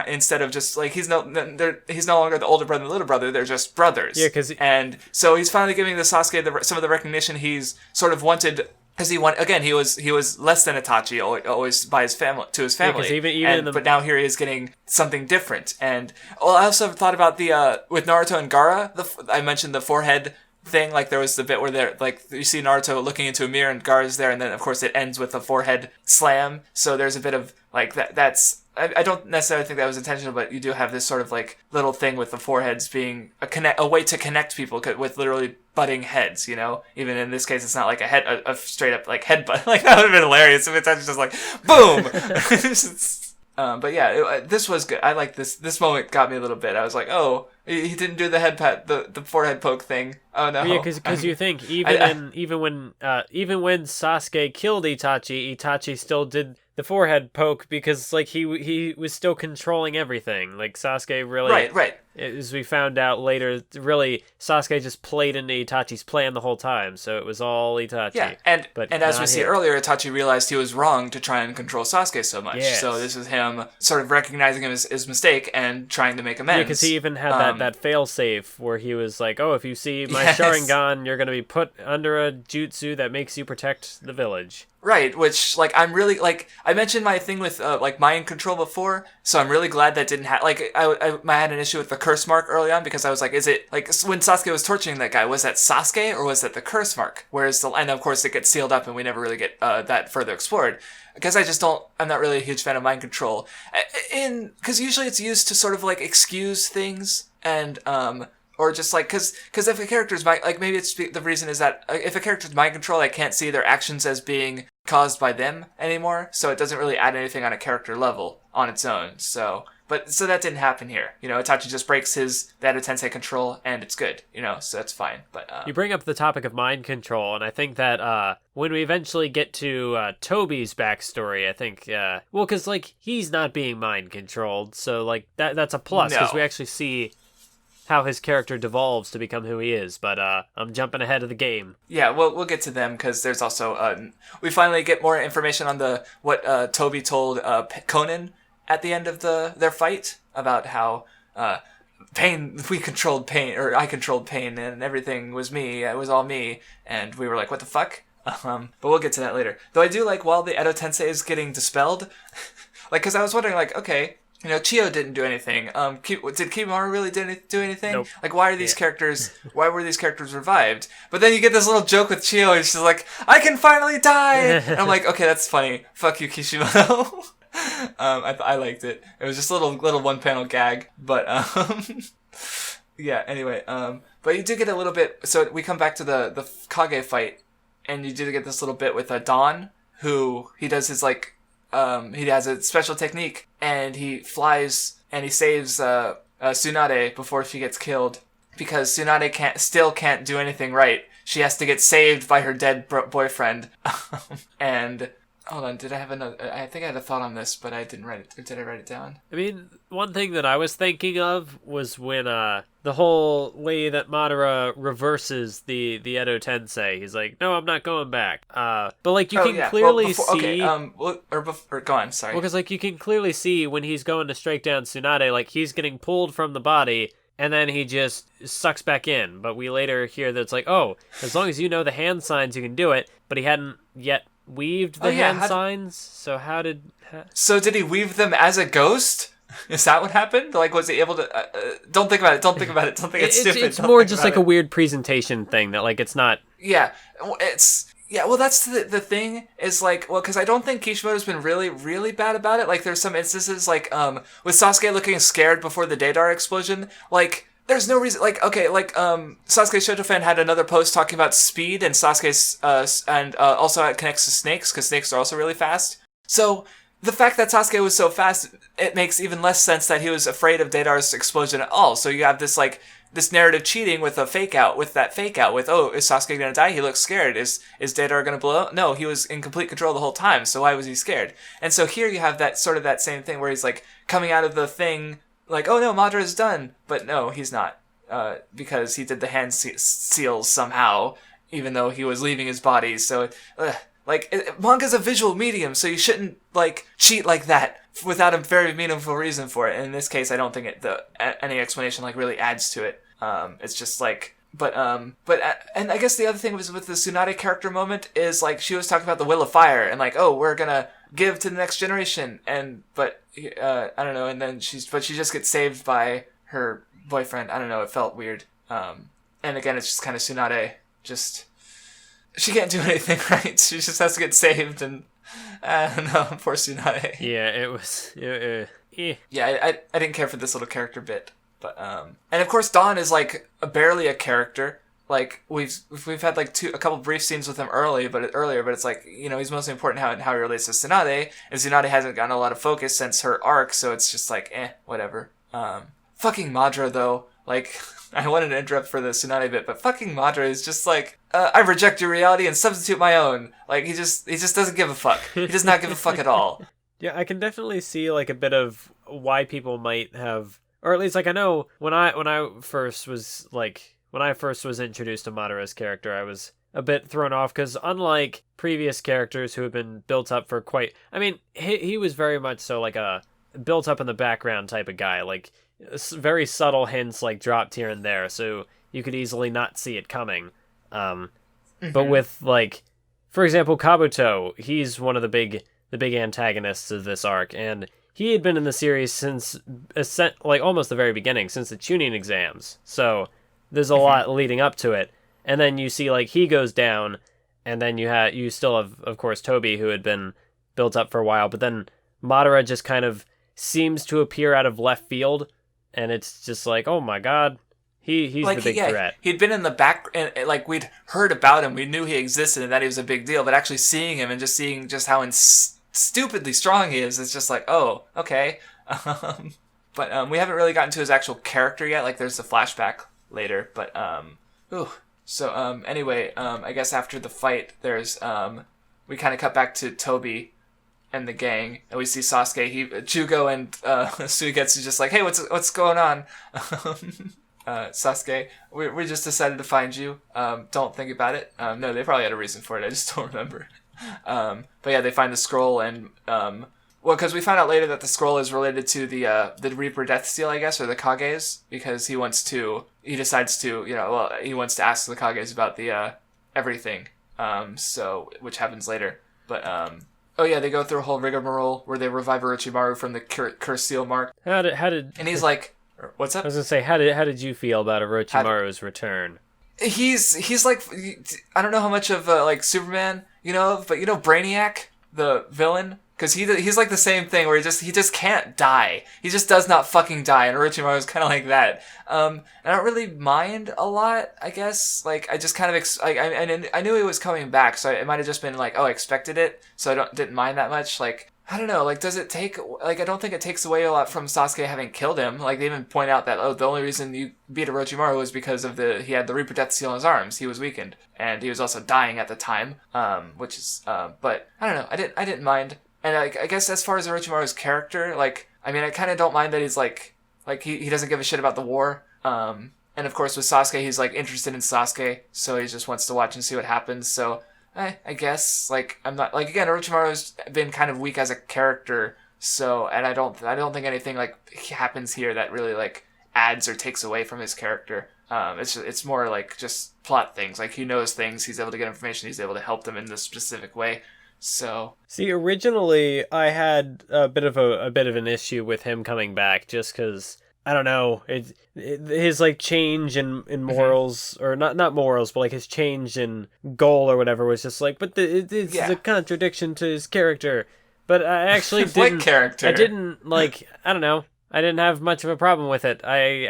instead of just like he's no longer the older brother and the little brother. They're just brothers. Yeah, and so he's finally giving the Sasuke some of the recognition he's sort of wanted. Because he was less than Itachi always by his family to his family. Yeah, but now here he is getting something different. And I also thought about the with Naruto and Gaara. I mentioned the forehead thing. Like there was the bit where they're like you see Naruto looking into a mirror and Gaara's there, and then of course it ends with a forehead slam. So there's a bit of like that. I don't necessarily think that was intentional, but you do have this sort of like little thing with the foreheads being a way to connect people with literally butting heads, Even in this case, it's not like a straight up like headbutt. Like that would have been hilarious if it's just like boom. But yeah, this was good. I like this. This moment got me a little bit. I was like, oh, he didn't do the head pat, the forehead poke thing. Oh no. Yeah, because you think even when Sasuke killed Itachi still did the forehead poke because like he was still controlling everything. Like Sasuke really, right. As we found out later, really Sasuke just played into Itachi's plan the whole time, so it was all Itachi. Yeah, and as we see earlier, Itachi realized he was wrong to try and control Sasuke so much. Yes. So this is him sort of recognizing his mistake and trying to make amends. Yeah, because he even had that fail-safe where he was like, oh, if you see my Sharingan, you're going to be put under a jutsu that makes you protect the village. Right, which, like, I'm really, like, I mentioned my thing with, like, mind control before, so I'm really glad that didn't happen. Like, I had an issue with the curse mark early on, because I was like, is it, like, when Sasuke was torturing that guy, was that Sasuke, or was that the curse mark? Whereas, and of course, it gets sealed up, and we never really get that further explored. Because I'm not really a huge fan of mind control. Because usually it's used to sort of, like, excuse things, and, or just like, because if a character's mind, like maybe it's the reason is that if a character's mind control, I can't see their actions as being caused by them anymore. So it doesn't really add anything on a character level on its own. So that didn't happen here. Itachi just breaks the Edo Tensei control and it's good. So that's fine. But you bring up the topic of mind control, and I think that when we eventually get to Tobi's backstory, I think because like he's not being mind controlled, so like that's a plus because we actually see how his character devolves to become who he is, but I'm jumping ahead of the game. Yeah, we'll get to them because there's also we finally get more information on what Tobi told Conan at the end of their fight about how we controlled pain, or I controlled pain, and everything was me. It was all me, and we were like, what the fuck? But we'll get to that later. Though I do like while the Edo Tensei is getting dispelled, like because I was wondering like, okay. Chiyo didn't do anything. Did Kimaru really do anything? Nope. Like, why are these characters? Why were these characters revived? But then you get this little joke with Chiyo, and she's like, "I can finally die." And I'm like, okay, that's funny. Fuck you, Kishimoto. I liked it. It was just a little one panel gag, but yeah. Anyway, but you do get a little bit. So we come back to the Kage fight, and you do get this little bit with Don, who he does his like. He has a special technique, and he flies and he saves Tsunade before she gets killed, because Tsunade still can't do anything right. She has to get saved by her dead boyfriend. And hold on, did I have another? I think I had a thought on this, but I didn't write it. Or did I write it down? I mean, one thing that I was thinking of was when the whole way that Madara reverses the Edo Tensei. He's like, no, I'm not going back. But like you can clearly see. Okay, go on. Sorry. Well, because like you can clearly see when he's going to strike down Tsunade, like he's getting pulled from the body, and then he just sucks back in. But we later hear that it's like, oh, as long as you know the hand signs, you can do it. But he hadn't yet weaved the hand signs. So how did... So did he weave them as a ghost? Is that what happened? Like, was he able to... don't think about it. Don't think about it. Don't think it's stupid. It's more just like a weird presentation thing that, like, it's not... Yeah, it's... Yeah, well, that's the thing, is, like, well, because I don't think Kishimoto's been really, really bad about it. Like, there's some instances, like, with Sasuke looking scared before the Deidara explosion, like, there's no reason, like, okay, like, Sasuke Shoto-fan had another post talking about speed, and Sasuke's, and also it connects to snakes, because snakes are also really fast. So, the fact that Sasuke was so fast, it makes even less sense that he was afraid of Deidara's explosion at all. So you have this, like, this narrative cheating with that fake out, with, oh, is Sasuke gonna die? He looks scared. Is Deidara gonna blow up? No, he was in complete control the whole time, so why was he scared? And so here you have that sort of that same thing where he's, like, coming out of the thing, like, oh no, Madara's done. But no, he's not. Because he did the hand seals somehow, even though he was leaving his body, so, manga's a visual medium, so you shouldn't, like, cheat like that without a very meaningful reason for it. And in this case, I don't think any explanation, like, really adds to it. It's just, like... and I guess the other thing was with the Tsunade character moment is, like, she was talking about the will of fire, and, like, oh, we're gonna give to the next generation, but I don't know, and then she just gets saved by her boyfriend. I don't know, it felt weird. And again, it's just kind of Tsunade, just... She can't do anything, right? She just has to get saved, and I don't know, poor Tsunade. Yeah, it was... Yeah, I didn't care for this little character bit, but and of course Dawn is like barely a character. Like we've had like a couple brief scenes with him earlier, but it's like, you know, he's mostly important how he relates to Tsunade, and Tsunade hasn't gotten a lot of focus since her arc, so it's just like whatever. Fucking Madara though, like. I wanted to interrupt for the Tsunade bit, but fucking Madara is just like, I reject your reality and substitute my own. Like, he just doesn't give a fuck. He does not give a fuck at all. Yeah, I can definitely see, like, a bit of why people might have, or at least, like, I know when I first was introduced to Madara's character, I was a bit thrown off, because unlike previous characters who had been built up for quite, I mean, he was very much so, like, a built up in the background type of guy, like, very subtle hints like dropped here and there, so you could easily not see it coming. But with, like, for example, Kabuto, he's one of the big antagonists of this arc, and he had been in the series since like almost the very beginning, since the Chunin exams. So there's a lot leading up to it, and then you see like he goes down, and then you still have, of course, Tobi, who had been built up for a while, but then Madara just kind of seems to appear out of left field. And it's just like, oh my god, he's like, the big threat. He'd been in the back, and like we'd heard about him, we knew he existed and that he was a big deal, but actually seeing him and just seeing just how stupidly strong he is, it's just like, oh, okay. But we haven't really gotten to his actual character yet. Like there's the flashback later, but anyway, I guess after the fight, there's we kind of cut back to Tobi and the gang, and we see Sasuke, Jugo and Suigetsu just like, hey, what's going on? Sasuke, we just decided to find you. Don't think about it. No, they probably had a reason for it. I just don't remember. But yeah, they find the scroll, and because we found out later that the scroll is related to the Reaper Death Seal, I guess, or the Kages, because he wants to ask the Kages about the everything. Which happens later, but oh yeah, they go through a whole rigmarole where they revive Orochimaru from the curse seal mark. How did? And he's like, "What's up?" I was gonna say, how did you feel about Orochimaru's return? He's like, I don't know how much of like Superman, but Brainiac, the villain, because he's like the same thing where he just can't die. He just does not fucking die, and Orochimaru's kind of like that. And I don't really mind a lot, I guess. Like I just kind of I knew he was coming back, so it might have just been like, oh, I expected it, so I didn't mind that much. Like I don't know, like does it take like I don't think it takes away a lot from Sasuke having killed him. Like they even point out that the only reason you beat Orochimaru was because of he had the Reaper Death Seal on his arms. He was weakened, and he was also dying at the time. Which is but I don't know. I didn't mind. And I guess as far as Orochimaru's character, like, I mean, I kind of don't mind that he's like he doesn't give a shit about the war. And of course with Sasuke, he's like interested in Sasuke, so he just wants to watch and see what happens. So I guess like I'm not like again, Orochimaru's been kind of weak as a character, so and I don't think anything like happens here that really like adds or takes away from his character. It's more like just plot things. Like he knows things, he's able to get information, he's able to help them in this specific way. So see, originally I had a bit of an issue with him coming back, just because I don't know, his like change in morals, or not morals, but like his change in goal or whatever was just like, but it's a contradiction to his character. But I actually didn't. What character? I didn't like. I don't know. I didn't have much of a problem with it. I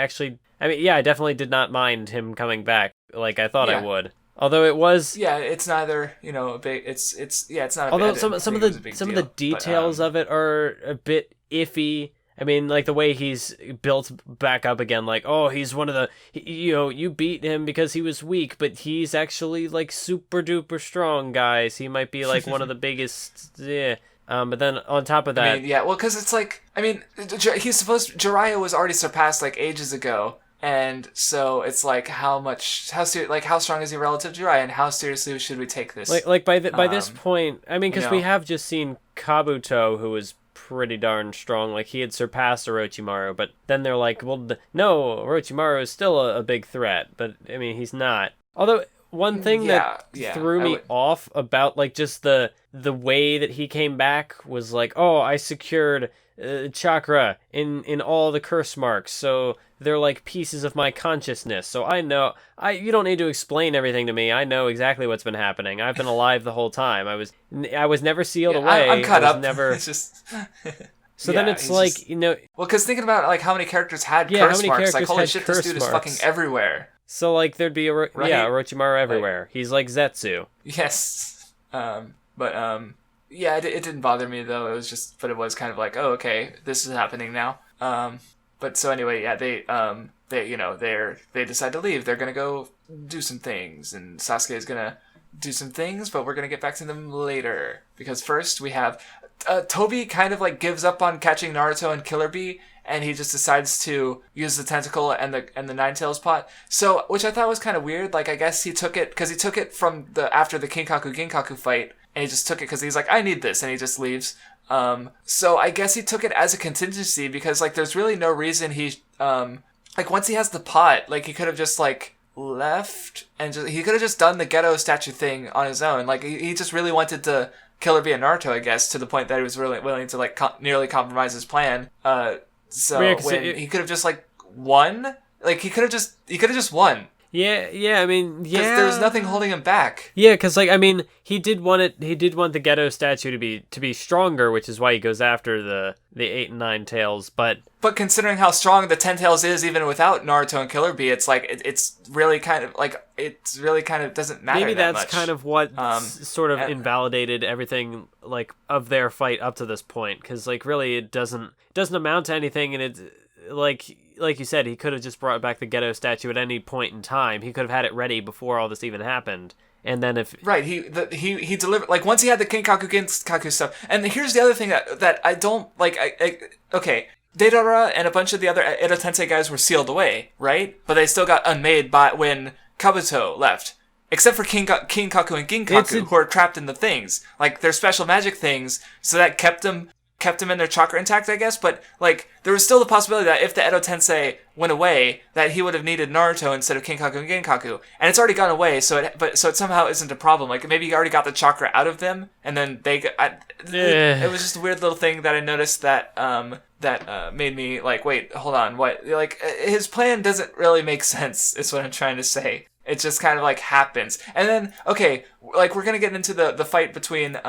definitely did not mind him coming back like I thought I would. Although it was, it's neither, a big. It's not. Although some of the details of it are a bit iffy. I mean, like the way he's built back up again, like, oh, he's one of the, you beat him because he was weak, but he's actually like super duper strong, guys. He might be like one of the biggest. Yeah. But then on top of that, because it's like, Jiraiya was already surpassed like ages ago. And so it's like how strong is he relative to Jiraiya, and how seriously should we take this? Like by this point, I mean, because we have just seen Kabuto, who was pretty darn strong. Like he had surpassed Orochimaru, but then they're like, well, no, Orochimaru is still a big threat, but I mean, he's not. Although one thing that threw me off about like just the way that he came back was like, oh, I secured chakra in all the curse marks, so they're like pieces of my consciousness. So I know, you don't need to explain everything to me. I know exactly what's been happening. I've been alive the whole time. I was never sealed away. I'm caught up. Never. It's just. So then it's like, just... Well, because thinking about like how many characters had curse marks, like holy shit, this dude is fucking everywhere. So like there'd be Orochimaru everywhere. Like, he's like Zetsu. Yes. It didn't bother me though. But it was kind of like, oh, okay, this is happening now. But so anyway, they decide to leave. They're gonna go do some things, and Sasuke is gonna do some things, but we're gonna get back to them later. Because first we have Tobi kind of like gives up on catching Naruto and Killer Bee, and he just decides to use the tentacle and the Nine Tails pot. So, which I thought was kind of weird. Like I guess he took it from after the Kinkaku fight, and he just took it because he's like, I need this, and he just leaves. So I guess he took it as a contingency because like there's really no reason like once he has the pot, like he could have just like left and he could have just done the ghetto statue thing on his own. Like he just really wanted to Killer Bee and Naruto, I guess, to the point that he was really willing to like nearly compromise his plan. He could have just like won, like he could have just won. Yeah, I mean, yeah. Because there was nothing holding him back. Yeah, because like I mean, he did want the ghetto statue to be stronger, which is why he goes after the 8 and 9 tails. But considering how strong the 10 tails is, even without Naruto and Killer Bee, it's like it's really kind of doesn't matter. Maybe that that's much. kind of what sort of invalidated everything like of their fight up to this point, because like really it doesn't amount to anything, and it's like you said, he could have just brought back the ghetto statue at any point in time. He could have had it ready before all this even happened. And then he delivered, like once he had the Kinkaku stuff. And here's the other thing that I don't like. Okay, Deidara and a bunch of the other Edo Tensei guys were sealed away, right? But they still got unmade when Kabuto left. Except for Kinkaku and Ginkaku, who are trapped in the things. Like, they're special magic things, so that kept them in their chakra intact, I guess, but like there was still the possibility that if the Edo Tensei went away, that he would have needed Naruto instead of Kinkaku and Ginkaku, and it's already gone away, so it somehow isn't a problem. Like maybe he already got the chakra out of them, and then it was just a weird little thing that I noticed that made me like, wait, hold on, what? Like his plan doesn't really make sense. Is what I'm trying to say. It just kind of like happens, and then okay, like we're gonna get into the fight between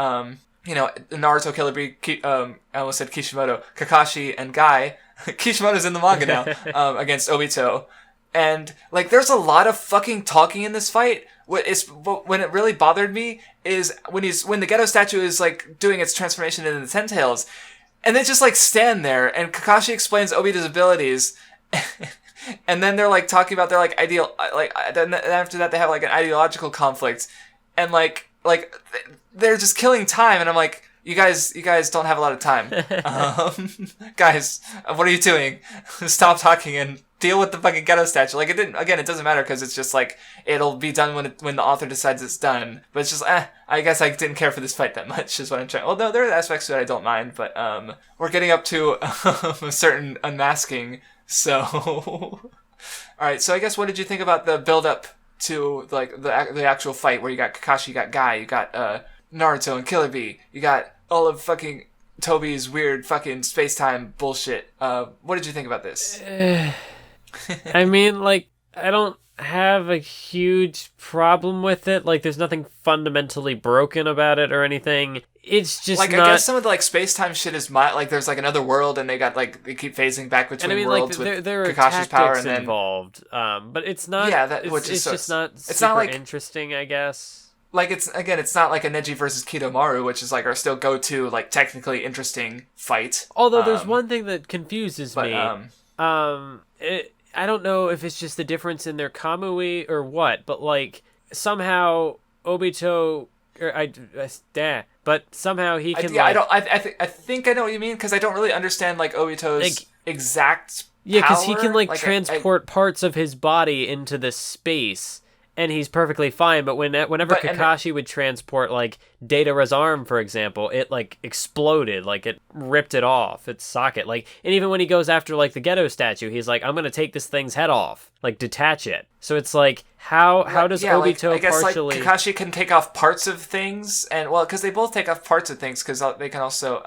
Naruto, Killer Bee, I almost said Kishimoto, Kakashi, and Guy. Kishimoto's in the manga now, against Obito. And, like, there's a lot of fucking talking in this fight. When it really bothered me is when the ghetto statue is, like, doing its transformation into the Ten Tails, and they just, like, stand there, and Kakashi explains Obito's abilities, and then they're, like, talking about their, then after that they have, like, an ideological conflict, and, like, they're just killing time, and I'm like, you guys don't have a lot of time. Guys, what are you doing? Stop talking and deal with the fucking ghetto statue. Like, it doesn't matter because it's just like, it'll be done when the author decides it's done. But it's just, I guess I didn't care for this fight that much, is what I'm trying. Although there are aspects to it I don't mind, but, we're getting up to a certain unmasking, so... Alright, so I guess what did you think about the build-up to, like, the actual fight where you got Kakashi, you got Guy, you got, Naruto and Killer Bee, you got all of fucking Tobi's weird fucking space-time bullshit. What did you think about this? I mean, like, I don't have a huge problem with it. Like, there's nothing fundamentally broken about it or anything. It's just like, not... I guess some of the, like, space-time shit is like, there's, like, another world, and they keep phasing back between worlds with there are Kakashi's power, and then... involved. But it's not... Yeah, it's just not it's super not like interesting, I guess. Like, it's not like a Neji versus Kidomaru, which is, like, our still go-to, like, technically interesting fight. Although there's one thing that confuses me. I don't know if it's just the difference in their Kamui or what, but, like, somehow Obito... but somehow he can, I think I know what you mean, because I don't really understand, like, Obito's, like, exact power. Yeah, because he can, like transport parts of his body into the space... And he's perfectly fine, but whenever Kakashi would transport, like, Datara's arm, for example, it, like, exploded, like, it ripped it off, its socket, like, and even when he goes after, like, the ghetto statue, he's like, I'm gonna take this thing's head off, like, detach it. So it's like, how does Obito like, I guess, partially... like, Kakashi can take off parts of things, and, well, because they both take off parts of things, because they can also,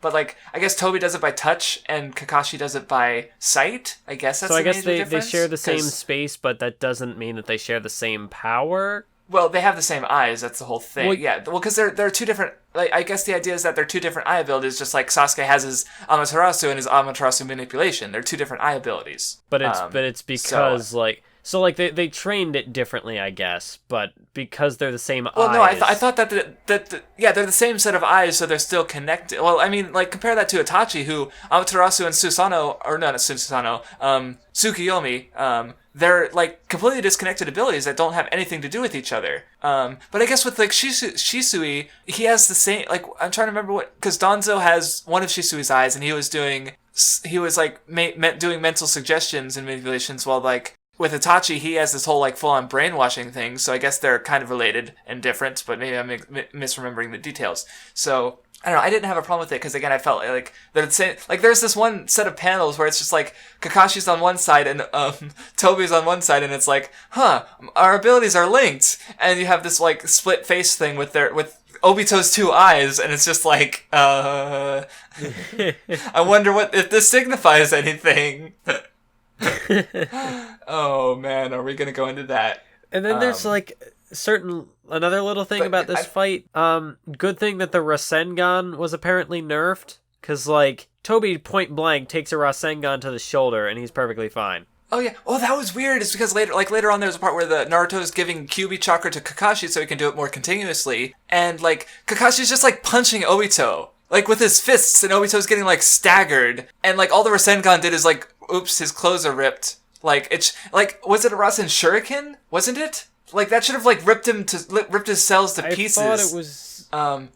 but, like, I guess Tobi does it by touch, and Kakashi does it by sight, I guess that's the major difference. They share the same space, but that doesn't mean that they share the same power. Well, they have the same eyes, that's the whole thing. Well, because they're two different... Like, I guess the idea is that they're two different eye abilities, just like Sasuke has his Amaterasu and his Amaterasu manipulation. They're two different eye abilities. But it's because, So, like, they trained it differently, I guess, but because they're the same eyes... Well, no, I thought that they're the same set of eyes, so they're still connected. Well, I mean, like, compare that to Itachi, who Amaterasu and Susanoo... Or, no, not Susanoo. Tsukiyomi, they're, like, completely disconnected abilities that don't have anything to do with each other. But I guess with, like, Shisui, he has the same... Like, I'm trying to remember what... Because Danzo has one of Shisui's eyes, and he was, like, doing mental suggestions and manipulations while, like... With Itachi, he has this whole, like, full-on brainwashing thing, so I guess they're kind of related and different, but maybe I'm misremembering the details. So, I don't know, I didn't have a problem with it, because, again, I felt like they're the same... Like, there's this one set of panels where it's just, like, Kakashi's on one side and Tobi's on one side, and it's like, our abilities are linked! And you have this, like, split face thing with Obito's two eyes, and it's just like, I wonder if this signifies anything. Oh man, are we gonna go into that? And then there's like another little thing about this fight. Good thing that the Rasengan was apparently nerfed, because like Tobi point blank takes a Rasengan to the shoulder and he's perfectly fine. Oh yeah. Oh, that was weird. It's because later on there's a part where the Naruto's giving Kyuubi chakra to Kakashi so he can do it more continuously, and like Kakashi's just like punching Obito. Like, with his fists, and Obito's getting, like, staggered. And, like, all the Rasengan did is, like, oops, his clothes are ripped. Like, it's, like, was it a Rasen Shuriken? Wasn't it? Like, that should have, like, ripped his cells to pieces. I thought it was...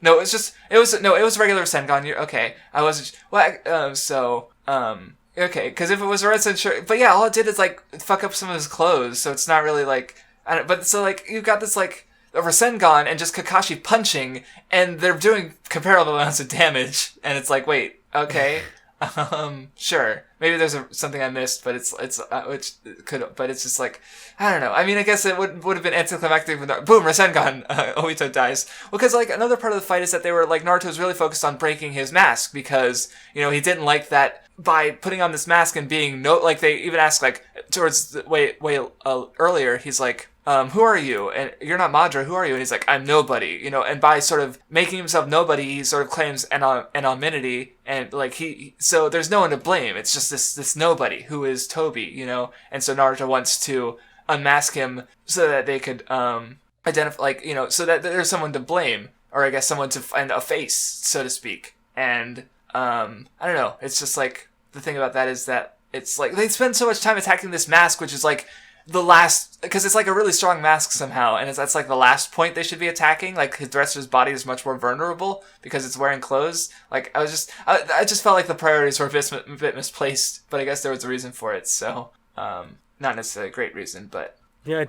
No, it was regular Rasengan. Okay. I wasn't, okay, because if it was a Rasen Shuriken, but yeah, all it did is, like, fuck up some of his clothes, so it's not really, like, but, so, like, you've got this, like, a Rasengan and just Kakashi punching, and they're doing comparable amounts of damage, and it's like, wait, okay, sure, maybe there's something I missed, but it's just like, I don't know. I mean, I guess it would have been anticlimactic with boom, Rasengan, Obito dies. Well, because like another part of the fight is that they were like Naruto's really focused on breaking his mask because he didn't like that by putting on this mask and being like they even asked like towards the way earlier, he's like. Who are you? And you're not Madara, who are you? And he's like, I'm nobody, and by sort of making himself nobody, he sort of claims anonymity, and like so there's no one to blame. It's just this nobody who is Tobi, and so Naruto wants to unmask him so that they could, identify, like, so that there's someone to blame, or I guess someone to find a face, so to speak. And, I don't know, it's just like, the thing about that is that it's like, they spend so much time attacking this mask, which is like, the last, because it's like a really strong mask somehow, and that's like the last point they should be attacking. Like the rest of his body is much more vulnerable because it's wearing clothes. Like I just felt like the priorities were a bit misplaced, but I guess there was a reason for it. So Not necessarily a great reason, but Yeah, I'm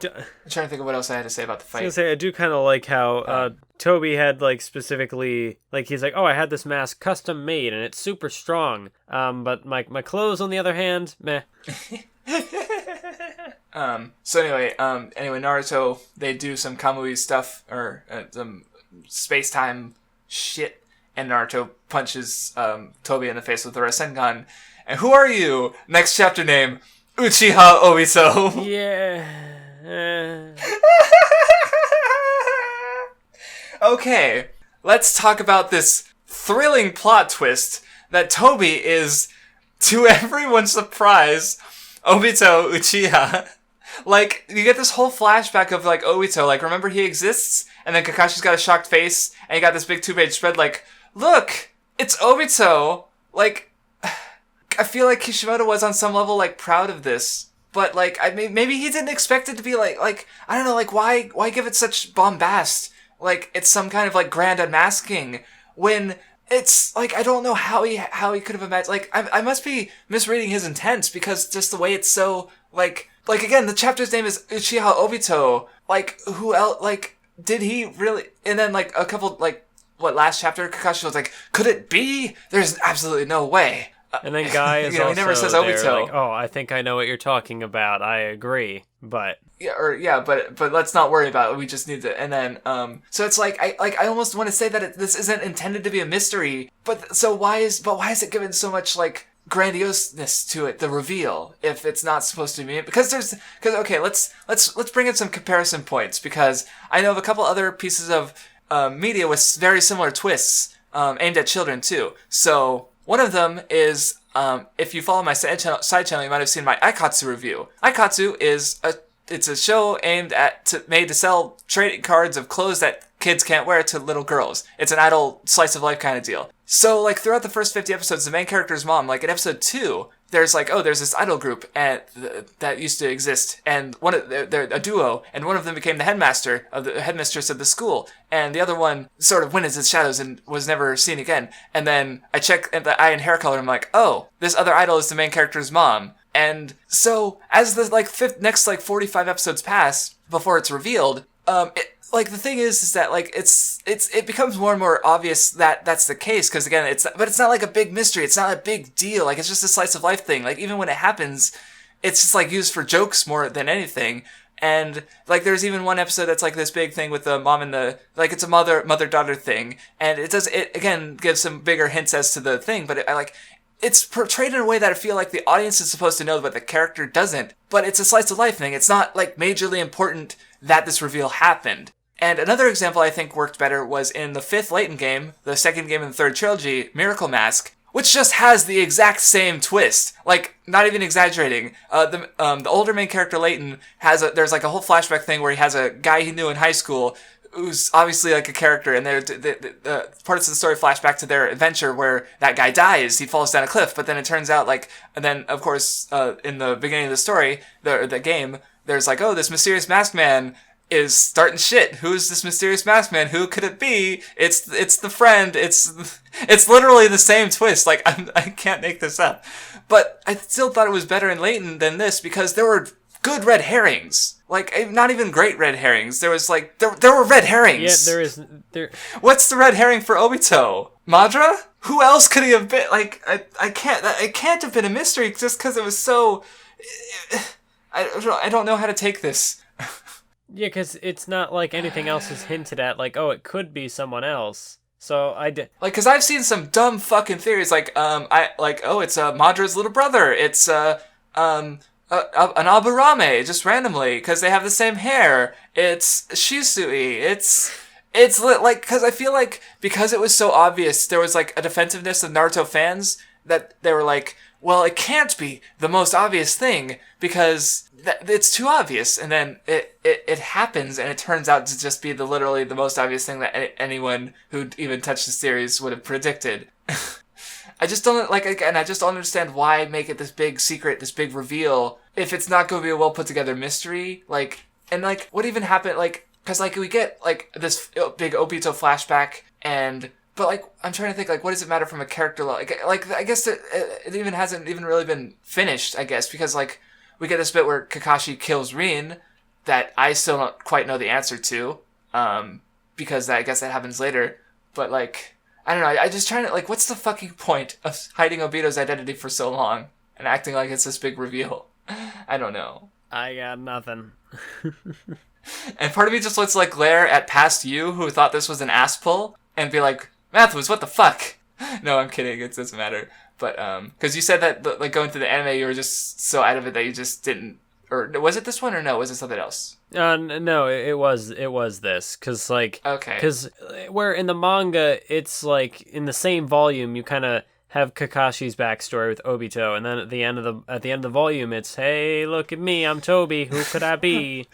trying to think of what else I had to say about the fight. I was gonna say, I do kind of like how Toby had, like, specifically, like, he's like, oh, I had this mask custom made and it's super strong. But my clothes, on the other hand, meh. So anyway, Naruto, they do some Kamui stuff, or some space-time shit, and Naruto punches Tobi in the face with the Rasengan. And who are you? Next chapter name, Uchiha Obito. Yeah. Okay, let's talk about this thrilling plot twist that Tobi is, to everyone's surprise, Obito Uchiha. Like, you get this whole flashback of, like, Obito, like, remember he exists? And then Kakashi's got a shocked face, and you got this big 2-page spread, like, look, it's Obito. Like, I feel like Kishimoto was on some level, like, proud of this. But, like, I mean, maybe he didn't expect it to be, like, I don't know, like, why give it such bombast? Like, it's some kind of, like, grand unmasking, when it's, like, I don't know how he could have imagined, like, I must be misreading his intent, because just the way it's so, like, again, the chapter's name is Uchiha Obito, like, who else, like, did he really, and then, like, a couple, like, last chapter, Kakashi was like, could it be? There's absolutely no way. And then Guy is also he never says there, Obito. like, oh, I think I know what you're talking about. I agree, but but let's not worry about it. We just need to. And then, so it's like I almost want to say that this isn't intended to be a mystery. But why is it given so much, like, grandioseness to it, the reveal, if it's not supposed to be? Because okay, let's bring in some comparison points, because I know of a couple other pieces of media with very similar twists, aimed at children too. So one of them is, if you follow my side channel, you might have seen my Aikatsu review. Aikatsu is it's a show made to sell trading cards of clothes that kids can't wear to little girls. It's an idle slice of life kind of deal. So, like, throughout the first 50 episodes, the main character's mom, like, in episode 2, there's like, there's this idol group that used to exist, and they're a duo, and one of them became the headmistress of the school, and the other one sort of went into the shadows and was never seen again. And then I check at the eye and hair color, and I'm like, oh, this other idol is the main character's mom. And so, as the next 45 episodes pass before it's revealed, the thing is that, like, it becomes more and more obvious that that's the case, because again, it's not like a big mystery, it's not a big deal, like, it's just a slice of life thing. Like, even when it happens, it's just, like, used for jokes more than anything. And, like, there's even one episode that's, like, this big thing with the mom and like, it's a mother-daughter thing, and it again gives some bigger hints as to the thing, but it's portrayed in a way that I feel like the audience is supposed to know, but the character doesn't. But it's a slice of life thing. It's not, like, majorly important that this reveal happened. And another example I think worked better was in the 5th Layton game, the 2nd game in the 3rd trilogy, Miracle Mask, which just has the exact same twist. Like, not even exaggerating. The older main character, Layton, there's like a whole flashback thing where he has a guy he knew in high school who's obviously like a character, and the parts of the story flash back to their adventure where that guy dies. He falls down a cliff, but then it turns out, like, and then of course in the beginning of the story, the game, there's like, oh, this mysterious masked man is starting shit. Who's this mysterious masked man? Who could it be? It's the friend. It's literally the same twist. Like, I can't make this up. But I still thought it was better in Layton than this, because there were good red herrings. Like, not even great red herrings. There was, like, there were red herrings. Yeah, there. What's the red herring for Obito? Madara? Who else could he have been? Like, it can't have been a mystery just because it was so... I don't know how to take this. Yeah, because it's not like anything else is hinted at, like, oh, it could be someone else. So like, because I've seen some dumb fucking theories, like, it's Madara's little brother. It's, an Aburame, just randomly, because they have the same hair. It's Shisui. Like, because I feel like, because it was so obvious, there was, like, a defensiveness of Naruto fans that they were like, well, it can't be the most obvious thing, because it's too obvious. And then it happens, and it turns out to just be literally the most obvious thing that anyone who'd even touched the series would have predicted. I just don't, like, again, I just don't understand why make it this big secret, this big reveal, if it's not going to be a well put together mystery. Like, and, like, what even happened, like, because, like, we get, like, this big Obito flashback, but, like, I'm trying to think, like, what does it matter from a character level? Like I guess it even hasn't even really been finished, I guess, because, like, we get this bit where Kakashi kills Rin that I still don't quite know the answer to, because I guess that happens later. But, like, I don't know. I just trying to, like, what's the fucking point of hiding Obito's identity for so long and acting like it's this big reveal? I don't know. I got nothing. And part of me just looks like glare at past you who thought this was an ass pull and be like, Matthews, what the fuck? No, I'm kidding. It doesn't matter. But, because you said that, like, going through the anime, you were just so out of it that you just didn't, or was it this one or no? Was it something else? No, it was this, because, like, okay. Because where in the manga, it's, like, in the same volume, you kind of have Kakashi's backstory with Obito, and then at the end of the volume, it's, hey, look at me, I'm Tobi, who could I be?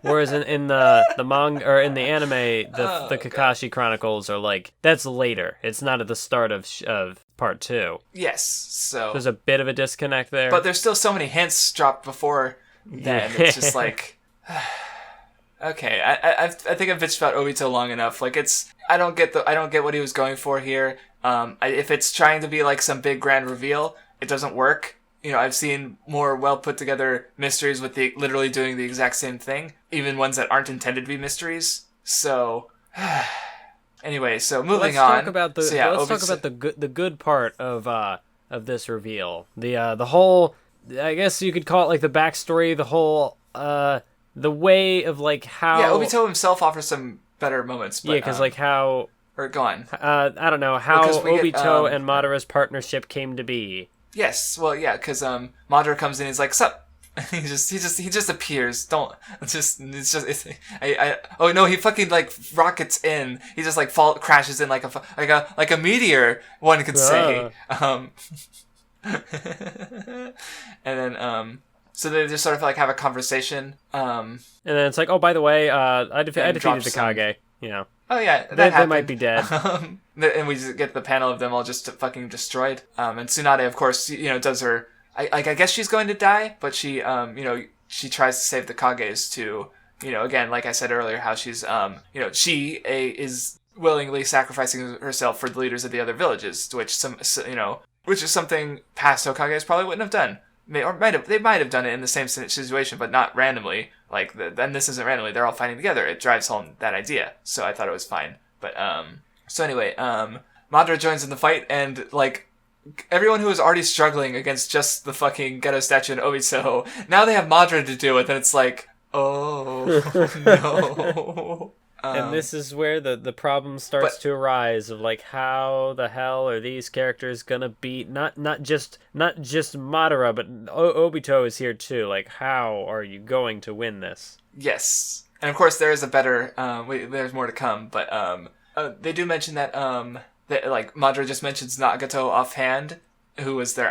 Whereas in the manga, or in the anime, the Kakashi Chronicles are, like, that's later. It's not at the start of part 2. Yes, so there's a bit of a disconnect there. But there's still so many hints dropped before then. It's just like, okay, I think I've bitched about Obito long enough. Like, I don't get what he was going for here. If it's trying to be like some big grand reveal, it doesn't work. You know, I've seen more well put together mysteries with literally doing the exact same thing, even ones that aren't intended to be mysteries. So. Anyway, so moving on. Let's talk about the good part of this reveal. The whole, I guess you could call it like the backstory. The whole the way of like how. Yeah, Obito himself offers some better moments. But, because like how. Or go on. I don't know how Obito and Madara's partnership came to be. Yes, well, yeah, because Madara comes in, he's like, "Sup." he just appears. Oh no, he fucking like rockets in. He just like crashes in like a meteor. One could say. And then so they just sort of like have a conversation. And then it's like, oh, by the way, I defeated the Kage. You know. Oh yeah, they might be dead. And we just get the panel of them all just fucking destroyed. And Tsunade, of course, you know, does her. I guess she's going to die, but she, you know, she tries to save the Kages to, you know, again, like I said earlier, how she's, you know, is willingly sacrificing herself for the leaders of the other villages, which which is something past Hokages probably wouldn't have done. They might have done it in the same situation, but not randomly. Like, then this isn't randomly. They're all fighting together. It drives home that idea. So I thought it was fine. But, so anyway, Madara joins in the fight, and, like, everyone who was already struggling against just the fucking ghetto statue and Obito, now they have Madara to deal with, and it's like, oh, no. And this is where the problem starts to arise of like how the hell are these characters gonna beat not just Madara, but Obito is here too. Like, how are you going to win this? Yes, and of course there is a better. There's more to come, but they do mention that that like Madara just mentions Nagato offhand, who was you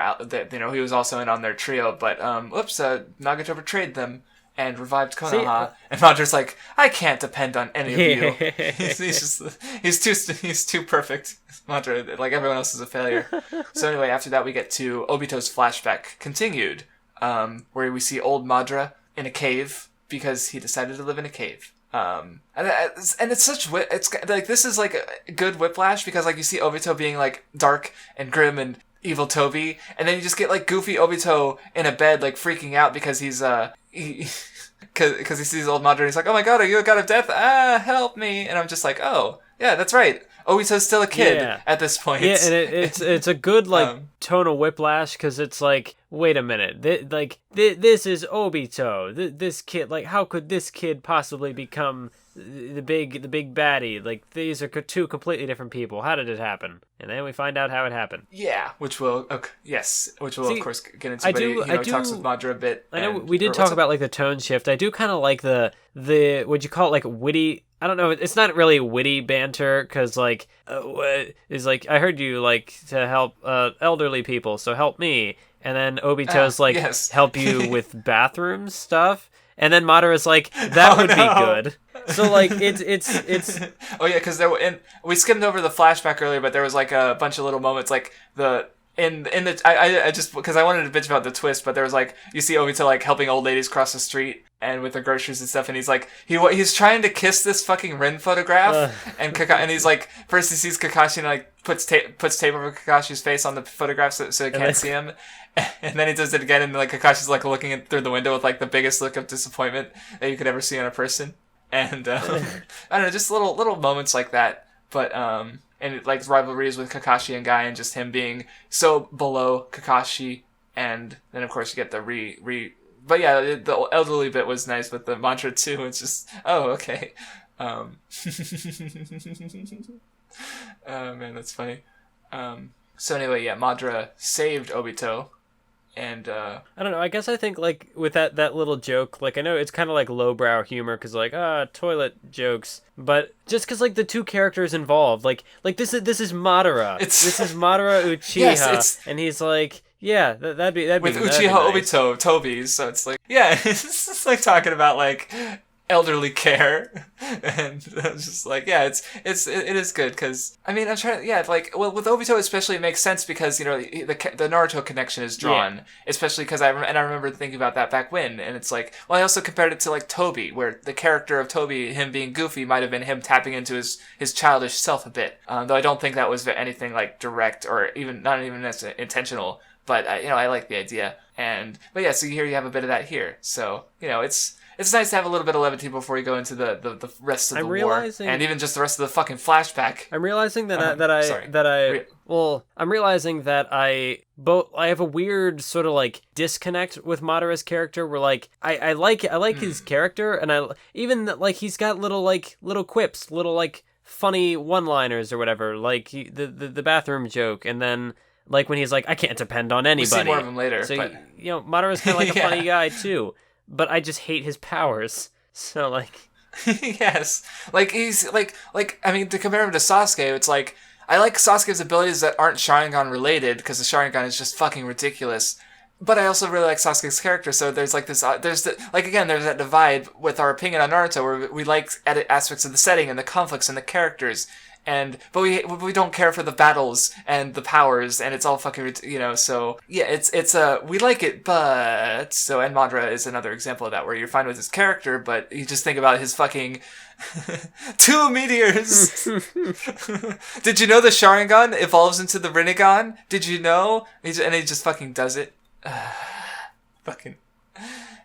know, he was also in on their trio, but Nagato betrayed them and revived Konoha, and Madara's like, I can't depend on any of you. he's too perfect. Madara, like everyone else, is a failure. So anyway, after that we get to Obito's flashback continued, where we see old Madara in a cave because he decided to live in a cave. And it's like this is like a good whiplash because like you see Obito being like dark and grim and evil Tobi, and then you just get like goofy Obito in a bed like freaking out because he's because he sees old Madara and he's like, oh my god, are you a god of death? Help me. And I'm just like, oh yeah, that's right, Obito's still a kid at this point. Yeah, and it's a good like tonal whiplash because it's like, wait a minute, this is Obito, this kid, like how could this kid possibly become the big baddie? Like, these are two completely different people. How did it happen? And then we find out how it happened. Yeah, which we'll of course get into. But he talks with Madara a bit. I know we did talk about like the tone shift. I do kind of like the would you call it like witty? I don't know. It's not really witty banter because like is like, I heard you like to help elderly people, so help me. And then Obito's like, help you with bathroom stuff. And then Madara's like, that would be good. So like it's oh yeah, because we skimmed over the flashback earlier, but there was like a bunch of little moments like in the I just because I wanted to bitch about the twist, but there was like you see Obito like helping old ladies cross the street and with their groceries and stuff, and he's like he's trying to kiss this fucking Rin photograph, and he's like first he sees Kakashi and like puts tape over Kakashi's face on the photograph so he can't see him, and then he does it again, and like Kakashi's like looking through the window with like the biggest look of disappointment that you could ever see on a person, and I don't know, just little moments like that, but and like rivalries with Kakashi and Guy, and just him being so below Kakashi, and then of course you get the but yeah, the elderly bit was nice, but the mantra too, it's just, oh, okay. Oh man, that's funny. So anyway, yeah, Madara saved Obito, and I don't know, I guess I think like with that little joke, like I know it's kind of like lowbrow humor because like toilet jokes, but just because like the two characters involved, like this is Madara, this is Madara Uchiha, yes, and he's like, yeah, that'd be with Uchiha nice. Obito Tobi, so it's like, yeah, it's just like talking about like elderly care, and I was just like, yeah, it is good, because I mean I'm trying, yeah, like, well, with Obito especially it makes sense because, you know, the Naruto connection is drawn, especially because I remember thinking about that back when, and it's like, well, I also compared it to like Tobi, where the character of Tobi, him being goofy, might have been him tapping into his childish self a bit, though I don't think that was anything like direct or not even intentional. But you know, I like the idea, but yeah. So here you have a bit of that here. So you know, it's nice to have a little bit of levity before you go into the rest of the war, and even just the rest of the fucking flashback. I'm realizing I'm realizing that I have a weird sort of like disconnect with Madara's character. Where like I like his character, and I even like he's got little quips, little like funny one-liners or whatever, like the bathroom joke, and then. Like when he's like, I can't depend on anybody. We'll see more of him later. So, but... you know, Madara's kind of like a funny guy too. But I just hate his powers. So, like... Yes. Like, he's, like, I mean, to compare him to Sasuke, it's like, I like Sasuke's abilities that aren't Sharingan related, because the Sharingan is just fucking ridiculous. But I also really like Sasuke's character, so there's like this, there's that divide with our opinion on Naruto, where we like aspects of the setting and the conflicts and the characters. But we don't care for the battles and the powers, and it's all fucking, you know, so yeah, we like it, but so, and Madara is another example of that, where you're fine with his character, but you just think about his fucking 2 meteors. Did you know the Sharingan evolves into the Rinnegan? Did you know? And he just fucking does it. Fucking.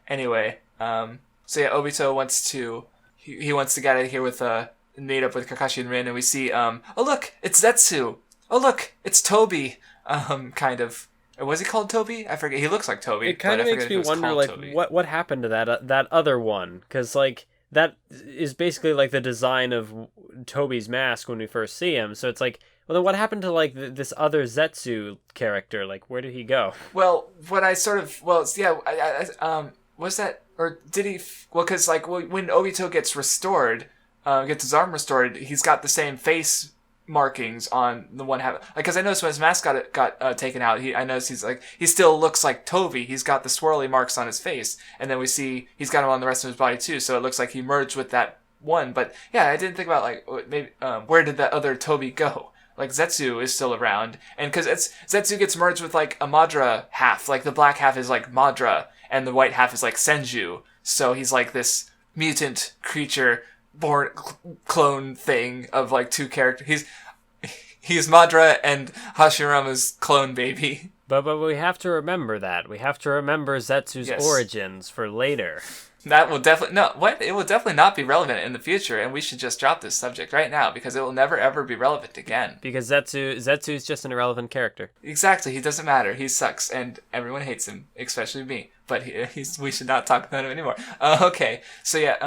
Anyway, so yeah, Obito wants to get out of here with meet up with Kakashi and Rin, and we see, oh look, it's Zetsu. Oh look, it's Tobi. Kind of. Was he called Tobi? I forget. He looks like Tobi. It kind of makes me wonder, like, what happened to that other one? Because, like, that is basically, like, the design of Tobi's mask when we first see him. So it's like, well, then what happened to, like, this other Zetsu character? Like, where did he go? Well, was that, or did he, well, because, like, when Obito gets restored, gets his arm restored, he's got the same face markings on the one half. Like, because I noticed when his mask got taken out, I noticed he still looks like Tobi. He's got the swirly marks on his face, and then we see he's got them on the rest of his body too. So it looks like he merged with that one. But yeah, I didn't think about like maybe where did that other Tobi go? Like Zetsu is still around, and because Zetsu gets merged with like a Madara half. Like the black half is like Madara, and the white half is like Senju. So he's like this mutant creature. Born clone thing of like two characters. He's Madara and Hashirama's clone baby. But we have to remember that. We have to remember Zetsu's origins for later. That will definitely it will definitely not be relevant in the future, and we should just drop this subject right now because it will never ever be relevant again. Because Zetsu's just an irrelevant character. Exactly, he doesn't matter. He sucks, and everyone hates him, especially me. But we should not talk about him anymore. Okay, so yeah,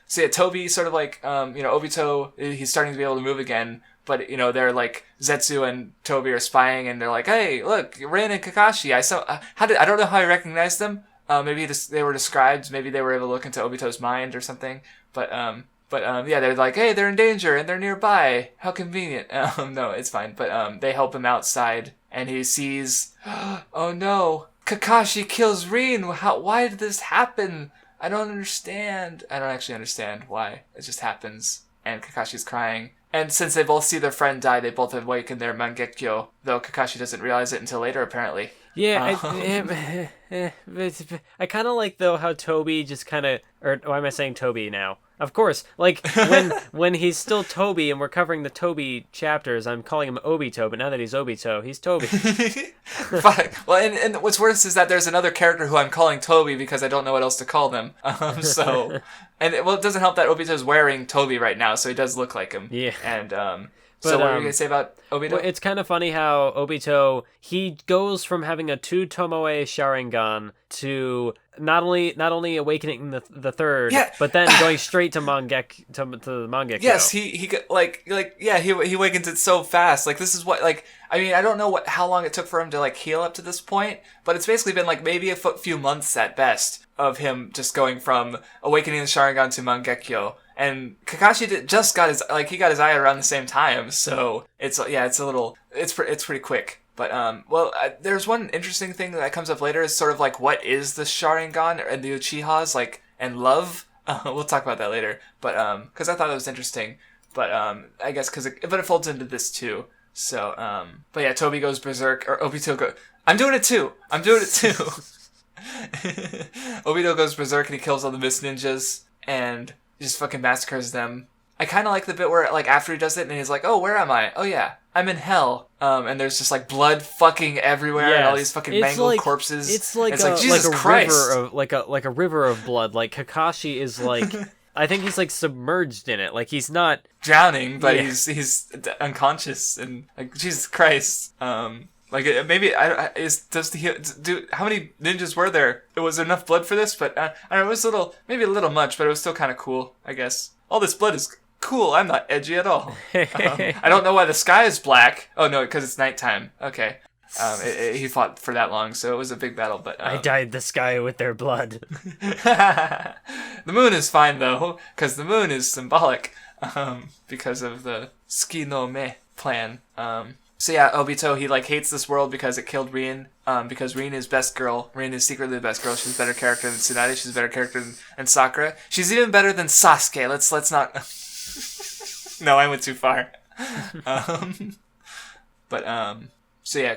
Tobi sort of like, Obito, he's starting to be able to move again, but, you know, they're like, Zetsu and Tobi are spying, and they're like, hey, look, Rin and Kakashi, I don't know how I recognized them, maybe they were described, maybe they were able to look into Obito's mind or something, but yeah, they're like, hey, they're in danger, and they're nearby, how convenient. No, it's fine, but, they help him outside, and he sees, oh no, Kakashi kills Rin, why did this happen? I don't understand. I don't actually understand why. It just happens. And Kakashi's crying. And since they both see their friend die, they both awaken their Mangekyo, though Kakashi doesn't realize it until later, apparently. Yeah, I kind of like, though, how Tobi just kind of... Or why am I saying Tobi now? Of course, like, when he's still Tobi and we're covering the Tobi chapters, I'm calling him Obito, but now that he's Obito, he's Tobi. Fine. Well, and what's worse is that there's another character who I'm calling Tobi because I don't know what else to call them. And it doesn't help that Obito's wearing Tobi right now, so he does look like him. Yeah. And, so what were you going to say about Obito? Well, it's kind of funny how Obito, he goes from having a 2 Tomoe Sharingan to not only awakening the third, but then going straight to the Mangekyo. Yes, he awakens it so fast. Like, this is what, like, I mean, I don't know how long it took for him to, like, heal up to this point, but it's basically been, like, maybe a few months at best of him just going from awakening the Sharingan to Mangekyo. And Kakashi just got his eye around the same time, so it's pretty quick. But there's one interesting thing that comes up later is sort of like what is the Sharingan and the Uchihas like and love. We'll talk about that later. But because I thought it was interesting. But I guess but it folds into this too. So but yeah, Tobi goes berserk or Obito goes. I'm doing it too. Obito goes berserk and he kills all the Mist Ninjas and just fucking massacres them. I kind of like the bit where, like, after he does it, and he's like, oh, where am I? Oh, yeah, I'm in hell. And there's just, like, blood fucking everywhere, and all these fucking mangled corpses. It's like Jesus Christ. A river of blood. Like, Kakashi is, like, I think he's, like, submerged in it. Like, he's not... drowning, but he's unconscious, and, like, Jesus Christ. Like, maybe, how many ninjas were there? Was there enough blood for this? But, I don't know, it was maybe a little much, but it was still kind of cool, I guess. All this blood is cool, I'm not edgy at all. I don't know why the sky is black. Oh, no, because it's nighttime. Okay. He fought for that long, so it was a big battle, but... I dyed the sky with their blood. The moon is fine, though, because the moon is symbolic, because of the Tsuki no Me plan. So yeah, Obito, he, like, hates this world because it killed Rin, because Rin is best girl. Rin is secretly the best girl. She's a better character than Tsunade. She's a better character than Sakura. She's even better than Sasuke. Let's not... No, I went too far. So yeah,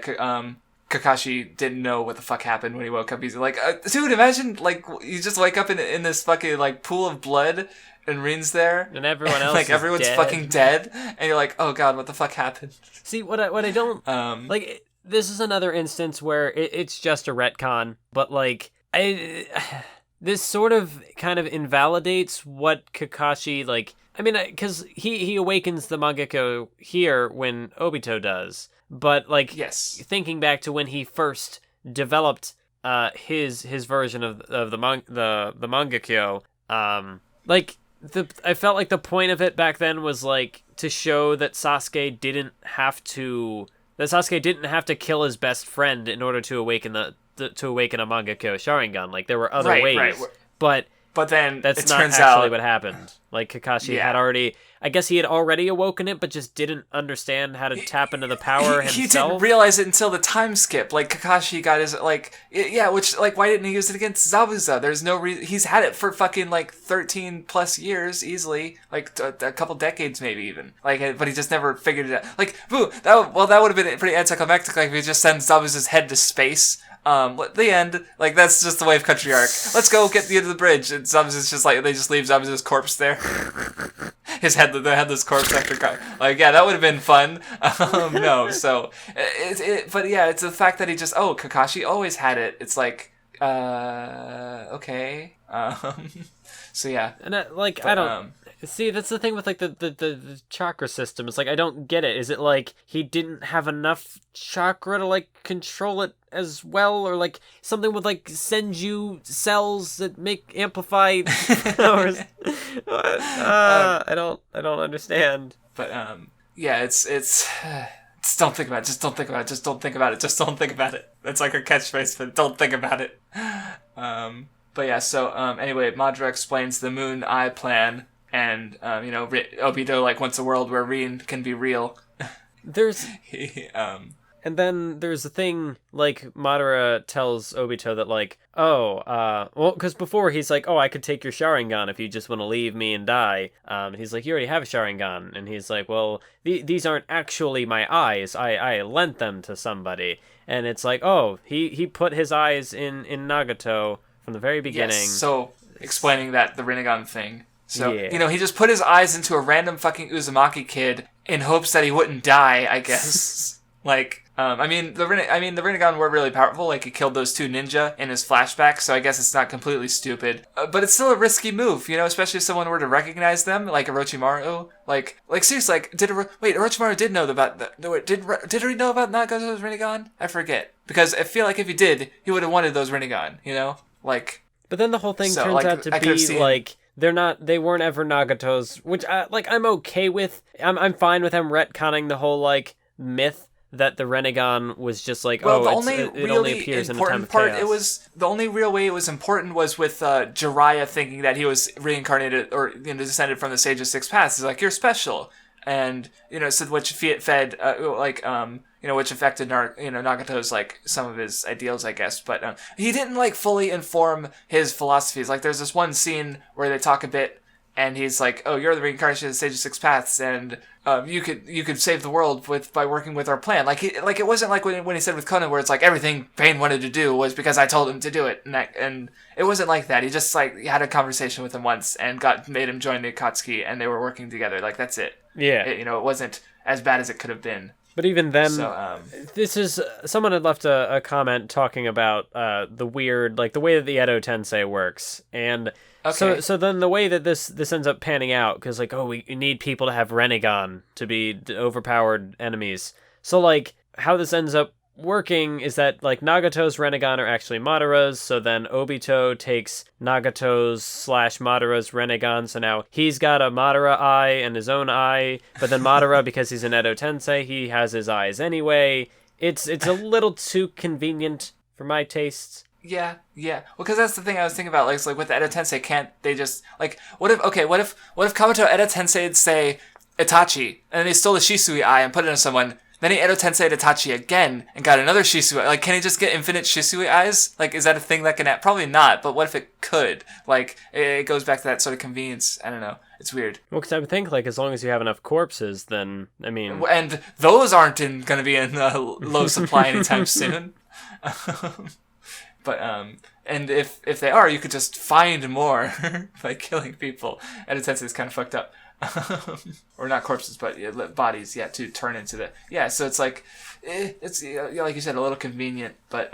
Kakashi didn't know what the fuck happened when he woke up. He's like, dude, imagine, like, you just wake up in this fucking, like, pool of blood, and Rin's there, and everyone else is everyone's dead. fucking dead, and you're like, oh god, what the fuck happened? See, what I don't like. This is another instance where it's just a retcon, but like this sort of kind of invalidates what Kakashi like. I mean, because he awakens the Mangekyo here when Obito does, but like thinking back to when he first developed his version of the Mangekyo, like. I felt like the point of it back then was like to show that Sasuke didn't have to kill his best friend in order to awaken a Mangekyo Sharingan. Like there were other ways, but then that's not actually what happened. Like Kakashi had already, I guess he had already awoken it, but just didn't understand how to tap into the power himself. He didn't realize it until the time skip. Like Kakashi got his which why didn't he use it against Zabuza? There's no reason. He's had it for fucking like 13 plus years easily, like a couple decades maybe even. Like, but he just never figured it out. Like, that would have been pretty anticlimactic. Like if he just sends Zabuza's head to space. The end. Like, that's just the Wave Country arc. Let's go get the end of the bridge. And Zabuza's just like, they just leave Zabuza's corpse there. The headless corpse after like, yeah, that would have been fun. No, so, but yeah, it's the fact that he just, Kakashi always had it. It's like, okay. So yeah. And I don't... See, that's the thing with, like, the chakra system. It's like, I don't get it. Is it, like, he didn't have enough chakra to, like, control it as well? Or, like, something with, like, senju cells that amplify powers? I don't understand. But, yeah, it's just don't think about it. Just don't think about it. Just don't think about it. Just don't think about it. That's like her catchphrase, but don't think about it. But yeah, so, anyway, Madara explains the Moon Eye plan. And, Obito, like, wants a world where Rin can be real. There's... And then there's a thing, like, Madara tells Obito that, like, well, because before he's like, I could take your Sharingan if you just want to leave me and die. And he's like, you already have a Sharingan. And he's like, well, these aren't actually my eyes. I lent them to somebody. And it's like, he put his eyes in Nagato from the very beginning. Yes, so explaining that, the Rinnegan thing. So, yeah. He just put his eyes into a random fucking Uzumaki kid in hopes that he wouldn't die, I guess. Like, the Rinnegan were really powerful. Like, he killed those two ninja in his flashback, so I guess it's not completely stupid. But it's still a risky move, especially if someone were to recognize them, like Orochimaru. Like seriously, Orochimaru did know about did he know about Nagato's Rinnegan? I forget. Because I feel like if he did, he would have wanted those Rinnegan, Like... But then the whole thing turns out to be, like... They weren't ever Nagato's, which, I'm okay with. I'm fine with him retconning the whole, like, myth that the Rinnegan was just like, it only appears in a time of chaos. The only real way it was important was with Jiraiya thinking that he was reincarnated or descended from the Sage of Six Paths. He's like, you're special, and so which fed which affected Nagato's like some of his ideals, I guess. But he didn't like fully inform his philosophies. Like there's this one scene where they talk a bit, and he's like, "Oh, you're the reincarnation of the Sage of Six Paths, and you could save the world by working with our plan." Like it wasn't like when he said with Conan, where it's like everything Pain wanted to do was because I told him to do it, and it wasn't like that. He just like had a conversation with him once and made him join the Akatsuki, and they were working together. Like that's it. Yeah, it wasn't as bad as it could have been. But even then, this is someone had left a comment talking about the weird, like the way that the Edo Tensei works, and so then the way that this ends up panning out, because like we need people to have Rinnegan to be overpowered enemies. So like how this ends up working is that like Nagato's Rinnegan are actually Madara's, so then Obito takes Nagato's / Madara's Rinnegan, so now he's got a Madara eye and his own eye, but then Madara, because he's an Edo Tensei, he has his eyes anyway. It's a little too convenient for my tastes. Yeah. Well, because that's the thing I was thinking about. Like with the Edo Tensei, can't they just like what if Kabuto Edo Tensei'd say Itachi, and then he stole the Shisui eye and put it on someone? Then he Edo Tensei Itachi again and got another Shisui. Like, can he just get infinite Shisui eyes? Like, is that a thing that can happen? Probably not, but what if it could? Like, it goes back to that sort of convenience. I don't know. It's weird. Well, because I would think, like, as long as you have enough corpses, then, I mean... And those aren't going to be in low supply anytime soon. And if they are, you could just find more by killing people. Edo Tensei is kind of fucked up. Or not corpses, but bodies, to turn into so it's like, it's like you said, a little convenient, but,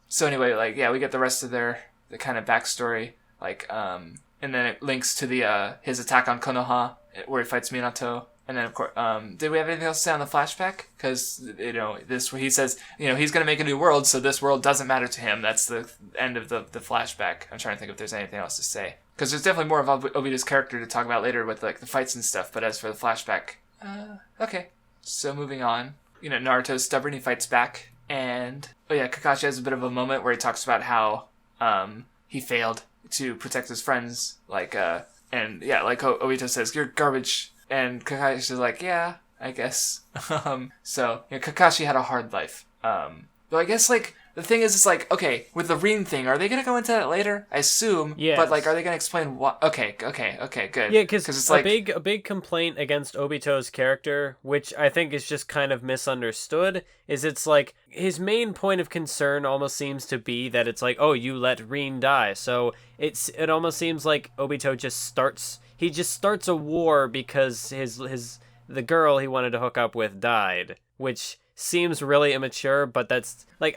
so anyway, like, we get the rest of the kind of backstory, like, and then it links to his attack on Konoha, where he fights Minato, and then, of course, did we have anything else to say on the flashback? Because, this, where he says, he's gonna make a new world, so this world doesn't matter to him. That's the end of the flashback. I'm trying to think if there's anything else to say. Because there's definitely more of Obito's character to talk about later with like the fights and stuff, but as for the flashback, okay. So moving on, Naruto's stubborn, he fights back, and Kakashi has a bit of a moment where he talks about how he failed to protect his friends, like like Obito says, "You're garbage," and Kakashi's like, "Yeah, I guess." So Kakashi had a hard life. But I guess like. The thing is, it's like, okay, with the Rin thing, are they going to go into that later? I assume. Yes. But, like, are they going to explain what? Okay, good. Yeah, because it's like... a big complaint against Obito's character, which I think is just kind of misunderstood, is it's like, his main point of concern almost seems to be that it's like, oh, you let Rin die. So it almost seems like Obito just starts a war because the girl he wanted to hook up with died, which... seems really immature, but that's like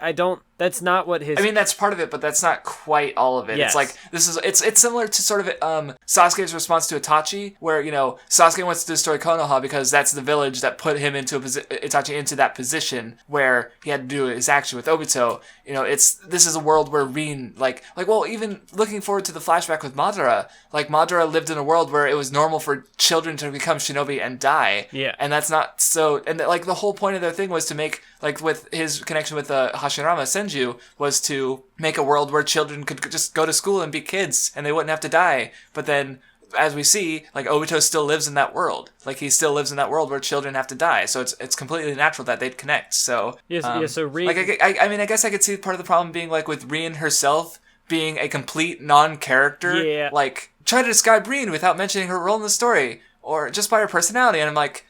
that's not what his... I mean, that's part of it, but that's not quite all of it. Yes. It's like it's similar to sort of Sasuke's response to Itachi, where Sasuke wants to destroy Konoha because that's the village that put him into Itachi into that position where he had to do his action with Obito. This is a world where Rin even looking forward to the flashback with Madara, like Madara lived in a world where it was normal for children to become shinobi and die. Yeah, and that's not so. And like the whole point of their thing was to make, like with his connection with Hashirama Senju, was to make a world where children could just go to school and be kids and they wouldn't have to die. But then as we see, like, Obito still lives in that world. Like, he still lives in that world where children have to die. So it's completely natural that they'd connect. So, so Rin... Like, I mean, I guess I could see part of the problem being, like, with Rin herself being a complete non-character. Yeah. Like, try to describe Rin without mentioning her role in the story, or just by her personality, and I'm like,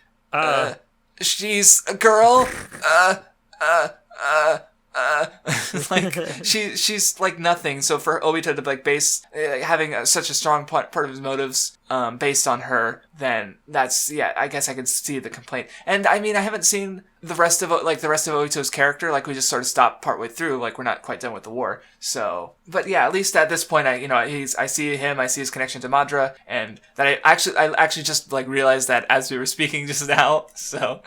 she's a girl, like, she's like nothing. So for Obito to like base having such a strong part of his motives based on her, then that's, yeah, I guess I could see the complaint. And I mean, I haven't seen the rest of Obito's character. Like, we just sort of stopped partway through. Like, we're not quite done with the war. So, but yeah, at least at this point, I see him, I see his connection to Madara, and that I actually just like realized that as we were speaking just now. So,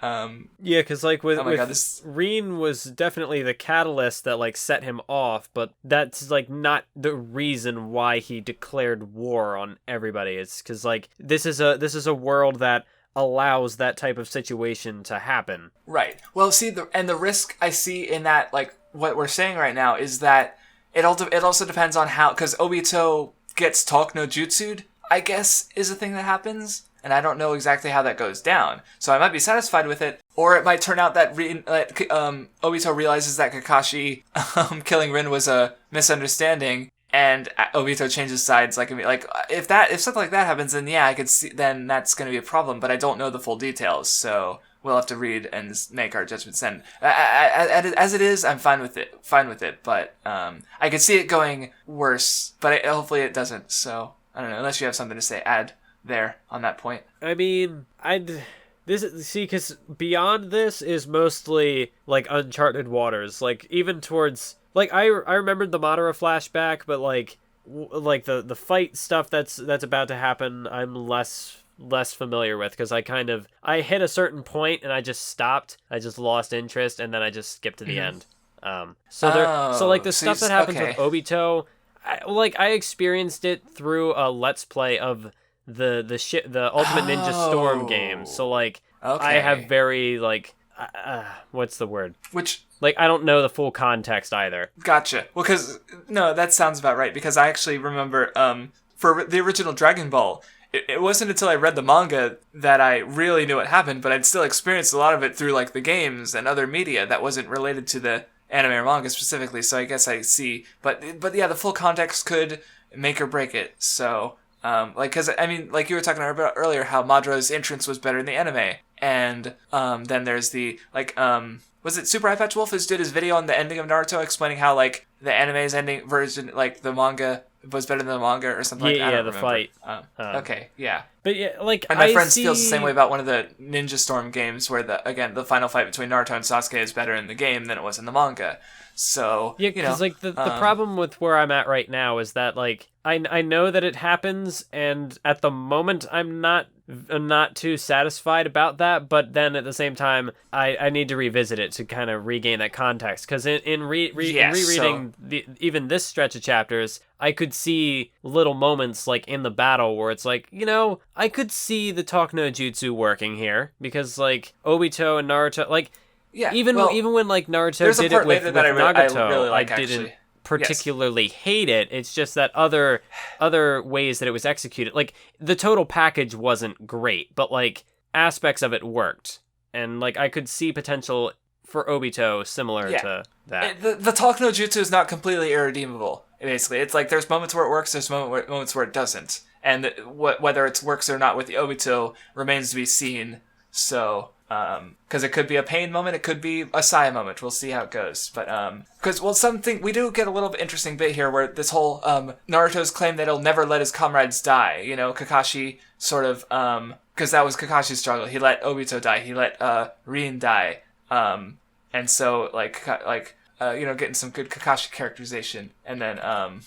yeah, because like with God, Rin was definitely the catalyst that like set him off, but that's like not the reason why he declared war on everybody. It's because like this is a world that allows that type of situation to happen. Right. Well, see, the risk I see in that, like, what we're saying right now is that it also depends on how, because Obito gets talk no jutsu'd, I guess, is a thing that happens, and I don't know exactly how that goes down. So I might be satisfied with it, or it might turn out that Obito realizes that Kakashi killing Rin was a misunderstanding, and Obito changes sides. Like if something like that happens, then yeah, I could see. Then that's going to be a problem. But I don't know the full details, so we'll have to read and make our judgments then. As it is, I'm fine with it. But I could see it going worse. But hopefully it doesn't. So I don't know. Unless you have something to add there on that point. I mean, because beyond this is mostly like uncharted waters. Like even towards. Like, I remembered the Madara flashback, but, like the fight stuff that's about to happen, I'm less familiar with, because I hit a certain point, and I just stopped. I just lost interest, and then I just skipped to the end. So the stuff that happens with Obito, I experienced it through a Let's Play of the Ultimate Ninja Storm game. So, like, I have very, like, what's the word? Like, I don't know the full context either. Gotcha. Well, no, that sounds about right, because I actually remember, for the original Dragon Ball, it wasn't until I read the manga that I really knew what happened, but I'd still experienced a lot of it through, like, the games and other media that wasn't related to the anime or manga specifically, so I guess I see. But yeah, the full context could make or break it, so... because, I mean, like you were talking about earlier, how Madara's entrance was better in the anime, and then there's the, like, was it Super Eye Patch Wolf who did his video on the ending of Naruto explaining how, like, the anime's ending version, like, the manga was better than the manga or something like that? Yeah, the fight. Okay, yeah. But yeah, like, and my friend feels the same way about one of the Ninja Storm games where, the final fight between Naruto and Sasuke is better in the game than it was in the manga. So, yeah, because like the problem with where I'm at right now is that, like, I know that it happens, and at the moment I'm not too satisfied about that, but then at the same time I need to revisit it to kind of regain that context, because in rereading even this stretch of chapters, I could see little moments like in the battle where it's like, I could see the talk no jutsu working here, because like Obito and Naruto, like, yeah, even when like Naruto did it with Nagato, I didn't particularly hate it. It's just that other ways that it was executed, like the total package wasn't great, but like aspects of it worked, and like I could see potential for Obito similar to that. The talk no jutsu is not completely irredeemable. Basically, it's like there's moments where it works, there's moments where it doesn't, and whether it works or not with the Obito remains to be seen. So. Because it could be a pain moment, it could be a sigh moment. We'll see how it goes. But something we do get a little bit interesting bit here, where this whole Naruto's claim that he'll never let his comrades die. Kakashi sort of because that was Kakashi's struggle. He let Obito die. He let Rin die. And so getting some good Kakashi characterization, and then and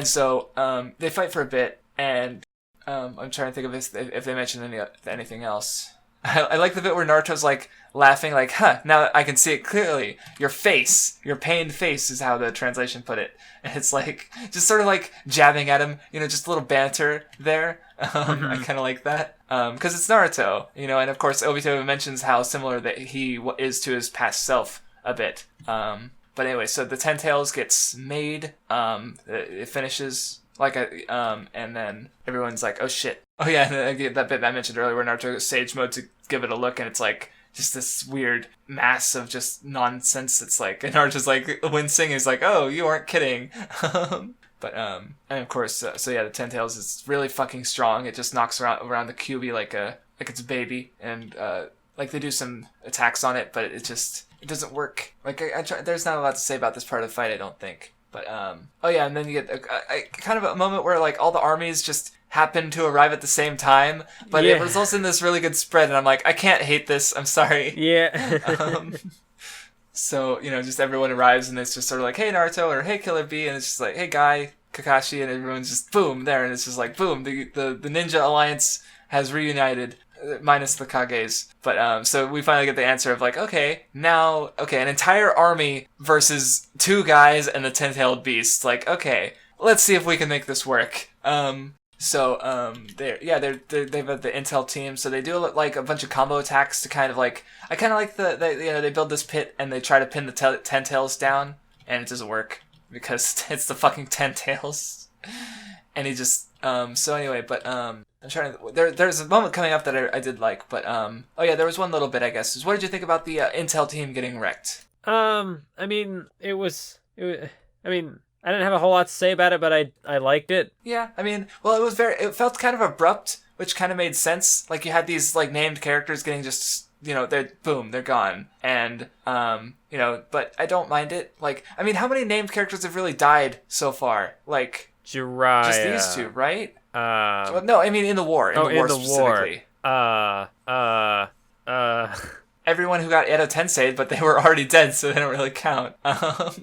so they fight for a bit, and. I'm trying to think of if they mentioned anything else. I like the bit where Naruto's like laughing, like, now I can see it clearly. Your pained face is how the translation put it. And it's like, just sort of like jabbing at him, just a little banter there. I kind of like that. Because it's Naruto, and of course Obito mentions how similar that he is to his past self a bit. But anyway, so the 10 Tails gets made. It finishes like and then everyone's like, oh shit. Oh yeah, and then again, that bit I mentioned earlier where Naruto goes Sage Mode to give it a look, and it's like just this weird mass of just nonsense. It's like, and Naruto's like wincing. He's like, oh, you aren't kidding. But and of course, so yeah, the Ten Tails is really fucking strong. It just knocks around the Kyuubi like it's a baby, and like they do some attacks on it, but it doesn't work. Like I try, there's not a lot to say about this part of the fight, I don't think. But oh yeah, and then you get a kind of a moment where like all the armies just happen to arrive at the same time, but it results in this really good spread, and I'm like, I can't hate this. I'm sorry. Yeah. So, just everyone arrives, and it's just sort of like, hey, Naruto, or hey, Killer Bee, and it's just like, hey, Guy, Kakashi, and everyone's just, boom, there, and it's just like, boom, the Ninja Alliance has reunited, minus the Kages. But, so we finally get the answer of like, an entire army versus 2 guys and the 10-tailed beast. Like, okay, let's see if we can make this work. So they've got the intel team, so they do like a bunch of combo attacks to kind of like, I kind of like they build this pit and they try to pin the 10 tails down, and it doesn't work because it's the fucking 10 tails, and he just so anyway, but I'm trying to, there's a moment coming up that I did like, but there was one little bit, I guess. What did you think about the intel team getting wrecked? I mean, I didn't have a whole lot to say about it, but I liked it. Yeah, I mean, well, it felt kind of abrupt, which kind of made sense. Like, you had these, like, named characters getting just, they're gone. And, but I don't mind it. Like, I mean, how many named characters have really died so far? Like, Jiraiya. Just these 2, right? Well, no, I mean, in the war. In the war specifically. Everyone who got Edo Tensei, but they were already dead, so they don't really count. I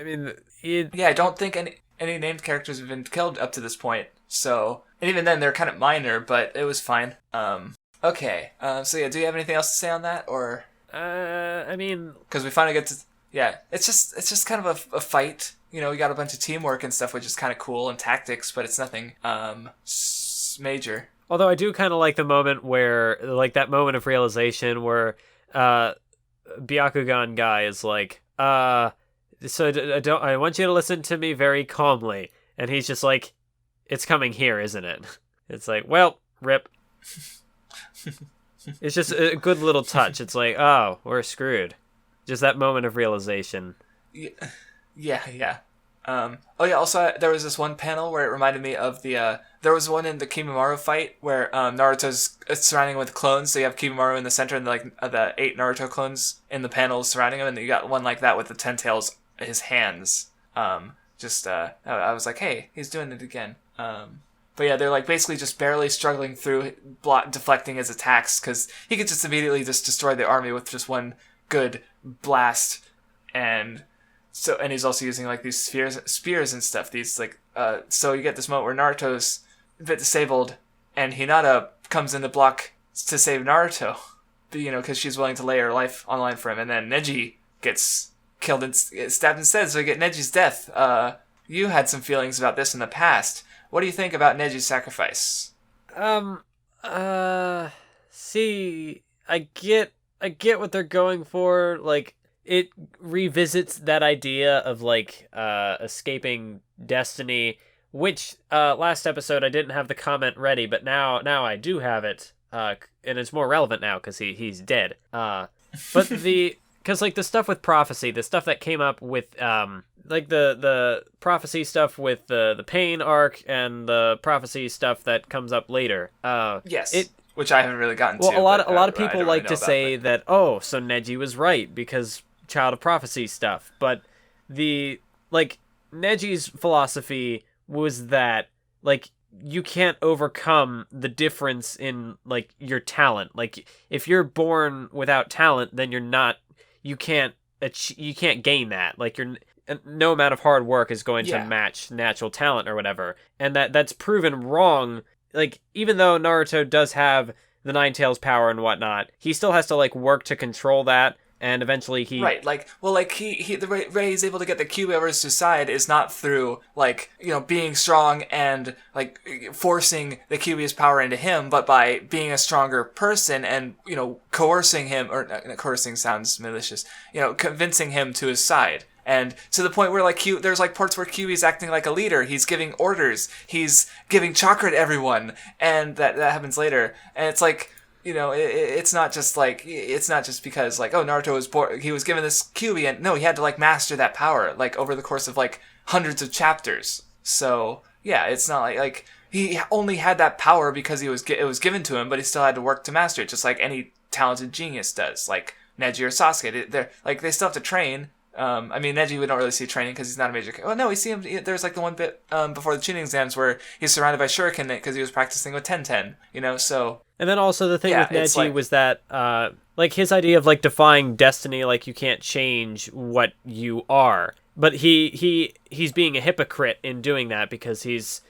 mean, I don't think any named characters have been killed up to this point. So, and even then, they're kind of minor, but it was fine. Okay. So yeah, do you have anything else to say on that, or? I mean, because we finally get to, it's just kind of a fight. We got a bunch of teamwork and stuff, which is kind of cool, and tactics, but it's nothing major. Although I do kind of like the moment where, like, that moment of realization where Byakugan guy is like, so I want you to listen to me very calmly. And he's just like, it's coming here, isn't it? It's like, well, rip. It's just a good little touch. It's like, oh, we're screwed. Just that moment of realization. Yeah. Also, there was this one panel where it reminded me of there was one in the Kimimaro fight where Naruto's surrounding with clones, so you have Kimimaro in the center and the 8 Naruto clones in the panels surrounding him, and then you got one like that with the 10 tails in his hands. I was like, hey, he's doing it again. But yeah, they're like basically just barely struggling through, deflecting his attacks, because he could just immediately just destroy the army with just one good blast, and he's also using like these spears and stuff. These like so you get this moment where Naruto's a bit disabled, and Hinata comes in to block to save Naruto, because she's willing to lay her life on the line for him, and then Neji gets killed and stabbed instead. So we get Neji's death. You had some feelings about this in the past. What do you think about Neji's sacrifice? See, I get what they're going for. Like, it revisits that idea of like escaping destiny, which last episode I didn't have the comment ready, but now I do have it, and it's more relevant now because he's dead. But because like the stuff with prophecy, the stuff that came up with like the prophecy stuff with the pain arc and the prophecy stuff that comes up later. Yes. Which I haven't really gotten to. Well, a lot of people like to say that, oh, so Neji was right because Child of Prophecy stuff, but Neji's philosophy was that like you can't overcome the difference in like your talent. Like if you're born without talent, then you can't gain that. Like no amount of hard work is going to match natural talent or whatever, and that's proven wrong. Like even though Naruto does have the Nine Tails power and whatnot, he still has to like work to control that. And eventually he... Right, the way he's able to get the Kyuubi over to his side is not through, being strong and, forcing the Kyuubi's power into him, but by being a stronger person and, coercing him, or coercing sounds malicious, convincing him to his side. And to the point where like there's like parts where Kyuubi's acting like a leader. He's giving orders. He's giving chakra to everyone, and that happens later. And it's like, it's not just because like, oh, Naruto was born, he was given this Kyuubi, and no, he had to like master that power like over the course of like hundreds of chapters. So yeah, it's not like he only had that power because it was given to him, but he still had to work to master it, just like any talented genius does, like Neji or Sasuke. They still have to train. Neji we don't really see training because he's not a major. Oh no, we see him. There's like the one bit before the tuning exams where he's surrounded by shuriken because he was practicing with Tenten. So. And then also the thing with Neji was that like his idea of like defying destiny, like you can't change what you are, but he's being a hypocrite in doing that because he's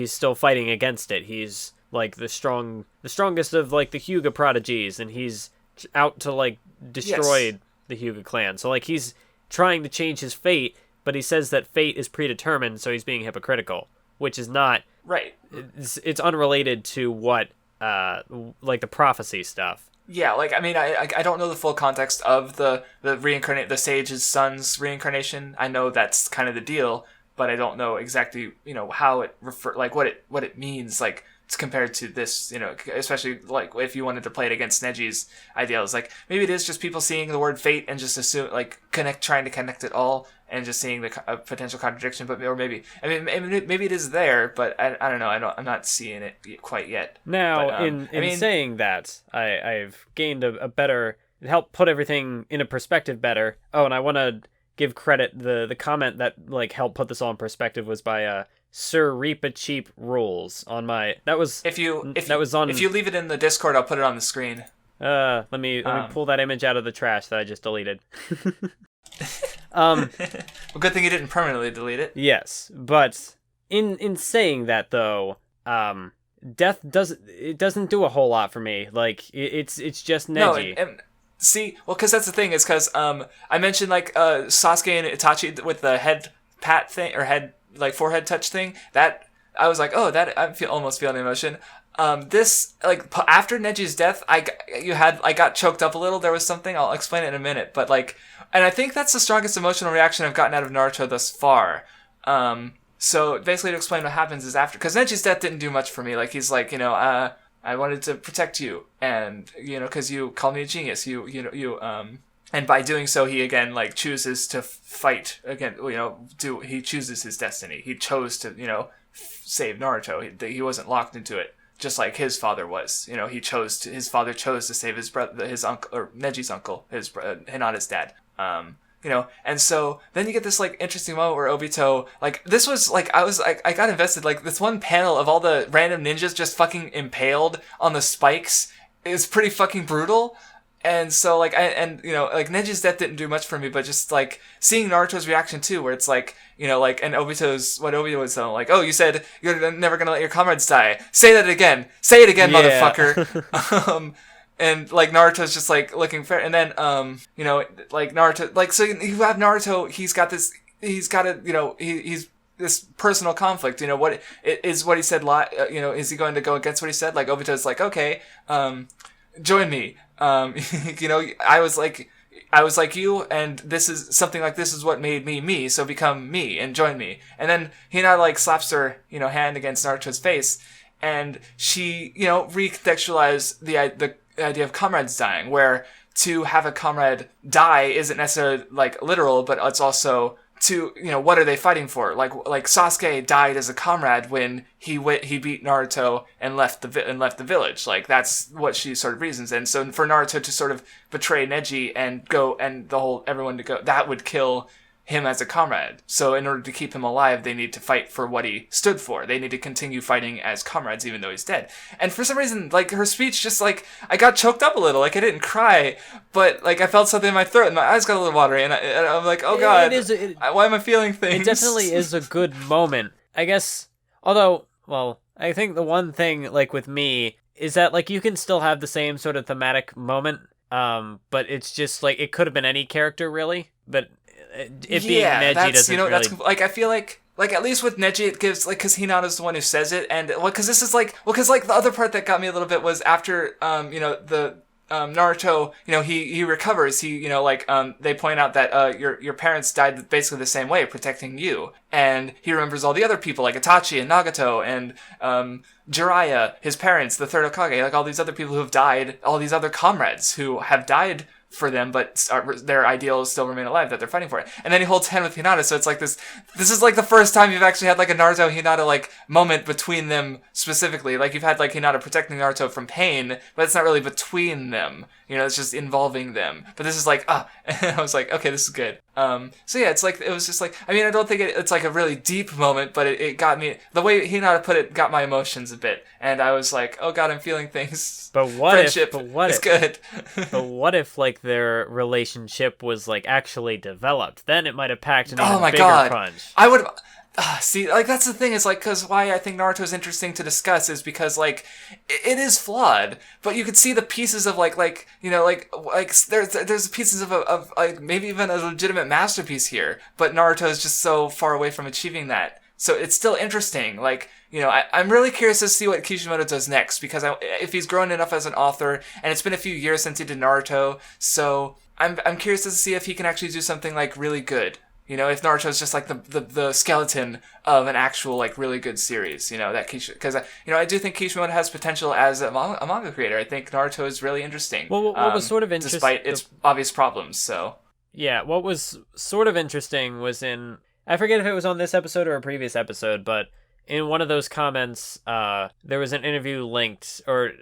still fighting against it. He's like the strongest of like the Hyuga prodigies, and he's out to like destroy the Hyuga clan. So like he's trying to change his fate, but he says that fate is predetermined, so he's being hypocritical, which is not right. It's unrelated to what like the prophecy stuff. Yeah, like I don't know the full context of the sage's son's reincarnation. I know that's kind of the deal, but I don't know exactly how it what it means, like it's compared to this, especially like if you wanted to play it against Neji's ideals. Like maybe it is just people seeing the word fate and just assume like trying to connect it all and just seeing the potential contradiction. But maybe it is there, but I don't know. I'm not seeing it quite yet. Now, but, in saying that, I've gained a better, it helped put everything in a perspective better. Oh, and I want to give credit, the comment that like helped put this all in perspective was by Sir Reapa Cheap Rules on my. That was if you leave it in the Discord, I'll put it on the screen. Let me pull that image out of the trash that I just deleted. Well, good thing you didn't permanently delete it. Yes, but in saying that though, death doesn't do a whole lot for me. Like it's just Neji. No, see, well, because that's the thing is because I mentioned like Sasuke and Itachi with the head pat thing or head like forehead touch thing, that I was like, oh, that I almost feeling the emotion. This like after Neji's death, I got choked up a little. There was something, I'll explain it in a minute, but like, and I think that's the strongest emotional reaction I've gotten out of Naruto thus far. So basically to explain what happens is after, because Neji's death didn't do much for me. Like he's like, I wanted to protect you, and because you called me a genius, and by doing so, he again like chooses to fight again. He chooses his destiny. He chose to save Naruto. He wasn't locked into it, just like his father was. His father chose to save his brother, his uncle, or Neji's uncle, Hinata's dad. And so then you get this like interesting moment where Obito, like this was like I got invested, like this one panel of all the random ninjas just fucking impaled on the spikes is pretty fucking brutal. And so, like, like, Neji's death didn't do much for me, but just, like, seeing Naruto's reaction, too, where it's, like, and what Obito was saying, like, oh, you said you're never gonna let your comrades die. Say that again. Say it again, motherfucker. And, like, Naruto's just, like, looking fair. And then, like, Naruto, like, so you have Naruto, he's this personal conflict, what is what he said, is he going to go against what he said? Like, Obito's like, okay, join me. I was like you, and this is what made me me, so become me and join me. And then Hinata like slaps her, hand against Naruto's face, and she, recontextualized the idea of comrades dying, where to have a comrade die isn't necessarily like literal, but it's also to, what are they fighting for? Like Sasuke died as a comrade when he beat Naruto and left the village. Like that's what she sort of reasons. And so for Naruto to sort of betray Neji and go and everyone to go, that would kill him as a comrade. So in order to keep him alive, they need to fight for what he stood for. They need to continue fighting as comrades even though he's dead. And for some reason, like her speech, just like I got choked up a little. Like I didn't cry, but like I felt something in my throat and my eyes got a little watery. And I'm like, oh god, why am I feeling things? It definitely is a good moment, I guess. Although, well, I think the one thing like with me is that like you can still have the same sort of thematic moment, but it's just like it could have been any character really, but. It being Neji doesn't really... that's like I feel like at least with Neji it gives like because Hinata's the one who says it, and because this is like because like the other part that got me a little bit was after the Naruto, he recovers. They point out that your parents died basically the same way, protecting you, and he remembers all the other people like Itachi and Nagato and Jiraiya, his parents, the third Hokage, like all these other people who have died, all these other comrades who have died for them, but their ideals still remain alive, that they're fighting for it. And then he holds hand with Hinata, so it's like this is like the first time you've actually had like a Naruto Hinata like moment between them specifically. Like you've had like Hinata protecting Naruto from pain, but it's not really between them. It's just involving them. But this is like, and I was like, okay, this is good. So yeah, it's like, it was just like, I mean, I don't think it's like a really deep moment, but it got me, the way Hinata put it got my emotions a bit. And I was like, oh god, I'm feeling things. But Friendship is good. But what if like their relationship was like actually developed? Then it might have packed an even bigger punch. I would see, like, that's the thing, is like, because why I think Naruto is interesting to discuss is because, like, it is flawed, but you could see the pieces of, there's pieces of like, maybe even a legitimate masterpiece here, but Naruto is just so far away from achieving that. So it's still interesting, like, I'm really curious to see what Kishimoto does next, because if he's grown enough as an author, and it's been a few years since he did Naruto, so I'm curious to see if he can actually do something, like, really good. If Naruto's just like the skeleton of an actual like really good series, that because I do think Kishimoto has potential as a manga creator. I think Naruto is really interesting. Well, what was sort of interesting, despite its obvious problems. So yeah, what was sort of interesting was I forget if it was on this episode or a previous episode, but in one of those comments, there was an interview linked, or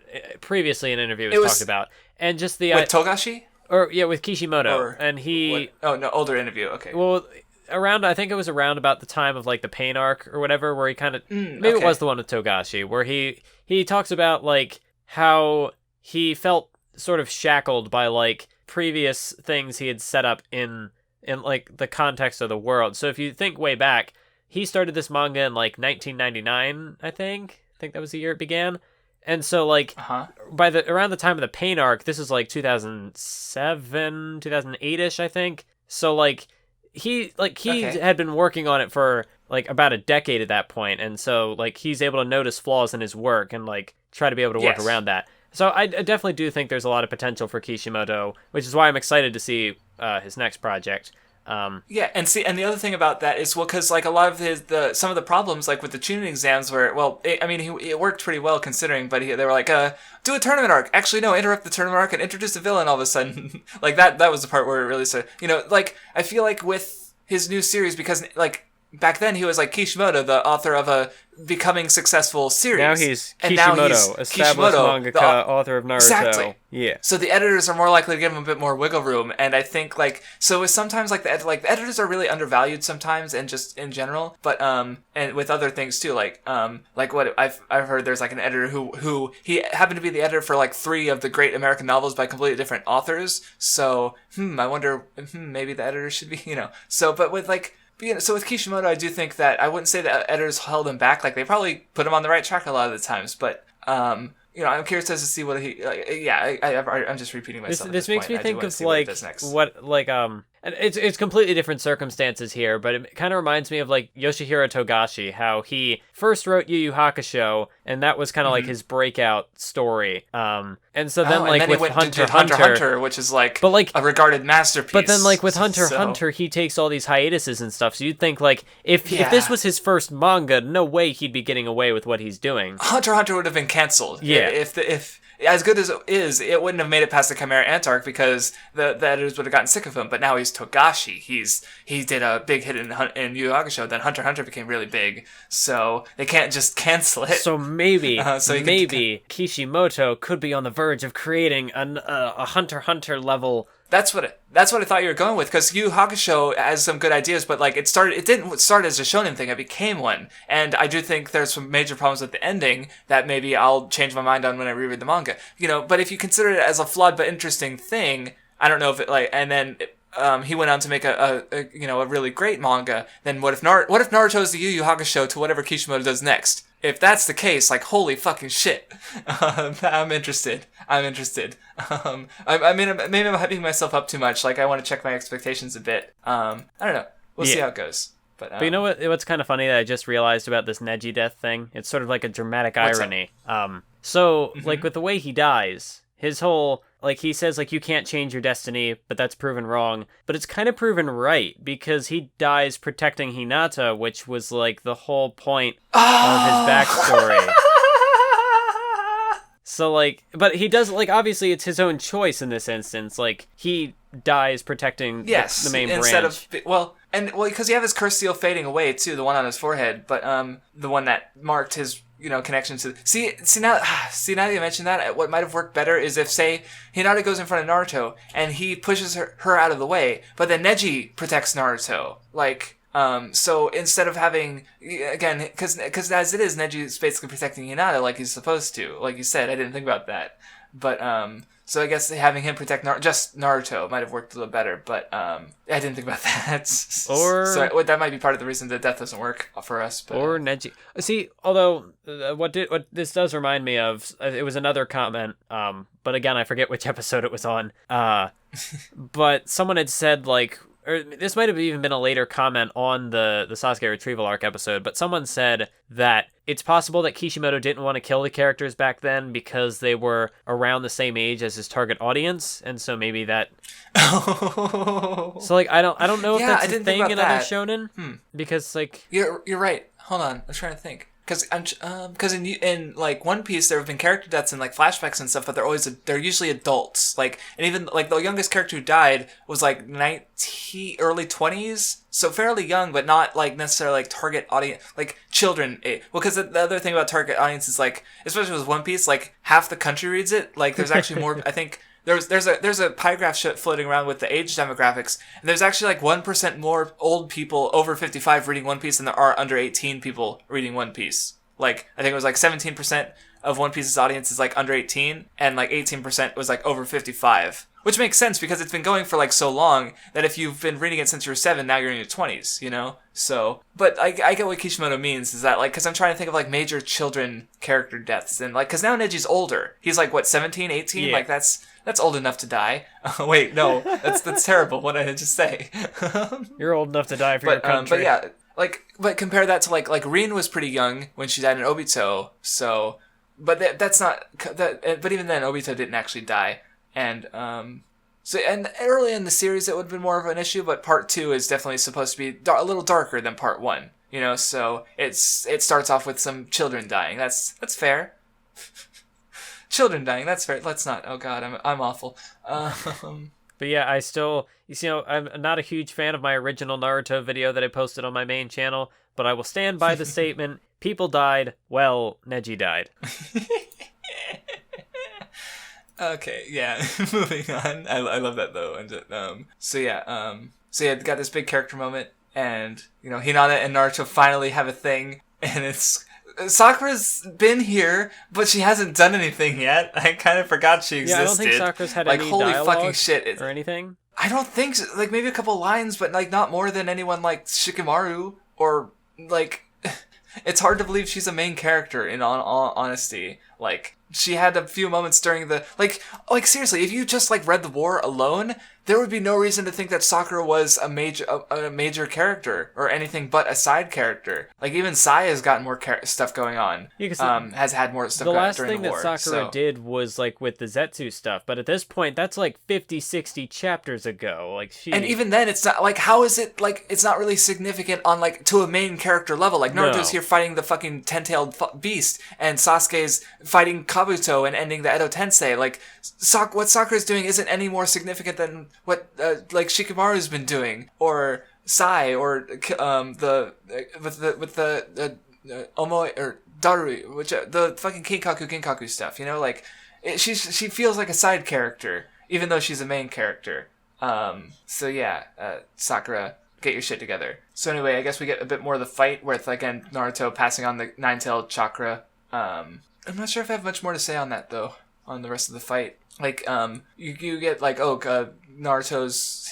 previously an interview was talked about, and just the with Togashi. Or yeah, with Kishimoto, and he. What? Oh no, older interview. Okay. Well, I think it was around about the time of like the pain arc or whatever, where he kind of maybe it was the one with Togashi, where he talks about like how he felt sort of shackled by like previous things he had set up in like the context of the world. So if you think way back, he started this manga in like 1999, I think that was the year it began. And so, like, by around the time of the pain arc, this is like 2007, 2008-ish, I think. So, like, he had been working on it for like about a decade at that point, and so like he's able to notice flaws in his work and like try to be able to work around that. So I definitely do think there's a lot of potential for Kishimoto, which is why I'm excited to see his next project. And the other thing about that is, well, because like a lot of some of the problems, like with the tuning exams, where it worked pretty well considering, but they were like, do a tournament arc. Actually, no, interrupt the tournament arc and introduce a villain all of a sudden. Like that was the part where it really started. Like I feel like with his new series, because like back then he was like Kishimoto, the author of a becoming successful series. Now he's Kishimoto, established mangaka, author of Naruto. Exactly. Yeah. So the editors are more likely to give him a bit more wiggle room, and I think like so sometimes like the editors are really undervalued sometimes, and just in general. But and with other things too, like what I've heard, there's like an editor who he happened to be the editor for like 3 of the great American novels by completely different authors. So I wonder maybe the editor should be So but with like. So with Kishimoto, I do think that I wouldn't say that editors held him back. Like they probably put him on the right track a lot of the times. But I'm curious as to see what he. I'm just repeating myself. This makes me think of like and it's completely different circumstances here, but it kind of reminds me of like Yoshihiro Togashi, how he first wrote Yu Yu Hakusho, and that was kind of like his breakout story. And so then like with Hunter x Hunter, which is like a regarded masterpiece. But then like with Hunter x Hunter, he takes all these hiatuses and stuff. So you'd think like if this was his first manga, no way he'd be getting away with what he's doing. Hunter x Hunter would have been canceled. Yeah. If as good as it is, it wouldn't have made it past the Chimera Ant arc because the editors would have gotten sick of him. But now he's Togashi. He did a big hit in Yu Yu Hakusho. Then Hunter x Hunter became really big, so they can't just cancel it. So maybe Kishimoto could be on the verge of creating a Hunter x Hunter level. That's what I thought you were going with, because Yu Yu Hakusho has some good ideas, but like it didn't start as a shonen thing, it became one. And I do think there's some major problems with the ending that maybe I'll change my mind on when I reread the manga. But if you consider it as a flawed but interesting thing, I don't know if it like, and then he went on to make a really great manga, then what if Naruto's the Yu Yu Hakusho to whatever Kishimoto does next? If that's the case, like, holy fucking shit. I'm interested. I mean, maybe I'm hyping myself up too much. Like, I want to check my expectations a bit. I don't know. We'll see how it goes. But you know what's kind of funny that I just realized about this Neji death thing? It's sort of like a dramatic irony. Like, with the way he dies, his whole, like, he says, like, you can't change your destiny, but that's proven wrong. But it's kind of proven right, because he dies protecting Hinata, which was, like, the whole point of his backstory. So, like, but he does, like, obviously it's his own choice in this instance. Like, he dies protecting the main branch. Because you have his curse seal fading away, too, the one on his forehead, but the one that marked his, connection to... See now that you mention that, what might have worked better is if, say, Hinata goes in front of Naruto, and he pushes her out of the way, but then Neji protects Naruto. Like... So instead of having, again, because as it is, Neji is basically protecting Hinata like he's supposed to. Like you said, I didn't think about that. But, so I guess having him protect just Naruto might have worked a little better, but, I didn't think about that. So that might be part of the reason that death doesn't work for us. But, or Neji. See, although, what this does remind me of, it was another comment, but again, I forget which episode it was on, but someone had said, like, or this might have even been a later comment on the Sasuke Retrieval Arc episode, but someone said that it's possible that Kishimoto didn't want to kill the characters back then because they were around the same age as his target audience, and so maybe that... So, like, I don't know if that's a thing in other shonen, because, like... You're right. Hold on. I'm trying to think. Because in like One Piece there have been character deaths in like flashbacks and stuff, but they're usually adults. Like, and even like the youngest character who died was like early 20s, so fairly young, but not like necessarily like target audience, like children. Well, because the other thing about target audience is like, especially with One Piece, like half the country reads it. Like there's actually more. I think. There's a pie graph floating around with the age demographics, and there's actually like 1% more old people over 55 reading One Piece than there are under 18 people reading One Piece. Like, I think it was like 17% of One Piece's audience is like under 18, and like 18% was like over 55. Which makes sense because it's been going for like so long that if you've been reading it since you were 7, now you're in your 20s, So, but I get what Kishimoto means, is that like, because I'm trying to think of like major children character deaths, and like, because now Neji's older. He's like, what, 17, 18? Yeah. Like, that's old enough to die. Wait, no, that's terrible. What did I just say? You're old enough to die for your country. But yeah, but compare that to like Rin was pretty young when she died in Obito. So, but that's not that. But even then, Obito didn't actually die. And so early in the series it would have been more of an issue, but part 2 is definitely supposed to be a little darker than part 1. So it starts off with some children dying. That's fair. Children dying, that's fair. Let's not. Oh God, I'm awful. But yeah, I still, I'm not a huge fan of my original Naruto video that I posted on my main channel, but I will stand by the statement: people died. Well, Neji died. Okay, yeah. Moving on. I love that though. And so yeah, got this big character moment, and Hinata and Naruto finally have a thing, and it's. Sakura's been here, but she hasn't done anything yet. I kind of forgot she existed. Yeah, I don't think Sakura's had any holy dialogue fucking shit. or anything. I don't think so. Like, maybe a couple lines, but like not more than anyone like Shikamaru, or like... It's hard to believe she's a main character, in all honesty. Like, she had a few moments during the... Like seriously, if you just like read the war alone, there would be no reason to think that Sakura was a major character or anything but a side character. Like, even Sai has gotten more stuff going on. Yeah, has had more stuff going on during the war. The last thing that Sakura did was like with the Zetsu stuff, but at this point that's like 50, 60 chapters ago. Like, and even then, it's not like, how is it like it's not really significant on like to a main character level. Like, Naruto's here fighting the fucking 10-tailed beast, and Sasuke's fighting Kabuto and ending the Edo Tensei. Like, what Sakura's doing isn't any more significant than what like Shikamaru's been doing, or Sai, or the Omoi or Daru, which the fucking Ginkaku stuff. Like, she feels like a side character even though she's a main character. So yeah, Sakura, get your shit together. So anyway, I guess we get a bit more of the fight with, again, Naruto passing on the nine-tailed chakra. I'm not sure if I have much more to say on that, though, on the rest of the fight. Like, you get, like,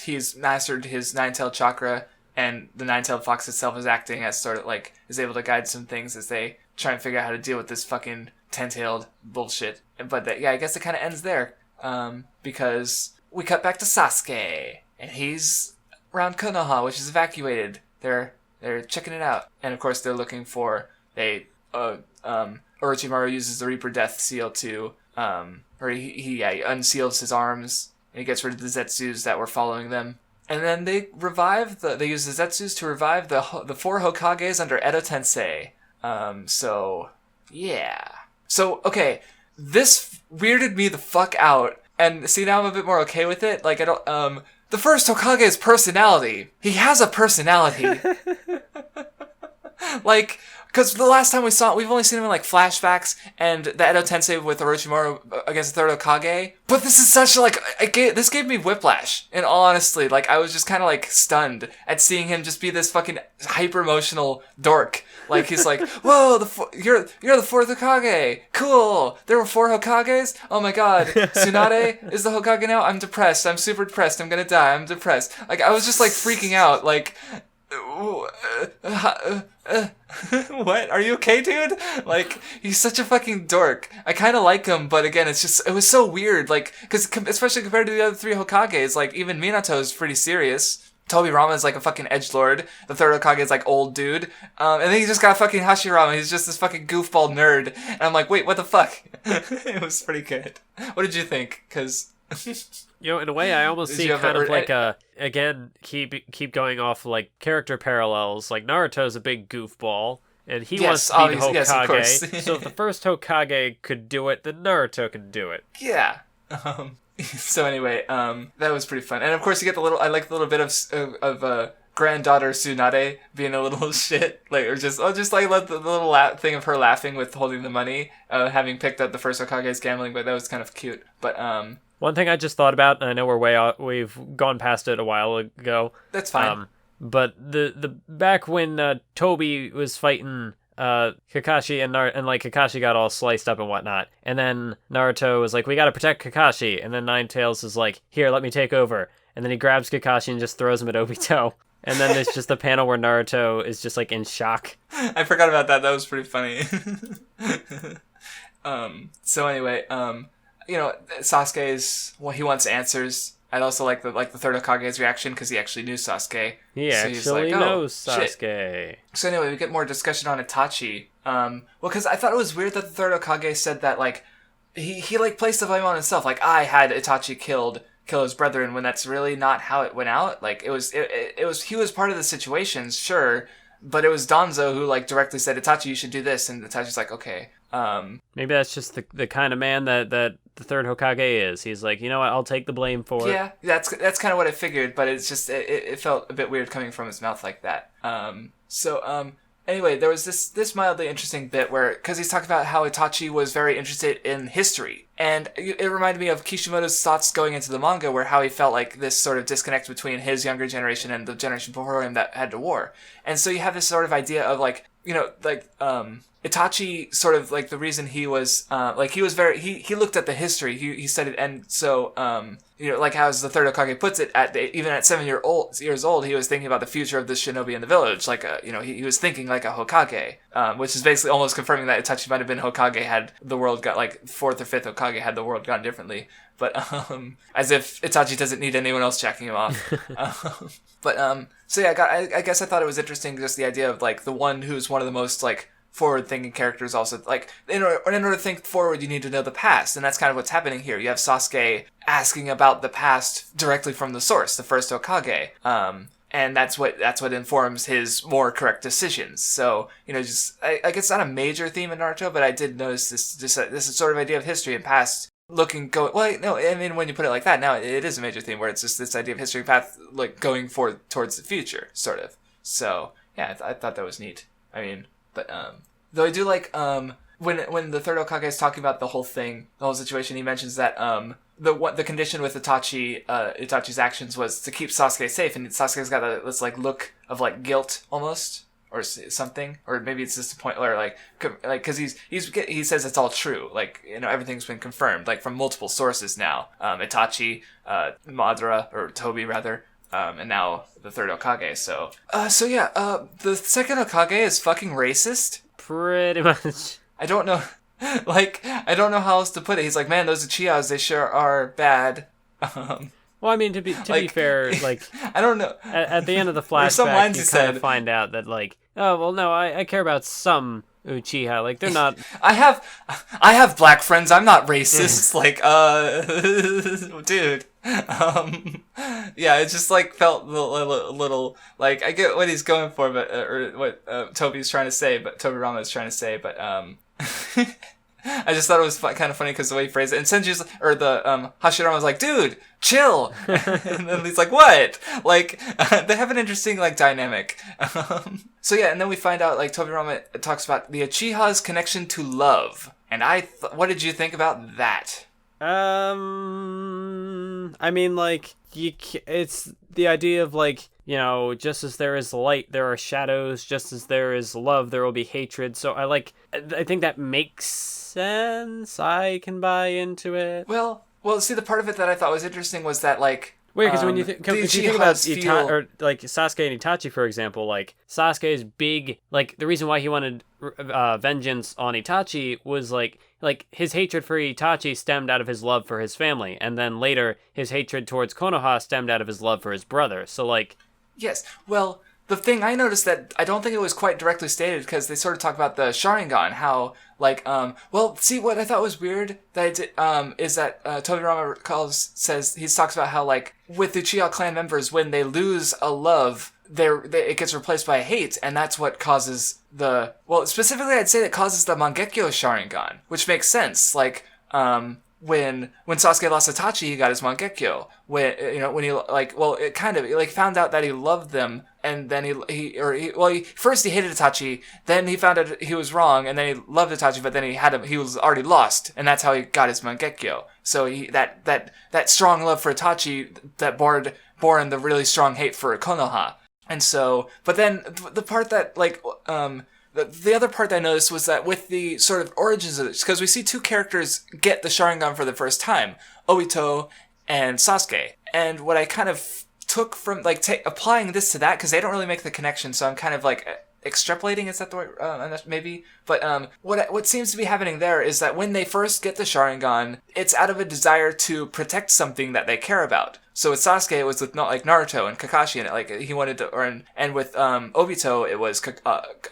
he's mastered his nine-tailed chakra, and the nine-tailed fox itself is acting as sort of, like, is able to guide some things as they try and figure out how to deal with this fucking 10-tailed bullshit. But, yeah, I guess it kind of ends there, because we cut back to Sasuke, and he's around Konoha, which is evacuated. They're checking it out, and of course they're looking for Orochimaru uses the Reaper Death Seal to or he unseals his arms and he gets rid of the Zetsus that were following them. And then they use the Zetsus to revive the 4 Hokages under Edo Tensei. So yeah. So okay, this weirded me the fuck out. And see, now I'm a bit more okay with it. Like, I don't, the first Hokage's personality. He has a personality. Like, because the last time we saw it, we've only seen him in, like, flashbacks and the Edo Tensei with Orochimaru against the third Hokage. But this is such, like, this gave me whiplash. And honestly, like, I was just kind of, like, stunned at seeing him just be this fucking hyper-emotional dork. Like, he's like, whoa, you're the 4th Hokage. Cool. There were 4 Hokages? Oh my god. Tsunade is the Hokage now? I'm depressed. I'm super depressed. I'm gonna die. I'm depressed. Like, I was just, like, freaking out. Like, what? Are you okay, dude? Like, he's such a fucking dork. I kind of like him, but again, it was so weird. Like, because especially compared to the other 3 Hokages, like, even Minato is pretty serious. Tobi Rama is like a fucking edgelord. The third Hokage is like old dude. And then you just got fucking Hashirama. He's just this fucking goofball nerd. And I'm like, wait, what the fuck? It was pretty good. What did you think? Because in a way, I almost see kind of like again, keep going off like character parallels. Like Naruto's a big goofball, and he wants to be Hokage. Yes, of course. So if the first Hokage could do it, then Naruto can do it. Yeah. So anyway, that was pretty fun, and of course you get I like the little bit of granddaughter Tsunade being a little shit, like, or just like let the little thing of her laughing with holding the money, having picked up the first Hokage's gambling, but that was kind of cute. But one thing I just thought about, and I know we've gone past it a while ago. That's fine. But the back when Tobi was fighting Kakashi and like Kakashi got all sliced up and whatnot, and then Naruto was like, we gotta protect Kakashi, and then Ninetales is like, here, let me take over, and then he grabs Kakashi and just throws him at Obito, and then there's just a panel where Naruto is just like in shock. I forgot about that. That was pretty funny. So anyway, Sasuke's, well, he wants answers. I'd also like the third Hokage's reaction because he actually knew Sasuke. He actually knows Sasuke. Shit. So anyway, we get more discussion on Itachi. Well, because I thought it was weird that the third Hokage said that, like, he like placed the blame on himself. Like, I had Itachi kill his brethren, when that's really not how it went out. Like, it was he was part of the situation, sure, but it was Danzo who like directly said, Itachi, you should do this, and Itachi's like, okay. Maybe that's just the kind of man that the third Hokage is. He's like, you know what, I'll take the blame for it. Yeah, that's kind of what I figured, but it's just it felt a bit weird coming from his mouth like that. Anyway, there was this mildly interesting bit where, because he's talking about how Itachi was very interested in history, and it reminded me of Kishimoto's thoughts going into the manga, where how he felt like this sort of disconnect between his younger generation and the generation before him that had the war. And so you have this sort of idea of like, Itachi sort of like the reason he was he was very he looked at the history, he studied, and so like how as the third Hokage puts it, even at 7 years old he was thinking about the future of the shinobi in the village, like he was thinking like a Hokage, which is basically almost confirming that Itachi might have been Hokage had the world got like 4th or 5th Hokage had the world gone differently, but as if Itachi doesn't need anyone else jacking him off. So yeah, I guess I thought it was interesting, just the idea of like the one who's one of the most like forward-thinking characters, also like in order to think forward you need to know the past, and that's kind of what's happening here. You have Sasuke asking about the past directly from the source, the first Hokage, and that's what informs his more correct decisions. So just I guess it's not a major theme in Naruto, but I did notice this sort of idea of history and past when you put it like that, now it is a major theme where it's just this idea of history path like going forward towards the future, sort of. So yeah, I thought that was neat. I mean, but though I do like when the third Hokage is talking about the whole situation, he mentions that the condition with Itachi's actions was to keep Sasuke safe, and Sasuke's got this like look of like guilt almost, or something, or maybe it's just a point where like because he says it's all true, like everything's been confirmed like from multiple sources now, Itachi, Madara, or Tobi rather. And now the third Hokage, so yeah, the second Hokage is fucking racist. Pretty much. I don't know, I don't know how else to put it. He's like, man, those Uchihas, they sure are bad. Well, I mean, to be fair, like, I don't know. At the end of the flashback, you kind of find out that like, oh, well, no, I care about some Uchiha. Like, they're not... I have black friends. I'm not racist. Like, dude. Yeah, it just, like, felt a little, like, I get what he's going for, but, or what Tobi's trying to say, but Tobi Rama is trying to say, but, I just thought it was kind of funny because the way he phrased it. And Senju's, or the, Hashirama was like, dude, chill. And then he's like, what? Like, they have an interesting, like, dynamic. So yeah, and then we find out, like, Tobi Rama talks about the Uchiha's connection to love. And what did you think about that? I mean, like, it's the idea of, like, you know, just as there is light, there are shadows. Just as there is love, there will be hatred. So I think that makes sense. I can buy into it. Well, see, the part of it that I thought was interesting was that, like, wait, because when you think about or like Sasuke and Itachi, for example, like Sasuke's big, like the reason why he wanted vengeance on Itachi was like his hatred for Itachi stemmed out of his love for his family, and then later his hatred towards Konoha stemmed out of his love for his brother. So like, yes, well, the thing I noticed that I don't think it was quite directly stated because they sort of talk about the Sharingan, how, like, well, see, what I thought was weird that is that Tobi Rama he talks about how, like, with the Uchiha clan members, when they lose a love, it gets replaced by a hate, and that's what causes specifically I'd say that causes the Mangekyo Sharingan, which makes sense, like, when Sasuke lost Itachi, he got his Mangekyo. When he it kind of like found out that he loved them, and then he first he hated Itachi, then he found out he was wrong, and then he loved Itachi, but then he was already lost, and that's how he got his Mangekyo. So that strong love for Itachi that bore in the really strong hate for Konoha, and so, but then the part that like The other part that I noticed was that with the sort of origins of this, because we see two characters get the Sharingan for the first time, Obito and Sasuke. And what I kind of took from, like, applying this to that, because they don't really make the connection, so I'm kind of, like, extrapolating, is that the word? Maybe? But what seems to be happening there is that when they first get the Sharingan, it's out of a desire to protect something that they care about. So with Sasuke, it was with like Naruto and Kakashi, and like he wanted to, and with Obito, it was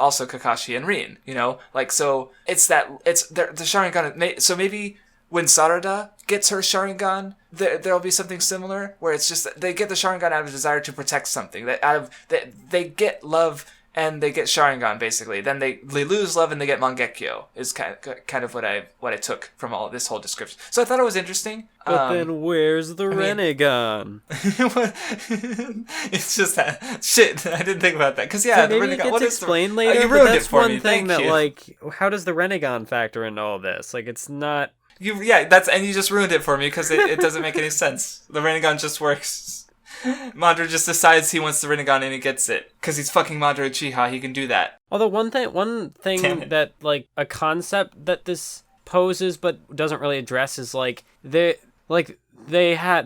also Kakashi and Rin. You know, like, so the Sharingan. So maybe when Sarada gets her Sharingan, there'll be something similar where it's just they get the Sharingan out of a desire to protect something. They get love. And they get Sharingan, basically. Then they lose love and they get Mangekyo, is kind of what I took from all this whole description. So I thought it was interesting. But then where's the Renegon? It's just that shit. I didn't think about that. Because yeah, the maybe Renegon. It gets explained later. You ruined that's it for one me. thing Thank that you. like, how does the Renegon factor into all this? Like, it's not. And you just ruined it for me because it doesn't make any sense. The Renegon just works. Madara just decides he wants the Rinnegan and he gets it. Because he's fucking Madara Uchiha, he can do that. Although one thing that, like, a concept that this poses but doesn't really address is, like, they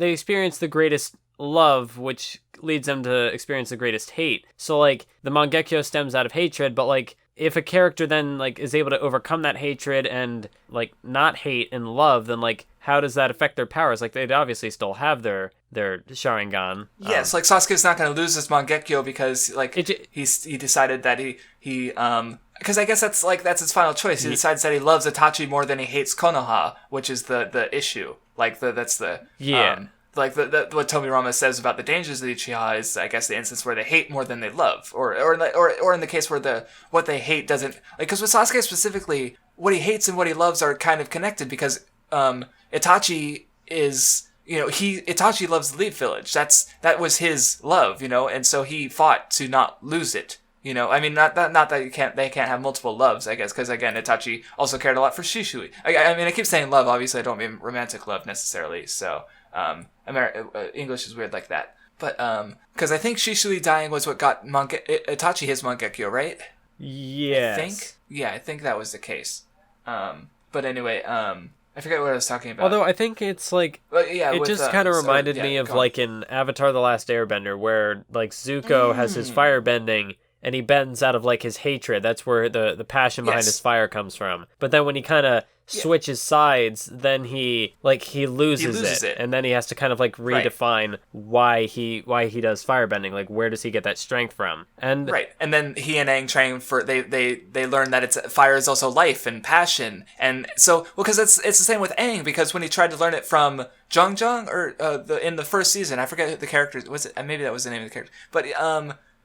experience the greatest love, which leads them to experience the greatest hate. So, like, the Mangekyo stems out of hatred, but, like, if a character then, like, is able to overcome that hatred and, like, not hate and love, then, like, how does that affect their powers? Like, they'd obviously still have their Sharingan. Yes, like, Sasuke's not going to lose his Mangekyo because, like, he decided that he because I guess that's his final choice. He decides that he loves Itachi more than he hates Konoha, which is the issue. Like, that's the... Yeah. Like, what Tobi Rama says about the dangers of the Uchiha is, I guess, the instance where they hate more than they love. Or in the case where what they hate doesn't... Like, because with Sasuke specifically, what he hates and what he loves are kind of connected because Itachi is... Itachi loves the Leaf Village. That was his love, and so he fought to not lose it. I mean, not that they can't have multiple loves, I guess, because again, Itachi also cared a lot for Shishui. I mean, I keep saying love. Obviously, I don't mean romantic love necessarily. So, English is weird like that. But because I think Shishui dying was what got Itachi his Mangekyo, right? Yes. I think that was the case. But anyway, I forget what I was talking about. Although I think it's like, it just kind of reminded me of like in Avatar: The Last Airbender, where like Zuko has his fire bending, and he bends out of like his hatred. That's where the passion behind his fire comes from. But then when he kind of switches sides, then he loses it, and then he has to kind of like redefine why he does firebending. Like, where does he get that strength from? And and then he and Aang train for they learn that fire is also life and passion, and so because it's the same with Aang, because when he tried to learn it from Zhang or in the first season, I forget the character was it, maybe that was the name of the character, but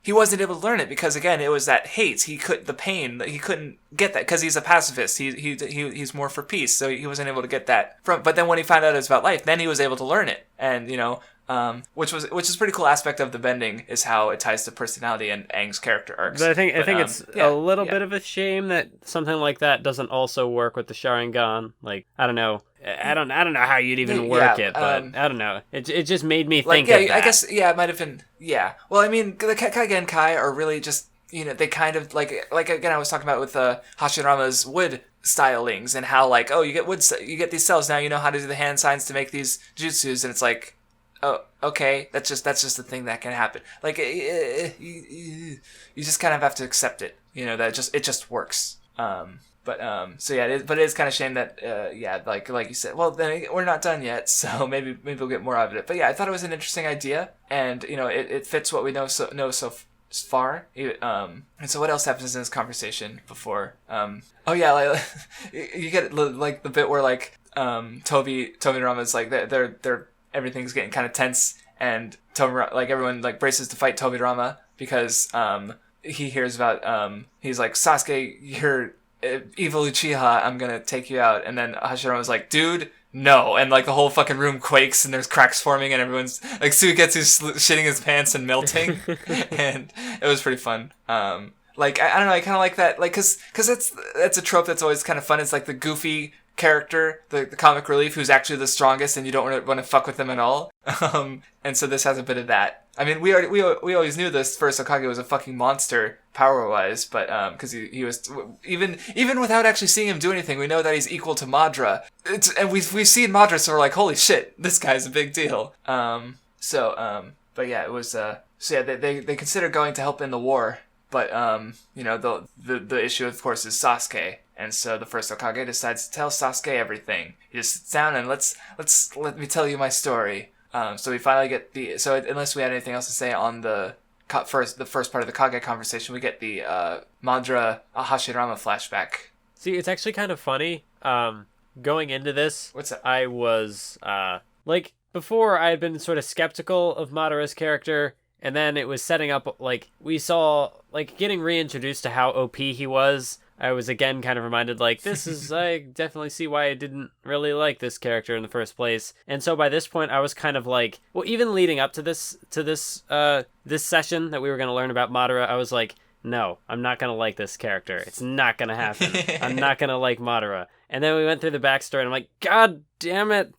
he wasn't able to learn it because, again, it was that hate. He couldn't get that because he's a pacifist. He's more for peace, so he wasn't able to get that from. But then when he found out it was about life, then he was able to learn it, and which is a pretty cool aspect of the bending is how it ties to personality and Aang's character arcs. But I think it's a little bit of a shame that something like that doesn't also work with the Sharingan. Like, I don't know. I don't know how you'd even work it, but I don't know. It just made me think of that. I guess, it might have been, Well, I mean, the Kage and Kai are really just, they kind of, like again, I was talking about with Hashirama's wood stylings and how, like, oh, you get these cells, now you know how to do the hand signs to make these jutsus, and it's like, oh, okay, that's just the thing that can happen. Like, you just kind of have to accept it, that it just works. But it is kind of a shame that like you said, well, then we're not done yet, so maybe we'll get more out of it. But yeah, I thought it was an interesting idea, and it fits what we know so far. And so what else happens in this conversation before? You get like the bit where like Tobi and Rama's like they're everything's getting kind of tense, and Tobi, like, everyone like braces to fight Tobi Rama because he hears about he's like, Sasuke, you're evil Uchiha, I'm gonna take you out. And then Hashirama was like, dude, no. And like the whole fucking room quakes and there's cracks forming and everyone's like, Suigetsu's shitting his pants and melting. And it was pretty fun. Like, I don't know, I kind of like that, like, cause that's a trope that's always kind of fun. It's like the goofy character, the comic relief, who's actually the strongest and you don't want to fuck with them at all. And so this has a bit of that. I mean, we always knew this first Hokage was a fucking monster power-wise, but because he was, even without actually seeing him do anything, we know that he's equal to Madara. And we've seen Madara, so we're like, holy shit, this guy's a big deal. But yeah, it was so yeah, they consider going to help in the war, but the issue, of course, is Sasuke. And so the first Hokage decides to tell Sasuke everything. He just sits down and let me tell you my story. So we finally get so unless we had anything else to say on the first part of the Kage conversation, we get the Madara Hashirama flashback. See, it's actually kind of funny. Going into this, what's that? I was like, before I had been sort of skeptical of Madara's character, and then it was setting up, like, we saw, like, getting reintroduced to how OP he was. I was again kind of reminded, like, this is, I definitely see why I didn't really like this character in the first place. And so by this point, I was kind of like, well, even leading up to this session that we were going to learn about Madara, I was like, no, I'm not going to like this character. It's not going to happen. I'm not going to like Madara. And then we went through the backstory, and I'm like, God damn it.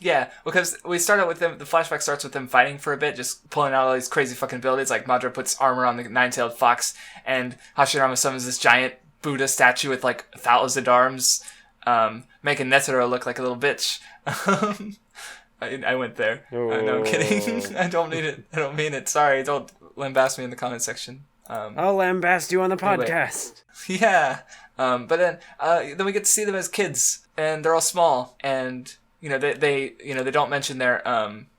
Yeah, because we start out with them, the flashback starts with them fighting for a bit, just pulling out all these crazy fucking abilities, like Madara puts armor on the nine-tailed fox, and Hashirama summons this giant Buddha statue with like 1,000 arms, making Netero look like a little bitch. I went there. No, I'm kidding. I don't mean it. I don't mean it. Sorry, don't lambast me in the comment section. I'll lambast you on the podcast. Anyway. Yeah. But then we get to see them as kids, and they're all small, and they don't mention their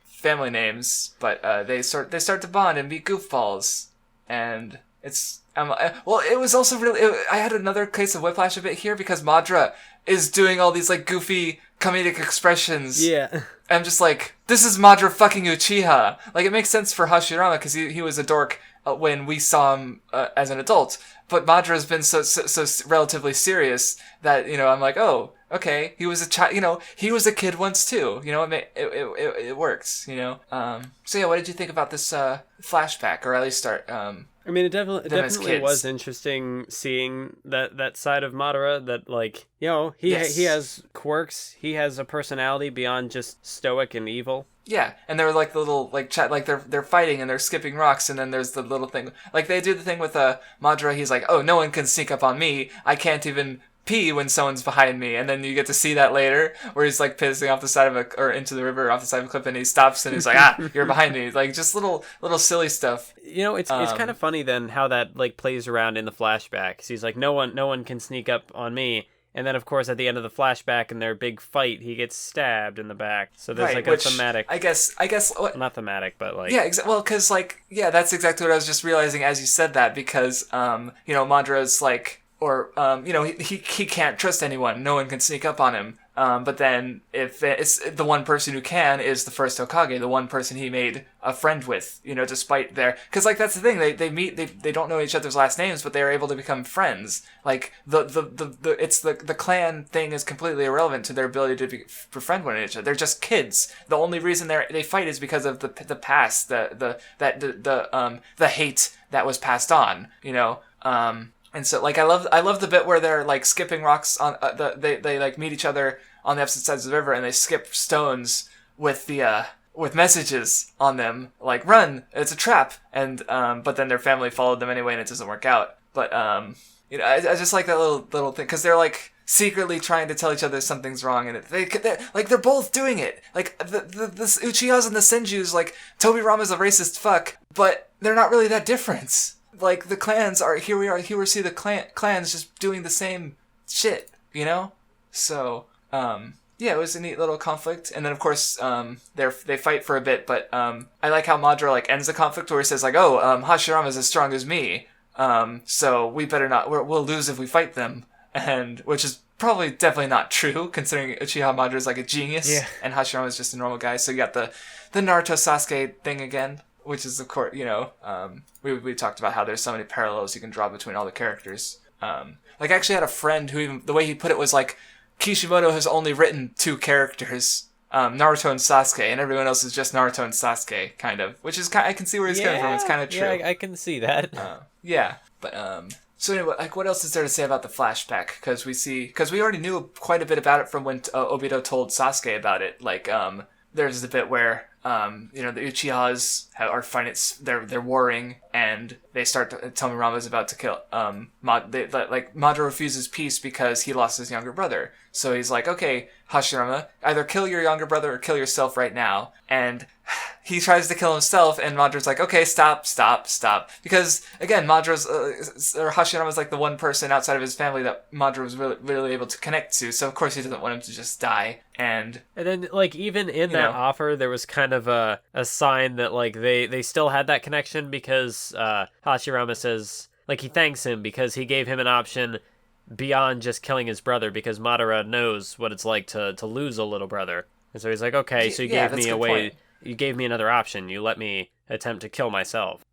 family names, but they start to bond and be goofballs, and it's it was also really. I had another case of whiplash a bit here because Madara is doing all these like goofy comedic expressions. Yeah, I'm just like, this is Madara fucking Uchiha. Like, it makes sense for Hashirama because he was a dork when we saw him as an adult, but Madara's been so relatively serious that I'm like, oh, okay, he was a child. He was a kid once too. It works. So yeah, what did you think about this flashback, or at least start? I mean, it definitely was interesting seeing that side of Madara. That, like, he has quirks. He has a personality beyond just stoic and evil. Yeah, and they're like the little like chat, like they're fighting and they're skipping rocks, and then there's the little thing, like they do the thing with Madara. He's like, oh, no one can sneak up on me. I can't even pee when someone's behind me, and then you get to see that later where he's like pissing off the side of or into the river off the side of a cliff, and he stops and he's like, you're behind me, like just little silly stuff. It's kind of funny then how that like plays around in the flashback. He's like, no one can sneak up on me, And then, of course, at the end of the flashback in their big fight, he gets stabbed in the back. So there's like a thematic. I guess. Not thematic, but like. Yeah, well, because like, yeah, that's exactly what I was just realizing as you said that, because Madara's like, or he can't trust anyone. No one can sneak up on him. But then if it's the one person who can is the first Hokage, the one person he made a friend with, despite their, because like that's the thing, they meet, they don't know each other's last names, but they are able to become friends. Like the clan thing is completely irrelevant to their ability to befriend one another. They're just kids. The only reason they fight is because of the past, the hate that was passed on, And so, like, I love the bit where they're like skipping rocks on they like meet each other on the opposite sides of the river, and they skip stones with the with messages on them, like "run, it's a trap," and but then their family followed them anyway, and it doesn't work out. But I just like that little thing, because they're like secretly trying to tell each other something's wrong, and they're both doing it. Like the Uchihas and the Senjus, like Tobirama's a racist fuck, but they're not really that different. Like, the clans are, here we see the clans just doing the same shit, So, it was a neat little conflict. And then, of course, they fight for a bit, but I like how Madara, like, ends the conflict where he says, like, Hashirama's as strong as me, so we better not, we'll lose if we fight them. And, which is probably definitely not true, considering Uchiha Madara's, like, a genius, and Hashirama's just a normal guy. So you got the Naruto Sasuke thing again. Which is, of course, we talked about how there's so many parallels you can draw between all the characters. Like, I actually had a friend who even, the way he put it was like, Kishimoto has only written 2 characters, Naruto and Sasuke, and everyone else is just Naruto and Sasuke, kind of. Which is, I can see where he's coming from, it's kind of true. Yeah, I can see that. So anyway, like, what else is there to say about the flashback? Because we already knew quite a bit about it from when Obito told Sasuke about it. Like, there's the bit where the Uchihas are fighting. They're warring, and they start to tell me Rama's about to kill. Madara refuses peace because he lost his younger brother. So he's like, okay, Hashirama, either kill your younger brother or kill yourself right now. And he tries to kill himself, and Madara's like, okay, stop. Because, again, Hashirama's like the one person outside of his family that Madara was really, really able to connect to, so of course he doesn't want him to just die. And then, like, even in that offer, there was kind of a sign that, like, they still had that connection, because Hashirama says, like, he thanks him because he gave him an option beyond just killing his brother, because Madara knows what it's like to lose a little brother. And so he's like, okay, so you gave me a way... Point. You gave me another option. You let me attempt to kill myself,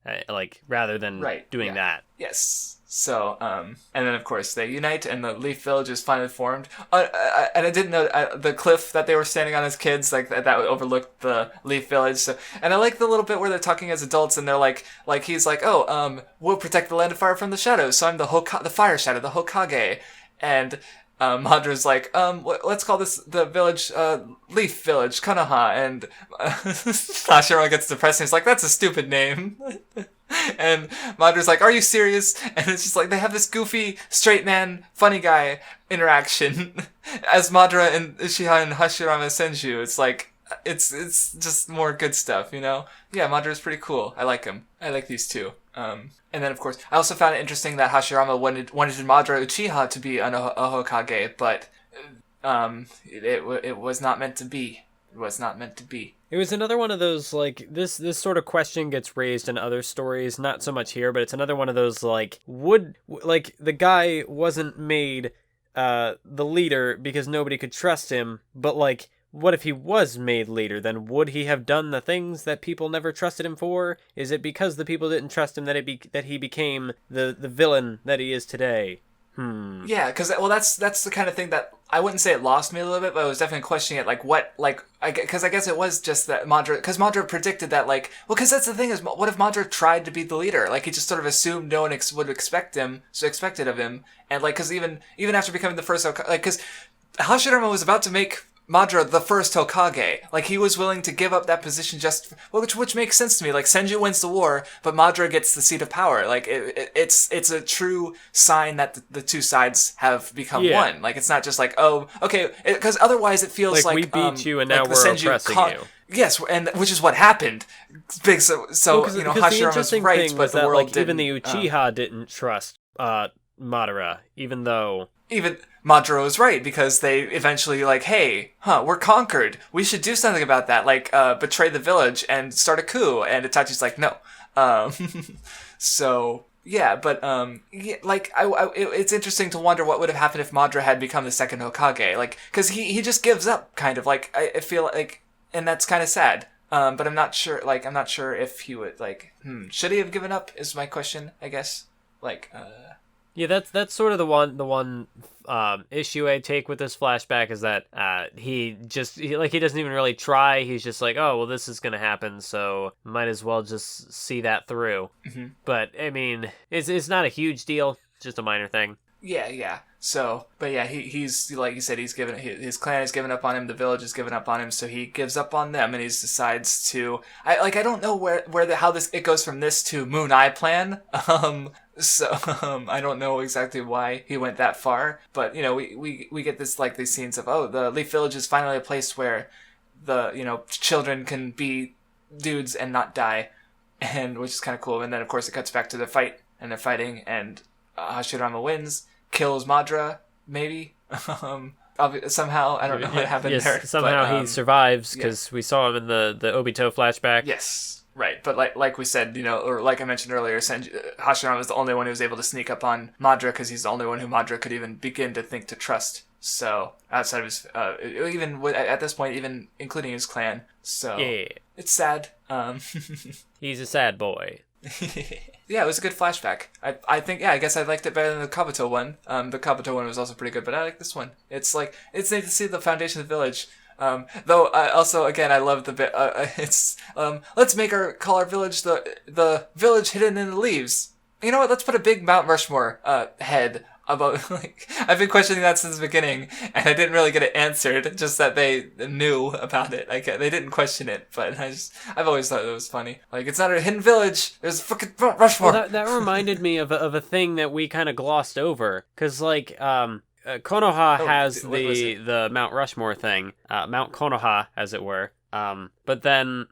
rather than doing that. Yes. So, and then of course they unite, and the Leaf Village is finally formed. And I didn't know the cliff that they were standing on as kids, like that overlooked the Leaf Village. So, and I like the little bit where they're talking as adults, and they're like he's like, we'll protect the land of fire from the shadows. So I'm the fire shadow, the Hokage, and. Madara's like, let's call this the village, Leaf Village, Konoha, and Hashirama gets depressed and he's like, that's a stupid name. And Madara's like, are you serious? And it's just like, they have this goofy, straight man, funny guy interaction as Madara and Uchiha and Hashirama Senju. It's like, it's just more good stuff, Yeah, Madara's pretty cool. I like him. I like these two. And then, of course, I also found it interesting that Hashirama wanted Madara Uchiha to be a Hokage, but it was not meant to be. It was not meant to be. It was another one of those, like, this sort of question gets raised in other stories, not so much here, but it's another one of those, like, the guy wasn't made the leader because nobody could trust him, but, like, what if he was made leader? Then would he have done the things that people never trusted him for? Is it because the people didn't trust him that he became the villain that he is today? Yeah, because that's the kind of thing that I wouldn't say it lost me a little bit, but I was definitely questioning it. Because I guess it was just that Madara predicted that, because that's the thing is, what if Madara tried to be the leader? Like, he just sort of assumed no one would expected of him, and because even after becoming the first Hokage, because Hashirama was about to make Madara the first Hokage. Like, he was willing to give up that position which makes sense to me. Like, Senju wins the war, but Madara gets the seat of power. Like, it's a true sign that the two sides have become one. Like, it's not just like, oh, okay, because otherwise it feels like we beat you and now we're oppressing you. Yes, and which is what happened. Big, so Hashirama's right, but the world didn't. Even the Uchiha didn't trust Madara, even though even Madara was right, because they eventually hey, we're conquered. We should do something about that, betray the village and start a coup. And Itachi's like, no. So yeah, but it's interesting to wonder what would have happened if Madara had become the second Hokage, because he just gives up, kind of, I feel like, and that's kind of sad. But I'm not sure, if he would, should he have given up, is my question, I guess. Yeah, that's sort of the one issue I take with this flashback, is that he doesn't even really try. He's just like, oh, well, this is gonna happen, so might as well just see that through. Mm-hmm. But I mean, it's not a huge deal, just a minor thing. Yeah. So, but yeah, he's like you said, his clan has given up on him, the village has given up on him, so he gives up on them, and he decides to. I don't know how it goes from this to Moon Eye Plan. So I don't know exactly why he went that far, but we get this these scenes of, oh, the Leaf Village is finally a place where the children can be dudes and not die, and which is kind of cool. And then of course it cuts back to the fight, and they're fighting, and Hashirama wins, kills Madara, maybe. Somehow, I don't know what happened there. Somehow he survives, because we saw him in the Obito flashback. Yes, right. But like we said, or like I mentioned earlier, Hashirama was the only one who was able to sneak up on Madara, because he's the only one who Madara could even begin to think to trust. So, outside of his, even at this point, even including his clan. So, yeah. It's sad. He's a sad boy. Yeah, it was a good flashback. I think, I guess I liked it better than the Kabuto one. The Kabuto one was also pretty good, but I like this one. It's it's neat to see the foundation of the village. Though, also, again, I love the bit, let's call our village the village hidden in the leaves. You know what, let's put a big Mount Rushmore, head about, I've been questioning that since the beginning, and I didn't really get it answered, just that they knew about it. They didn't question it, but I've always thought it was funny. It's not a hidden village, there's a fucking Mount Rushmore. Well, that reminded me of a thing that we kind of glossed over, because, Konoha has the Mount Rushmore thing, Mount Konoha, as it were, but then,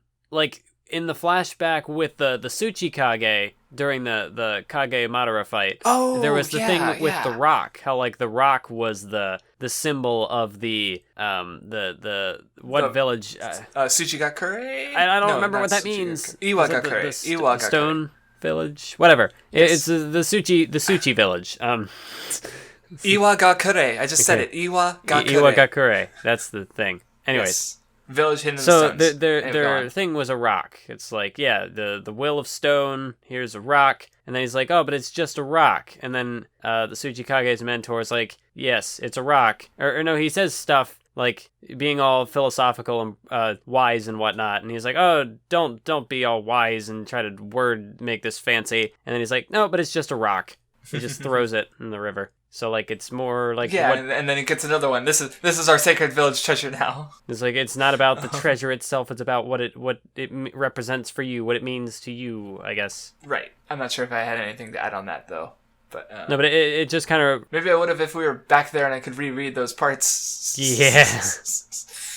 in the flashback with the Tsuchikage during the Kage Madara fight, there was the thing with the rock. How the rock was the symbol of the village? Tsuchigakure? I don't remember what that means. Iwagakure. The stone village, whatever. Yes. It's the Tsuchi village. Iwagakure. I just said it. Iwagakure. Iwagakure. That's the thing. Anyways. Yes. Village hidden in the stones. So their thing was a rock. It's the will of stone, here's a rock. And then he's like, oh, but it's just a rock. And then the Tsuchikage's mentor is like, yes, it's a rock. Or no, he says stuff being all philosophical and wise and whatnot. And he's like, oh, don't be all wise and try to make this fancy. And then he's like, no, but it's just a rock. He just throws it in the river. So it's more and then he gets another one. This is our sacred village treasure now. It's it's not about the treasure itself. It's about what it represents for you, what it means to you, I guess. Right. I'm not sure if I had anything to add on that though. But no, but it just kind of maybe I would have if we were back there and I could reread those parts. Yeah.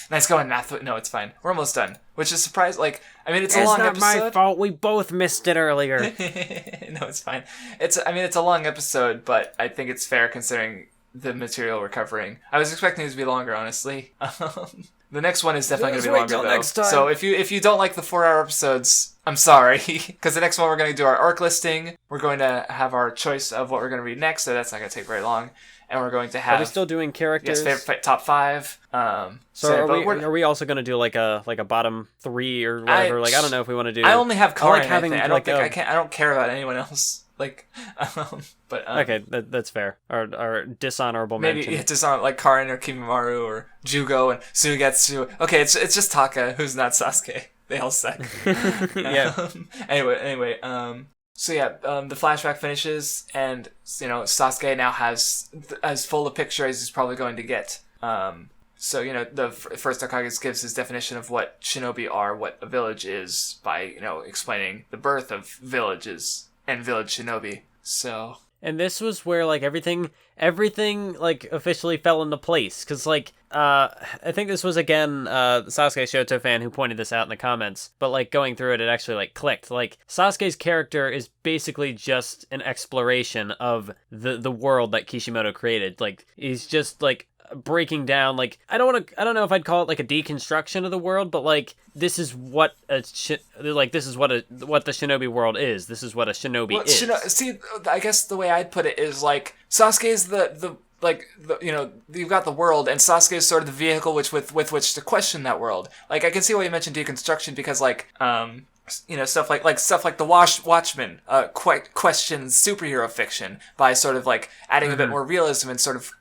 Nice going, math. No, it's fine. We're almost done. Which is surprised. It's a long episode. It's not my fault. We both missed it earlier. No, it's fine. It's a long episode, but I think it's fair considering the material we're covering. I was expecting it to be longer, honestly. The next one is definitely going to be longer, though. Next time. So if you don't like the 4-hour episodes, I'm sorry. Because the next one we're going to do our arc listing. We're going to have our choice of what we're going to read next, so that's not going to take very long. And we're going to have... Are we still doing characters? Yes, favorite top 5. Are we also going to do a bottom 3 or whatever? I don't know if we want to do... I only have Karin, I don't care about anyone else. Okay, that's fair. Or dishonorable mention. Maybe dishonor, Karin or Kimaru or Jugo and Sugetsu. Okay, it's just Taka who's not Sasuke. They all suck. Yeah. Anyway. So yeah, the flashback finishes, and Sasuke now has as full a picture as he's probably going to get. So the first Hokage gives his definition of what shinobi are, what a village is, by explaining the birth of villages and village shinobi. So And this was where, like, everything, like, officially fell into place. Because, like, I think this was, again, Sasuke Shoto fan who pointed this out in the comments. But, like, going through it, it actually, like, clicked. Like, Sasuke's character is basically just an exploration of the world that Kishimoto created. Like, he's just, like, breaking down, like, I don't know if I'd call it like a deconstruction of the world, but like this is what what the shinobi world is. This is what a shinobi is. See, I guess the way I'd put it is like Sasuke's the you've got the world, and Sasuke is sort of the vehicle with which to question that world. Like, I can see why you mentioned deconstruction because like stuff like the Watchmen questions superhero fiction by sort of like adding a bit more realism and sort of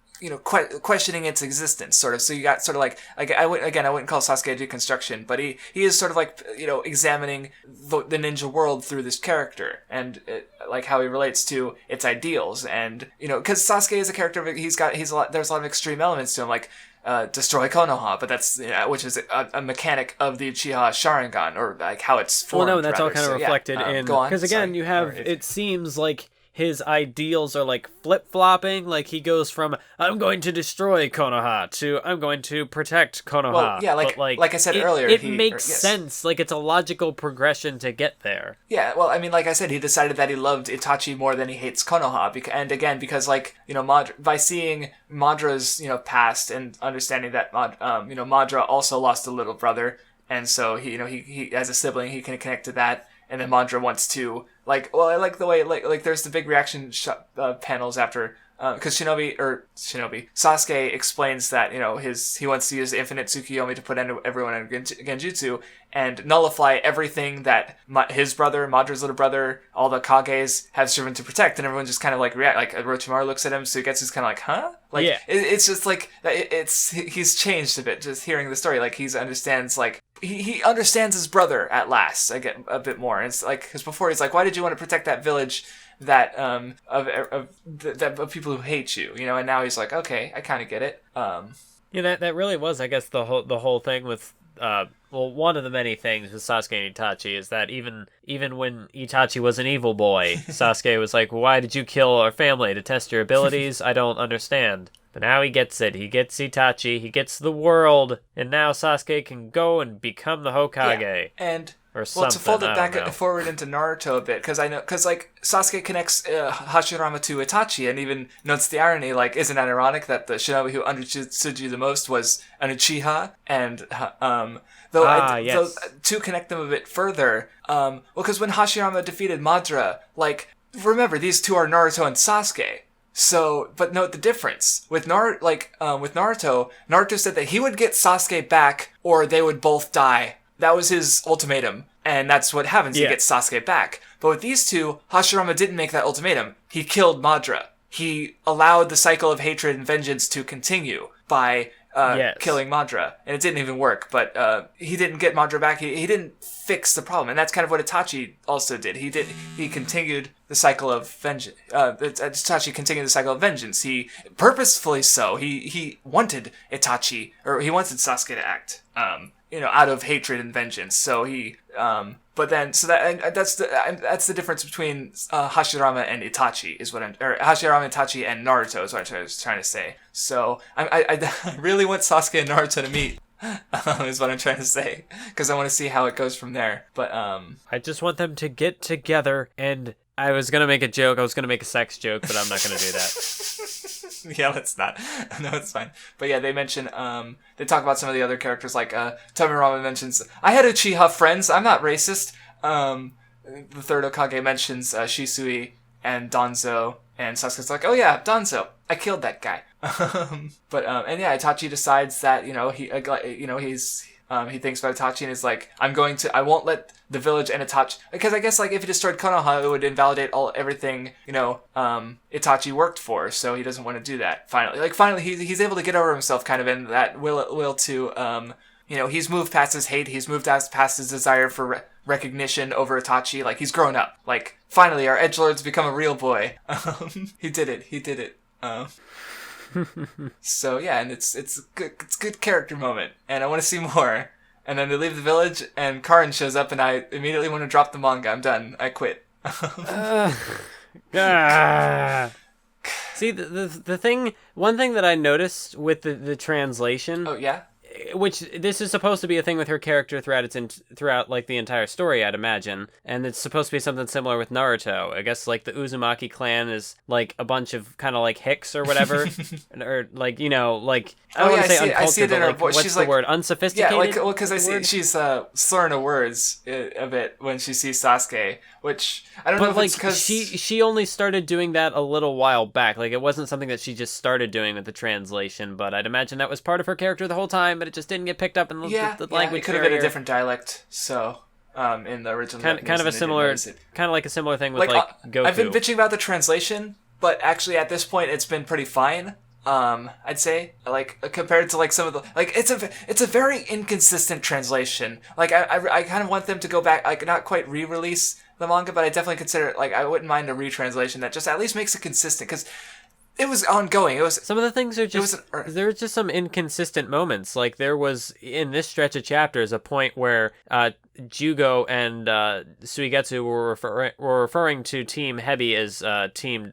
questioning its existence, sort of. So you got sort of like I wouldn't call Sasuke a deconstruction, but he is sort of like examining the ninja world through this character and like how he relates to its ideals, and because Sasuke is a character, there's a lot of extreme elements to him, like destroy Konoha, but that's which is a mechanic of the Uchiha Sharingan, or like how it's formed. Well, no, that's all kind of reflected in, because again, you have it seems like his ideals are like flip-flopping. Like, he goes from I'm going to destroy Konoha to I'm going to protect Konoha. Well, yeah, like I said earlier, it makes sense. Like, it's a logical progression to get there. Yeah, well, I mean, like I said, he decided that he loved Itachi more than he hates Konoha, because like by seeing Madra's past and understanding that Madara also lost a little brother, and so he as a sibling he can connect to that. And then Madara wants to, I like the way, like there's the big reaction panels after, because Sasuke explains that, he wants to use infinite Tsukiyomi to put everyone in Genjutsu and nullify everything that his brother, Madra's little brother, all the Kages have striven to protect, and everyone just kind of like react, like Orochimaru looks at him, so he gets just kind of like, huh? Like, yeah. It's just like, he's changed a bit just hearing the story, like he understands, like, he understands his brother at last, I get a bit more, and it's like, because before he's like, why did you want to protect that village that of people who hate you, and now he's like, okay, I kind of get it. Yeah, that really was, I guess, the whole thing with one of the many things with Sasuke and Itachi is that even when Itachi was an evil boy, Sasuke was like, why did you kill our family? To test your abilities? I don't understand. But now he gets it. He gets Itachi, he gets the world, and now Sasuke can go and become the Hokage. Yeah. And or something. To fold it back forward into Naruto a bit, because like Sasuke connects Hashirama to Itachi, and even notes the irony. Like, isn't that ironic that the shinobi who understood you the most was an Uchiha? And though to connect them a bit further, because when Hashirama defeated Madara, like, remember, these two are Naruto and Sasuke. So, but note the difference with Naruto. Naruto said that he would get Sasuke back, or they would both die. That was his ultimatum, and that's what happens. Yeah. He gets Sasuke back. But with these two, Hashirama didn't make that ultimatum. He killed Madara. He allowed the cycle of hatred and vengeance to continue by killing Madara. And it didn't even work, but he didn't get Madara back. He didn't fix the problem, and that's kind of what Itachi also did. He continued the cycle of vengeance. Itachi continued the cycle of vengeance. He purposefully so. He wanted Itachi, or he wanted Sasuke to act out of hatred and vengeance. So that's the difference between Hashirama and Itachi Hashirama, Itachi, and Naruto is what I was trying to say. So I really want Sasuke and Naruto to meet. Is what I'm trying to say, because I want to see how it goes from there. But I just want them to get together, and I was gonna make a joke. I was gonna make a sex joke, but I'm not gonna do that. Yeah, let's not. No, it's fine. But yeah, they mention they talk about some of the other characters, like Tomirama mentions, I had Uchiha friends, I'm not racist. The third Hokage mentions Shisui and Danzo, and Sasuke's like, oh yeah, Danzo, I killed that guy. And yeah, Itachi decides that he thinks about Itachi and is like, I won't let the village and Itachi, because I guess like if he destroyed Konoha, it would invalidate everything Itachi worked for, so he doesn't want to do that. Finally he's able to get over himself, kind of, in that will to he's moved past his hate, he's moved past his desire for recognition over Itachi. Like, he's grown up. Like, finally our edgelord's become a real boy. He did it. So yeah, and it's good character moment, and I want to see more. And then they leave the village, and Karin shows up, and I immediately want to drop the manga. I'm done. I quit. See, one thing that I noticed with the translation. Oh yeah. Which this is supposed to be a thing with her character throughout like the entire story, I'd imagine, and it's supposed to be something similar with Naruto. I guess like the Uzumaki clan is like a bunch of kind of like hicks or whatever, or like like I don't want to say uncultured, I see it in her voice. What's She's the like, word? Unsophisticated. Yeah, like because I see she's slurring her words a bit when she sees Sasuke, which I don't know if it's because she only started doing that a little while back. Like it wasn't something that she just started doing with the translation, but I'd imagine that was part of her character the whole time. But it just didn't get picked up in the language. It could have been a different dialect. So, in the original, kind of a similar, kind of like a similar thing with Goku. I've been bitching about the translation, but actually at this point it's been pretty fine. I'd say like compared to like some of the like it's a very inconsistent translation. Like I kind of want them to go back, like not quite re-release the manga, but I definitely consider like I wouldn't mind a retranslation that just at least makes it consistent because. It was ongoing. It was some of the things are just there were just some inconsistent moments. Like there was in this stretch of chapters a point where Jugo and Suigetsu were referring to Team Hebi as Team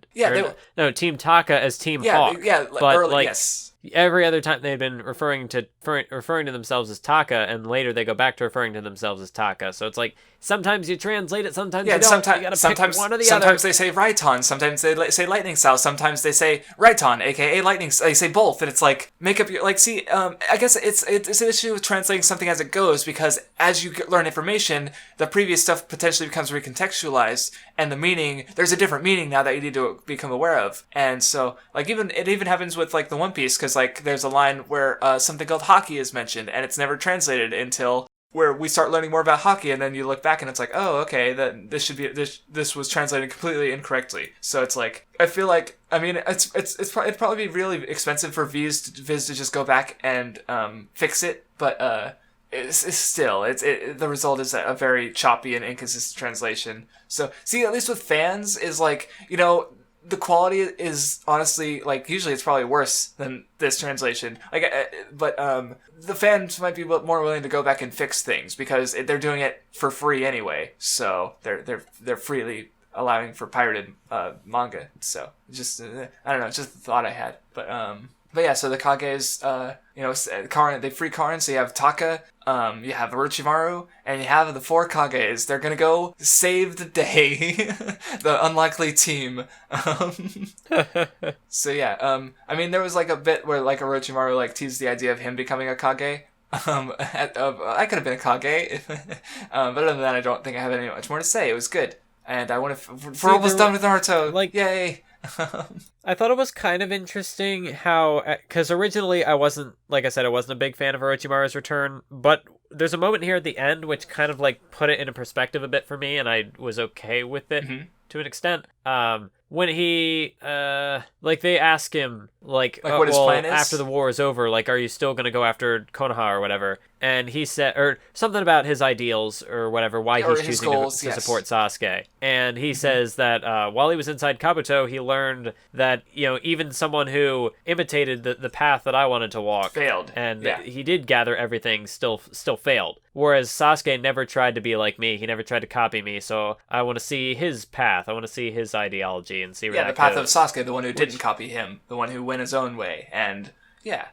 Team Taka as Team Hawk. But yes. Every other time they've been referring to themselves as Taka, and later they go back to referring to themselves as Taka. So it's like sometimes you translate it, sometimes you don't. You gotta pick one or the other. Sometimes they say Raiton, sometimes they say Lightning Style, sometimes they say Raiton, aka Lightning. They say both, and it's like make up your like. See, I guess it's an issue with translating something as it goes because as you learn information, the previous stuff potentially becomes recontextualized, and the meaning there's a different meaning now that you need to become aware of. And so like it even happens with like the One Piece because like there's a line where something called hockey is mentioned and it's never translated until where we start learning more about hockey, and then you look back and it's like, oh, okay, that this was translated completely incorrectly. So it's like I feel like it'd probably be really expensive for Viz to just go back and fix it, but it's still the result is a very choppy and inconsistent translation. So see, at least with fans is like the quality is honestly like usually it's probably worse than this translation. But the fans might be more willing to go back and fix things because they're doing it for free anyway. So they're freely allowing for pirated manga. So just I don't know, it's just the thought I had. But yeah, so the Kages, Karin, they free Karin, so you have Taka, you have Orochimaru, and you have the four Kages. They're gonna go save the day, the unlikely team. So yeah, there was like a bit where like Orochimaru like teased the idea of him becoming a Kage. I could have been a Kage, but other than that, I don't think I have any much more to say. It was good, and I want to. We're almost done with Naruto. Like, yay! I thought it was kind of interesting how, because originally I wasn't a big fan of Orochimaru's return, but there's a moment here at the end which kind of like put it into perspective a bit for me, and I was okay with it to an extent. When he, they ask him, what his plan is? After the war is over, like, are you still going to go after Konoha or whatever? And he said, or something about his ideals or whatever, why he's choosing to support Sasuke. And he says that while he was inside Kabuto, he learned that, even someone who imitated the path that I wanted to walk failed. And he did gather everything, still failed. Whereas Sasuke never tried to be like me. He never tried to copy me. So I want to see his path. I want to see his ideology and see where that goes. Yeah, the path of Sasuke, the one who didn't copy him, the one who went his own way, and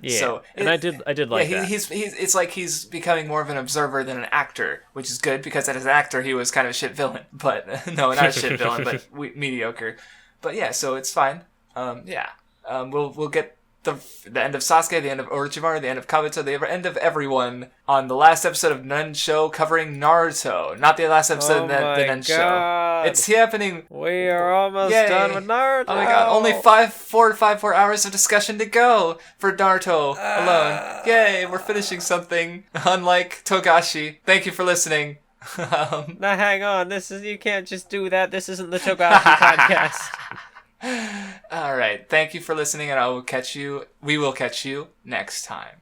so I did like that. He's it's like he's becoming more of an observer than an actor, which is good because as an actor he was kind of a shit villain, but no, not a shit villain, but mediocre. But yeah, so it's fine. We'll get the end of Sasuke, the end of Orochimaru, the end of Kabuto, the end of everyone on the last episode of Nen Show covering Naruto. Not the last episode of the Nen Show. It's happening. We are almost done with Naruto. Oh my god, only 4 hours of discussion to go for Naruto alone. Yay, we're finishing something. Unlike Togashi. Thank you for listening. Now hang on, you can't just do that. This isn't the Togashi podcast. All right. Thank you for listening, and we will catch you next time.